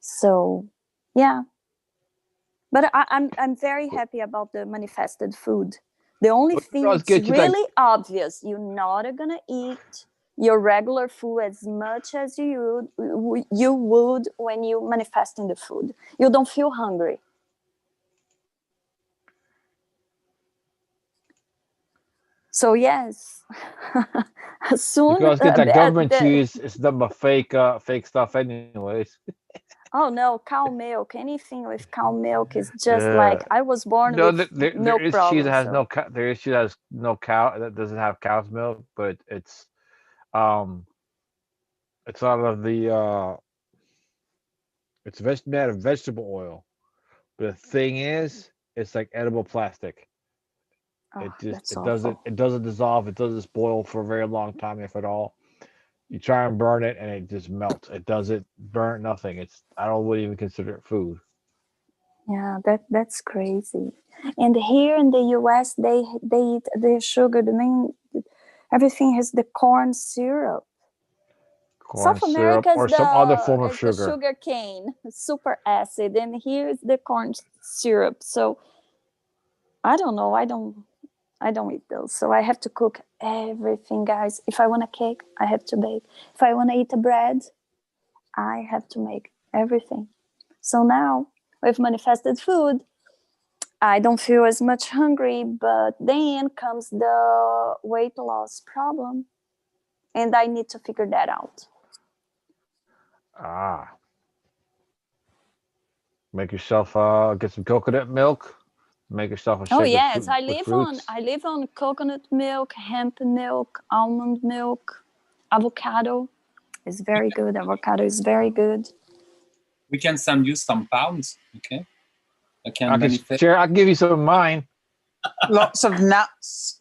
S7: So, yeah. But I'm very happy about the manifested food. The only
S4: But
S7: thing
S4: let's
S7: it's
S4: get to that-
S7: really obvious, you're not gonna eat your regular food as much as you would when you manifest in the food. You don't feel hungry. So yes, soon.
S4: Because get that government cheese is nothing but fake stuff anyways.
S7: Oh no, cow milk. Anything with cow milk is just
S4: Yeah.
S7: like I was born
S4: No,
S7: with
S4: there
S7: milk
S4: is cheese
S7: problems.
S4: that has
S7: So.
S4: no cow. There is cheese that has no cow that doesn't have cow's milk, but it's out of the it's made out of vegetable oil. But the thing is, it's like edible plastic.
S7: Oh, that's
S4: it
S7: awful.
S4: doesn't dissolve. It doesn't boil for a very long time, if at all. You try and burn it, and it just melts. It doesn't burn nothing. I wouldn't even consider it food.
S7: Yeah, that's crazy. And here in the US, they eat the sugar. The main everything has the corn syrup.
S4: Corn
S7: South
S4: syrup
S7: America is
S4: or some other form of
S7: is the
S4: sugar.
S7: sugar cane, super acid, and here is the corn syrup. So I don't know. I don't eat those. So I have to cook everything, guys. If I want a cake, I have to bake. If I want to eat a bread, I have to make everything. So now with manifested food, I don't feel as much hungry, but then comes the weight loss problem. And I need to figure that out.
S4: Make yourself get some coconut milk. Make yourself a shake.
S7: Oh yes,
S4: with
S7: I live on coconut milk, hemp milk, almond milk, avocado is very good. Avocado is very good.
S3: We can send you some pounds, okay? I can
S4: I
S3: manifest.
S4: share. I'll give you some of mine.
S6: Lots of nuts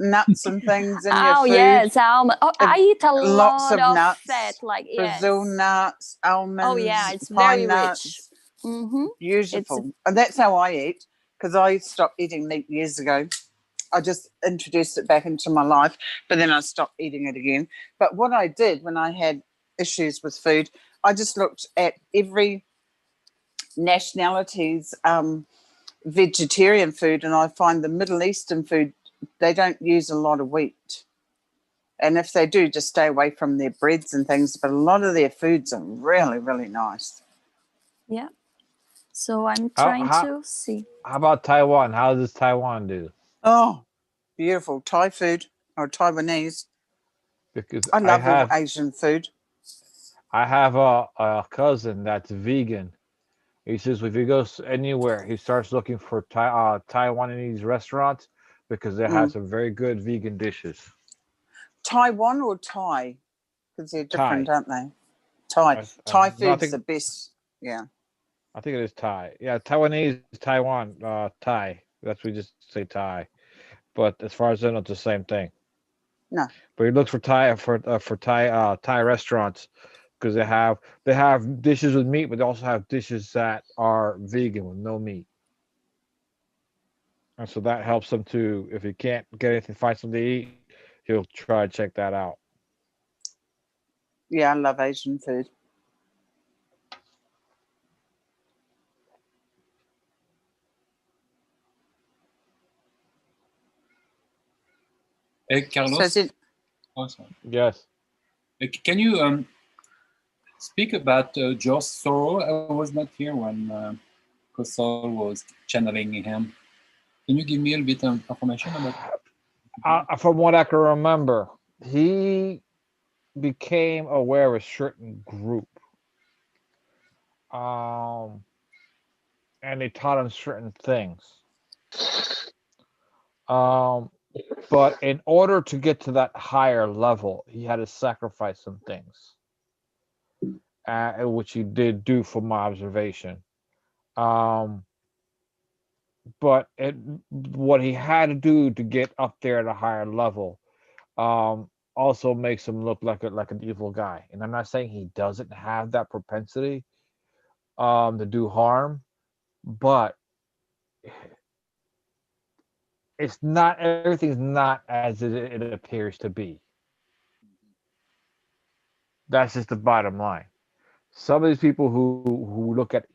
S6: and things in your
S7: Oh
S6: food.
S7: yes, almond. Oh, I eat a
S6: Lots
S7: lot
S6: of
S7: of
S6: nuts,
S7: fat, like yes.
S6: Brazil nuts, almonds,
S7: Oh yeah, it's
S6: pine
S7: very
S6: nuts.
S7: rich. Mm-hmm.
S6: Beautiful. And that's how I eat, because I stopped eating meat years ago. I just introduced it back into my life, but then I stopped eating it again. But what I did when I had issues with food. I just looked at every nationality's vegetarian food, and I find the Middle Eastern food, they don't use a lot of wheat. And if they do, just stay away from their breads and things. But a lot of their foods are really, really nice.
S7: Yeah. So I'm
S4: How,
S7: trying
S4: how,
S7: to see.
S4: how about Taiwan? How does Taiwan do?
S6: Oh, beautiful. Thai food or Taiwanese.
S4: Because
S6: I love all Asian food.
S4: I have a cousin that's vegan. He says if he goes anywhere, he starts looking for Taiwanese restaurants because they have some very good vegan dishes.
S6: Taiwan or Thai? Because they're different,
S4: Thai.
S6: aren't they? Thai. Thai
S4: No,
S6: food's the best. Yeah.
S4: I think it is Thai. Yeah, Taiwanese, Taiwan, Thai. That's we just say Thai. But as far as I know, it's the same thing.
S6: No.
S4: But he looks for Thai Thai restaurants because they have dishes with meat, but they also have dishes that are vegan with no meat. And so that helps him to, if he can't get anything, find something to eat, he'll try to check that out.
S6: Yeah, I love Asian food.
S3: Carlos,
S6: So
S3: oh, sorry.
S4: Yes.
S3: Can you speak about George Soros? I was not here when Kosol was channeling him. Can you give me a little bit of information about?
S4: From what I can remember, he became aware of a certain group. And they taught him certain things. But in order to get to that higher level, he had to sacrifice some things, which he did do from my observation. But what he had to do to get up there at a higher level also makes him look like an evil guy. And I'm not saying he doesn't have that propensity to do harm, but it's not, everything's not as it appears to be. That's just the bottom line. Some of these people who look at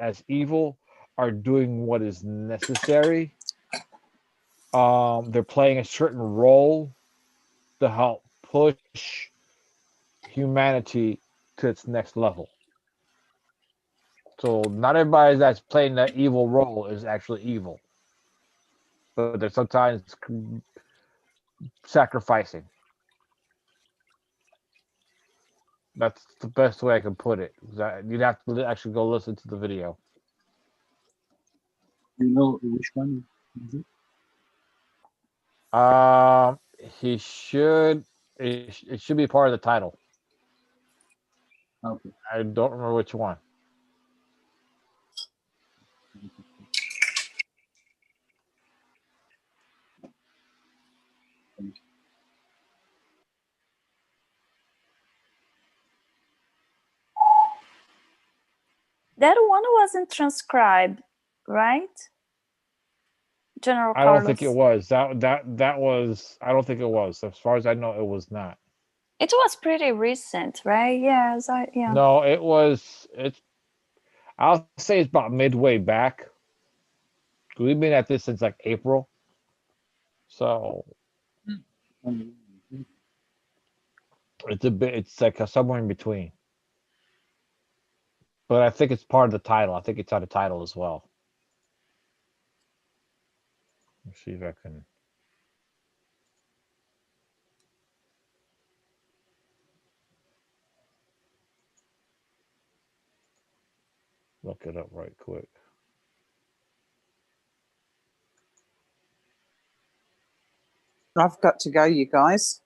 S4: as evil are doing what is necessary. They're playing a certain role to help push humanity to its next level. So not everybody that's playing that evil role is actually evil, but they're sometimes sacrificing. That's the best way I can put it. You'd have to actually go listen to the video.
S3: You know which one is it?
S4: He should. It should be part of the title.
S3: Okay.
S4: I don't remember which one.
S7: That one wasn't transcribed, right? General
S4: I
S7: Carlos.
S4: don't think it was. That was. I don't think it was. As far as I know, it was not.
S7: It was pretty recent, right? Yes, yeah.
S4: No, it was. I'll say it's about midway back. We've been at this since like April. So it's a bit. It's like somewhere in between. But I think it's part of the title. I think it's on the title as well. Let's see if I can. Look it up right quick.
S6: I've got to go, you guys.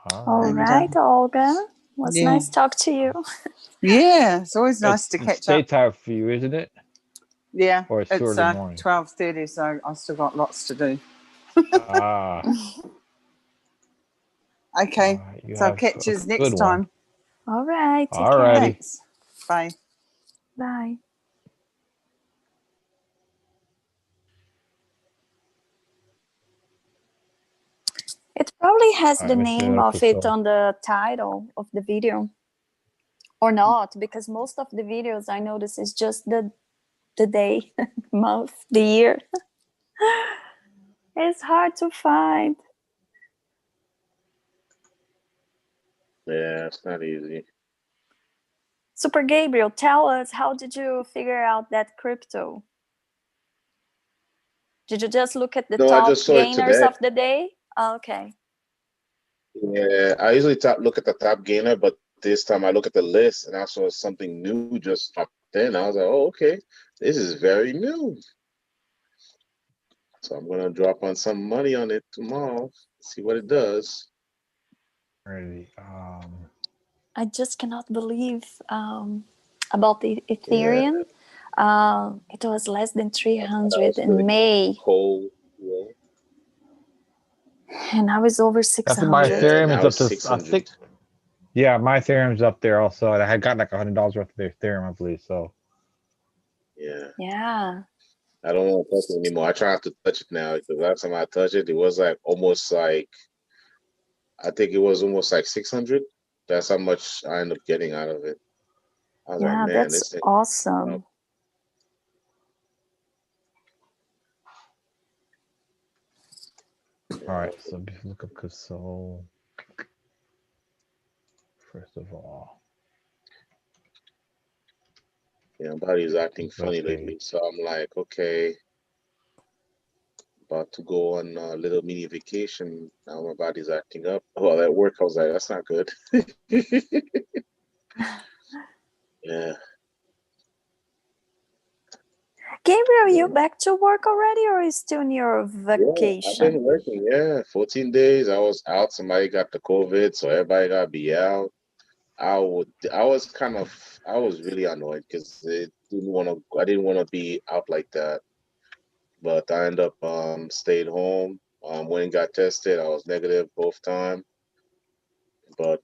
S7: All right, Olga. Was nice talk to you.
S6: Yeah, it's always nice to catch up.
S4: Daytime for you, isn't it?
S6: Yeah,
S4: Or it's
S6: it's 12:30, so I've still got lots to do. Okay, so I'll catch you next time.
S7: All right.
S4: All right.
S6: Thanks. Bye.
S7: Bye. It probably has
S4: All
S7: the
S4: right, let's
S7: name
S4: look
S7: of
S4: at
S7: it
S4: some.
S7: on the title of the video. Or not, because most of the videos I notice is just the day, month, the year. It's hard to find.
S5: Yeah, it's not easy.
S7: Super Gabriel, tell us, how did you figure out that crypto? Did you just look at the
S5: No, I
S7: top
S5: just saw it
S7: gainers
S5: today.
S7: of the day? Oh, okay.
S5: Yeah, I usually look at the top gainer, but this time I look at the list and I saw something new just popped in. I was like, oh, okay, this is very new. So I'm gonna drop on some money on it tomorrow, see what it does.
S4: Alrighty.
S7: I just cannot believe about the
S5: Yeah,
S7: Ethereum. It was less than
S5: I
S7: 300
S5: was feeling
S7: in May,
S5: cold. Yeah,
S7: and now it's over
S4: I think my
S7: 600.
S5: yeah,
S4: Ethereum is
S5: now
S4: up
S5: it's
S4: to. I
S5: 600.
S4: think. Yeah, my Ethereum's up there also. And I had got like $100 worth of Ethereum, I believe. So
S5: Yeah,
S7: Yeah.
S5: I don't want to touch it anymore. I try not to touch it now because last time I touched it, it was like almost like I think it was almost like 600. That's how much I ended up getting out of it. I was like,
S7: Yeah,
S5: man,
S7: that's
S5: this thing up.
S7: awesome.
S4: all right. So look up Casol. First of all,
S5: Yeah, my body's acting
S4: web
S5: funny lately.
S4: page.
S5: So I'm like, okay, about to go on a little mini vacation. Now my body's acting up. Well, at work, I was like, that's not good. Yeah.
S7: Gabriel, you
S5: Yeah.
S7: back to work already, or is still in your
S5: Yeah, I've
S7: vacation?
S5: been working. Yeah, 14 days. I was out. Somebody got the COVID, so everybody got to be out. I was really annoyed because I didn't want to be out like that. But I ended up stayed home. Went and got tested. I was negative both time. But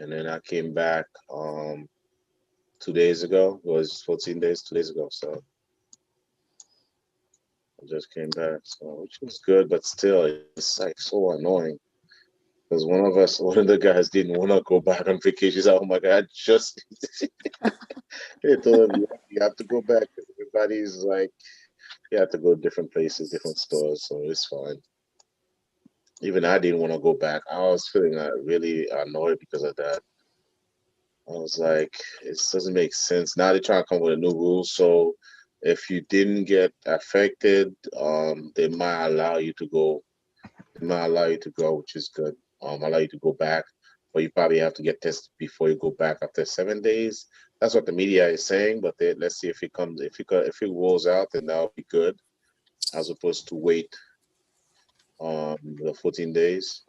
S5: and then I came back 2 days ago. It was 14 days, 2 days ago. So I just came back. So which was good, but still it's like so annoying. Because one of the guys didn't want to go back on vacation. He's like, oh my God, just they told him you have to go back. Everybody's like, you have to go to different places, different stores, so it's fine. Even I didn't want to go back. I was feeling really annoyed because of that. I was like, it doesn't make sense. Now they're trying to come with a new rule. So if you didn't get affected, they might allow you to go. They might allow you to go, which is good. Allow you to go back, but you probably have to get tested before you go back after 7 days. That's what the media is saying. But let's see if it comes. If it rolls out, then that'll be good, as opposed to wait the 14 days.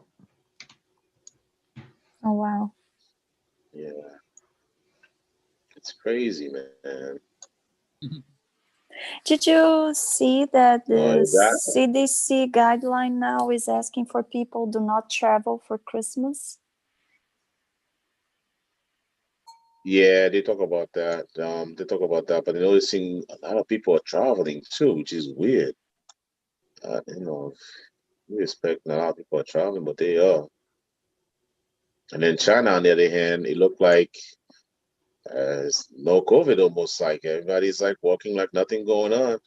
S7: Oh, wow.
S5: Yeah, it's crazy, man.
S7: Did you see that the
S5: That
S7: CDC guideline now is asking for people do not travel for Christmas?
S5: Yeah, they talk about that. They talk about that, but they're noticing a lot of people are traveling too, which is weird. You know, we expect a lot of people are traveling, but they are. And then China, on the other hand, it looked like no COVID, almost like everybody's like walking like nothing going on,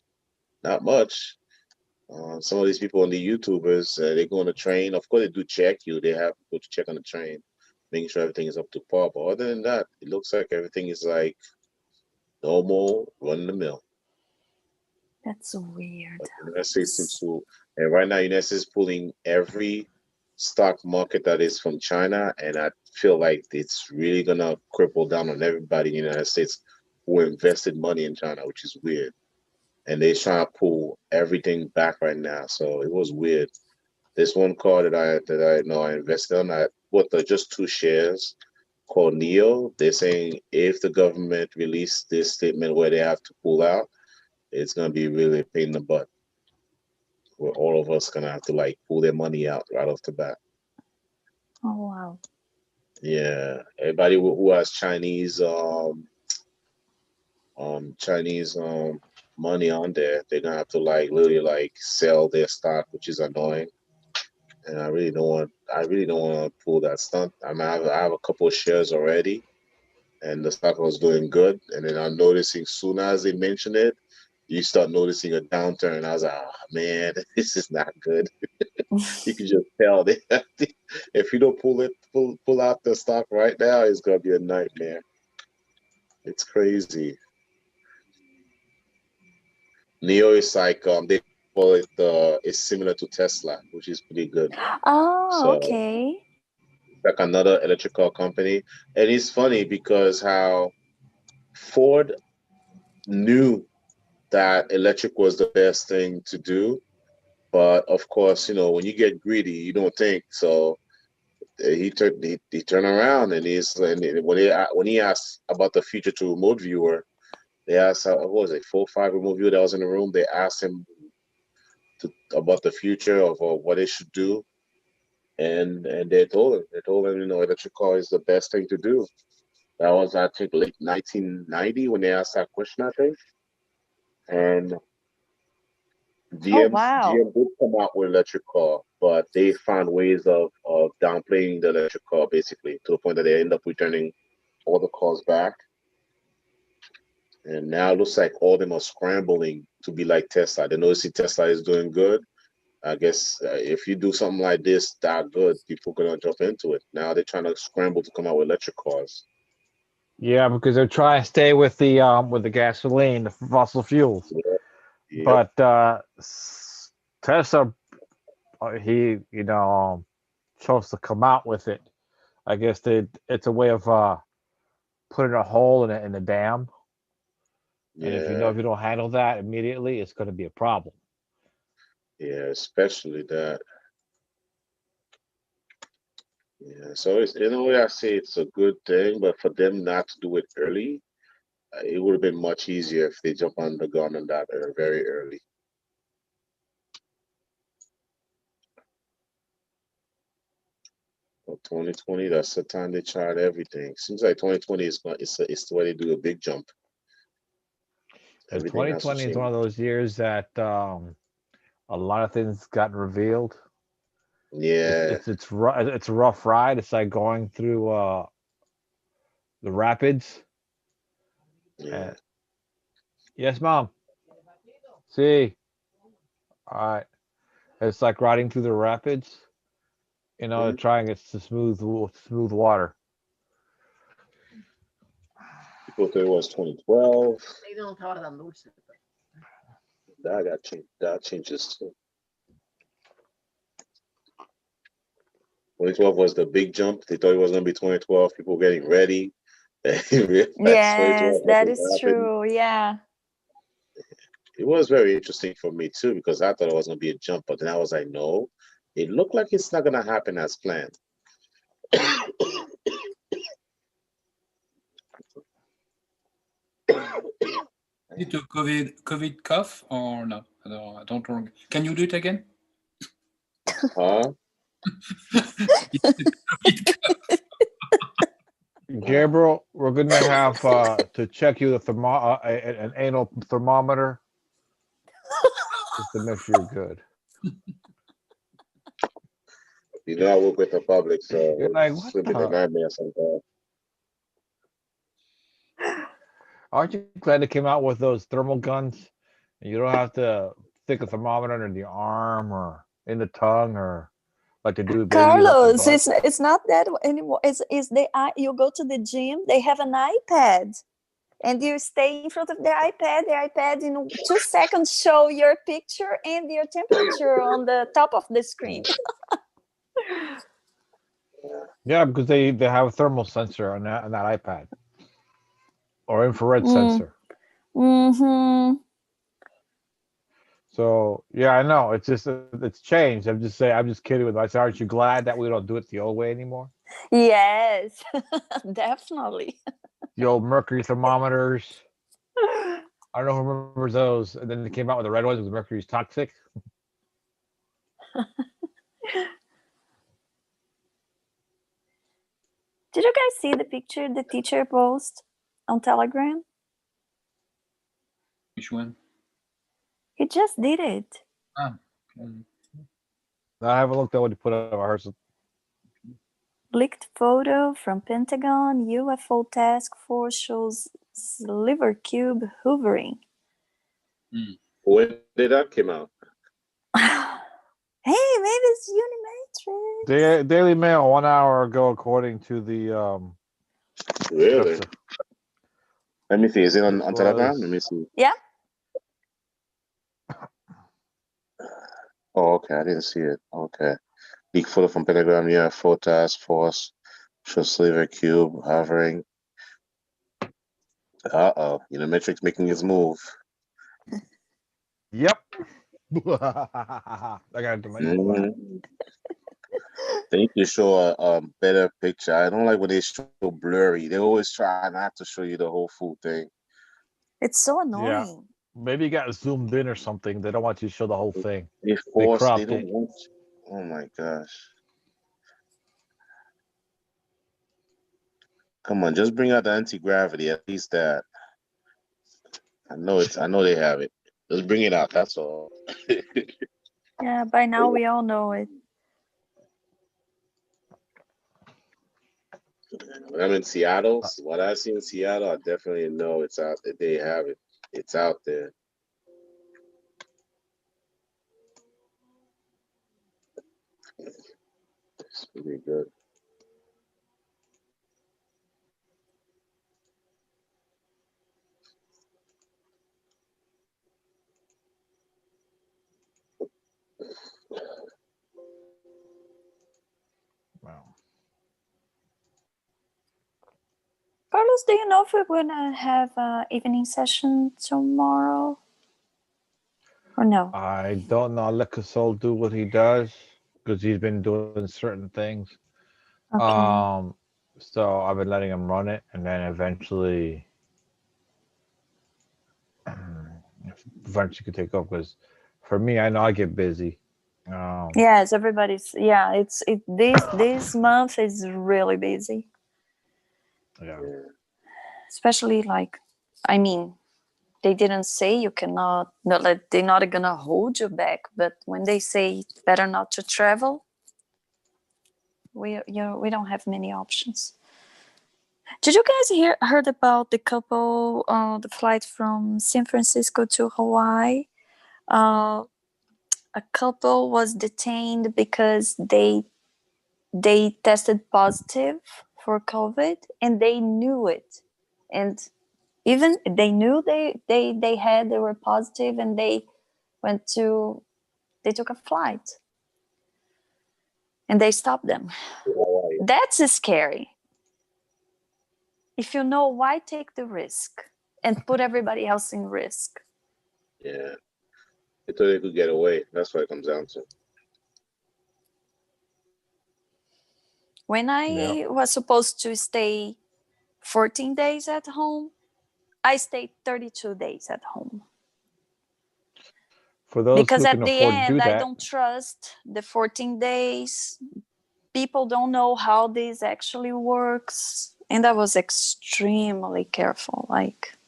S5: not much. Some of these people on the YouTubers, they go on the train. Of course, they do check you. They have people to check on the train, making sure everything is up to par. But other than that, it looks like everything is like normal, run the mill.
S7: That's weird.
S5: But the United States seems to, and right now, United States is pulling every stock market that is from China, and I feel like it's really gonna cripple down on everybody in the United States who invested money in China, which is weird. And they're trying to pull everything back right now, so it was weird. This one car that I know I invested on, I bought just 2 shares called Neo. They're saying if the government release this statement where they have to pull out, it's gonna be really a pain in the butt. Where all of us gonna have to like pull their money out right off the bat.
S7: Oh, wow.
S5: Yeah, everybody who has Chinese money on there. They're gonna have to like literally like sell their stock, which is annoying. And I really don't want. I really don't want to pull that stunt. I mean, I have a couple of shares already, and the stock was doing good. And then I'm noticing soon as they mention it, you start noticing a downturn. I was like, oh, man, this is not good. You can just tell that if you don't pull out the stock right now, it's gonna be a nightmare. It's crazy. Neo is like they call it it's similar to Tesla, which is pretty good.
S7: Oh,
S5: So
S7: okay.
S5: like another electrical company. And it's funny because how Ford knew that electric was the best thing to do. But of course, you know, when you get greedy, you don't think. So he turned around and when he asked about the future to remote viewer, they asked what was it, 4 or 5 remote viewer that was in the room. They asked him about the future of what they should do, and they told him, you know, electric car is the best thing to do. That was, I think, late 1990 when they asked that question, I think. And
S7: Oh, wow.
S5: GM did come out with electric car, but they found ways of downplaying the electric car, basically, to the point that they end up returning all the cars back. And now it looks like all of them are scrambling to be like Tesla. They notice Tesla is doing good. I guess if you do something like this that good, people are gonna jump into it. Now they're trying to scramble to come out with electric cars.
S4: Yeah, because they're trying to stay with the gasoline, the fossil fuels.
S5: Yeah. Yep.
S4: But Tesla, he chose to come out with it. I guess it's a way of putting a hole in the dam. And if
S5: Yeah.
S4: you don't handle that immediately, it's going to be a problem.
S5: Yeah, especially that. Yeah, so it's, in a way, I say it's a good thing, but for them not to do it early, it would have been much easier if they jump on the gun on that very early. But 2020, that's the time they tried everything. Seems like 2020 is it's the way they do a big jump.
S4: Because
S5: Everything has to
S4: 2020 is one
S5: change.
S4: of those years that a lot of things got revealed.
S5: Yeah,
S4: It's a rough ride. It's like going through the rapids.
S5: yeah.
S4: Yes, mom. See, all right. It's like riding through the rapids. You know,
S5: Mhm.
S4: trying it to smooth water.
S5: People thought it was 2012. That got changed. That changes too. 2012 was the big jump. They thought it was going to be 2012. People getting ready. That's
S7: Yes,
S5: 2012
S7: that
S5: nothing
S7: is
S5: happened.
S7: true. Yeah.
S5: It was very interesting for me too because I thought it was going to be a jump, but then I was like, no, it looked like it's not going to happen as planned.
S3: You do COVID cough or no? I don't know. Can you do it again?
S5: Huh?
S3: COVID cough.
S4: Gabriel, we're gonna have to check you the an anal thermometer just to make sure you're good.
S5: You know, I work with the public, so
S4: You're like,
S5: it's
S4: what
S5: a bit of a
S4: the?
S5: nightmare sometimes.
S4: Aren't you glad they came out with those thermal guns? And you don't have to stick a thermometer under the arm or in the tongue or like they do babies up the
S7: Carlos,
S4: butt.
S7: it's not that anymore. It's you go to the gym, they have an iPad. And you stay in front of the iPad in 2 seconds show your picture and your temperature on the top of the screen.
S4: Yeah, because they have a thermal sensor on that iPad or infrared sensor.
S7: Mm-hmm.
S4: So yeah, I know it's just it's changed. I'm just kidding with myself. Aren't you glad that we don't do it the old way anymore?
S7: Yes, definitely.
S4: The old mercury thermometers. I don't know who remembers those. And then they came out with the red ones because mercury's toxic.
S7: Did you guys see the picture the teacher posted on Telegram?
S3: Which one?
S7: He just did it.
S3: Ah, okay.
S4: I haven't looked at what he put up. I heard some.
S7: Leaked photo from Pentagon. UFO task force shows sliver cube hovering.
S5: When did that come out?
S7: Hey, maybe it's Unimatrix.
S4: Daily Mail 1 hour ago, according to the
S5: Really? Let me see. Is it on
S4: This
S5: Telegram?
S4: was-
S5: Let me see.
S7: Yeah.
S5: Oh, okay. I didn't see it. Okay. Leak photo from Pentagram. Yeah, full task force. Show sliver cube hovering. Unimatrix making his move.
S4: Yep. I got it to my
S5: Mhm. They need to show a better picture. I don't like when they show blurry. They always try not to show you the whole full thing.
S7: It's so annoying.
S4: Maybe you got zoomed in or something. They don't want you to show the whole thing.
S5: They force. They
S4: cropped
S5: don't
S4: it.
S5: want. Oh my gosh! Come on, just bring out the anti-gravity. At least that. I know they have it. Just bring it out. That's all.
S7: Yeah, by now we all know it.
S5: When I'm in Seattle, what I see in Seattle, I definitely know it's out. They have it. It's out there. It's pretty good.
S4: Wow.
S7: Carlos, do you know if we're gonna have an evening session tomorrow? Or no?
S4: I don't know. I'll let Casol do what he does because he's been doing certain things.
S7: Okay.
S4: So I've been letting him run it, and then eventually could take over. Because for me, I know I get busy.
S7: Yes, everybody's. Yeah, this month is really busy.
S4: Yeah.
S7: Especially like, I mean, they didn't say you cannot. Not like they're not gonna hold you back, but when they say it's better not to travel, we don't have many options. Did you guys heard about the couple, the flight from San Francisco to Hawaii? A couple was detained because they tested positive for COVID and they knew it, and even they knew they were positive, and they took a flight and they stopped them. That's scary. If you know, why take the risk and put everybody else in risk?
S5: Yeah. They thought they could get away. That's what it comes down to.
S7: When I was supposed to stay 14 days at home, I stayed 32 days at home.
S4: For those
S7: Because
S4: who
S7: at
S4: can
S7: the
S4: afford to do
S7: end, I
S4: that,
S7: don't trust the 14 days. People don't know how this actually works. And I was extremely careful. Like,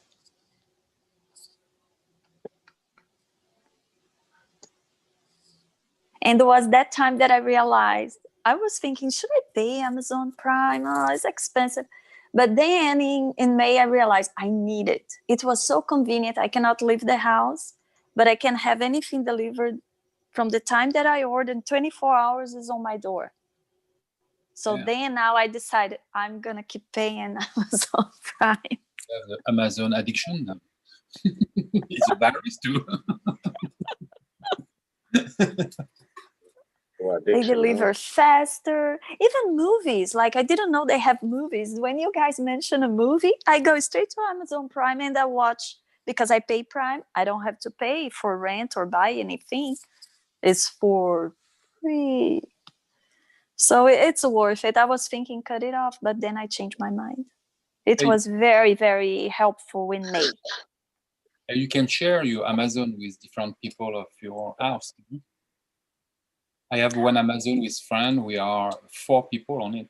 S7: and it was that time that I realized, I was thinking, should I pay Amazon Prime? Oh, it's expensive. But then in May, I realized I need it. It was so convenient. I cannot leave the house, but I can have anything delivered from the time that I ordered. 24 hours is on my door. So then now I decided I'm going to keep paying Amazon Prime.
S3: The Amazon addiction. It's a virus too.
S7: They deliver faster. Even movies. Like, I didn't know they have movies. When you guys mention a movie, I go straight to Amazon Prime and I watch, because I pay Prime. I don't have to pay for rent or buy anything. It's for free. So it's worth it. I was thinking cut it off, but then I changed my mind. It was very, very helpful in May.
S3: You can share your Amazon with different people of your house. I have one Amazon with friend. We are 4 people on it,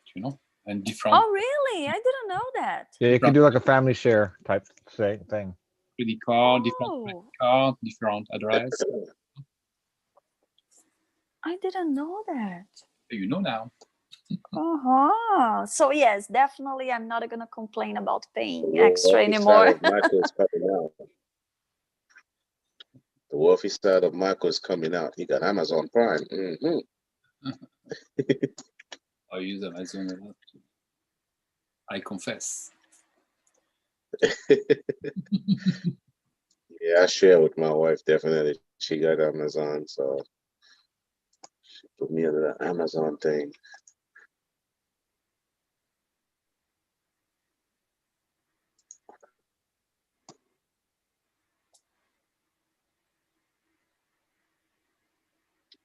S3: and different.
S7: Oh, really? I didn't know that.
S4: yeah, you can do like a family share type thing.
S3: credit card, different credit
S7: Oh,
S3: card, different address.
S7: I didn't know that.
S3: You know now.
S7: So yes, definitely I'm not gonna complain about paying
S5: The
S7: extra
S5: wealthy
S7: anymore.
S5: side of Michael is coming out. The wealthy side of Michael is coming out. He got Amazon Prime.
S3: I use Amazon a lot. I confess.
S5: Yeah, I share with my wife, definitely. She got Amazon, so she put me under the Amazon thing.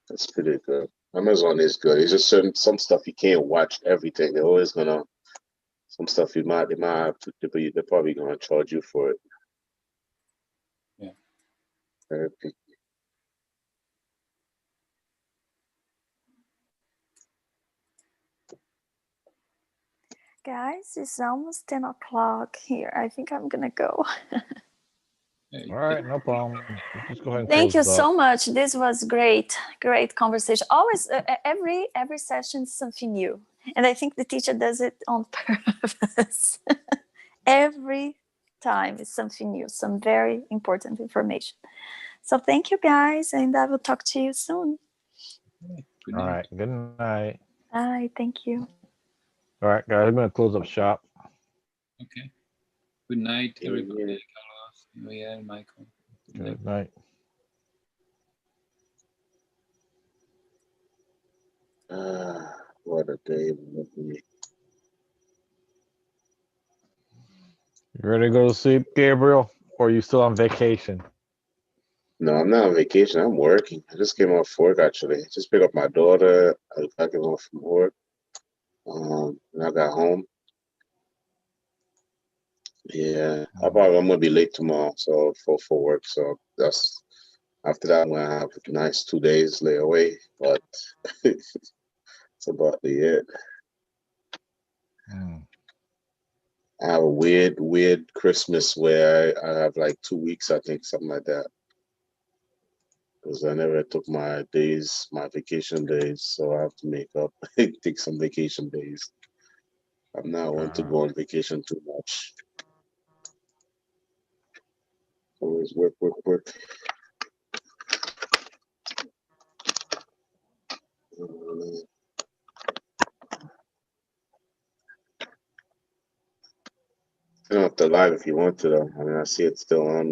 S5: That's pretty good. Amazon is good. It's just some stuff you can't watch everything. They're always gonna some stuff they might have to they're probably gonna charge you for it.
S3: Yeah.
S5: Very picky.
S7: Guys, it's almost 10 o'clock here. I think I'm gonna go.
S3: Yeah,
S4: All right, no problem. Just go ahead and
S7: Thank
S4: close
S7: you
S4: it
S7: so
S4: up.
S7: much. This was great conversation. Always, every session is something new, and I think the teacher does it on purpose. Every time is something new, some very important information. So thank you guys, and I will talk to you soon.
S3: Good
S4: All
S3: night.
S4: right, good night.
S7: Bye. Thank you.
S4: All right, guys, I'm gonna close up shop.
S3: Okay. Good night,
S5: Yeah,
S3: everybody.
S5: yeah.
S3: Carlos, Noel, Michael. Good night.
S4: Good night.
S5: What a day it would be.
S4: You ready to go to sleep, Gabriel? Or are you still on vacation?
S5: No, I'm not on vacation. I'm working. I just came off work actually. Just picked up my daughter. I came off from work. And I got home. Yeah, I'm gonna be late tomorrow, so for work. So that's after that I'm gonna have a nice 2 days lay away, but it's about the it.
S4: Hmm.
S5: I have a weird Christmas where I have like 2 weeks, I think, something like that. Because I never took my days, my vacation days, so I have to make up, take some vacation days. I'm not one to go on vacation too much. Always work, work, work. Turn off the live if you want to, though. I mean, I see it's still on.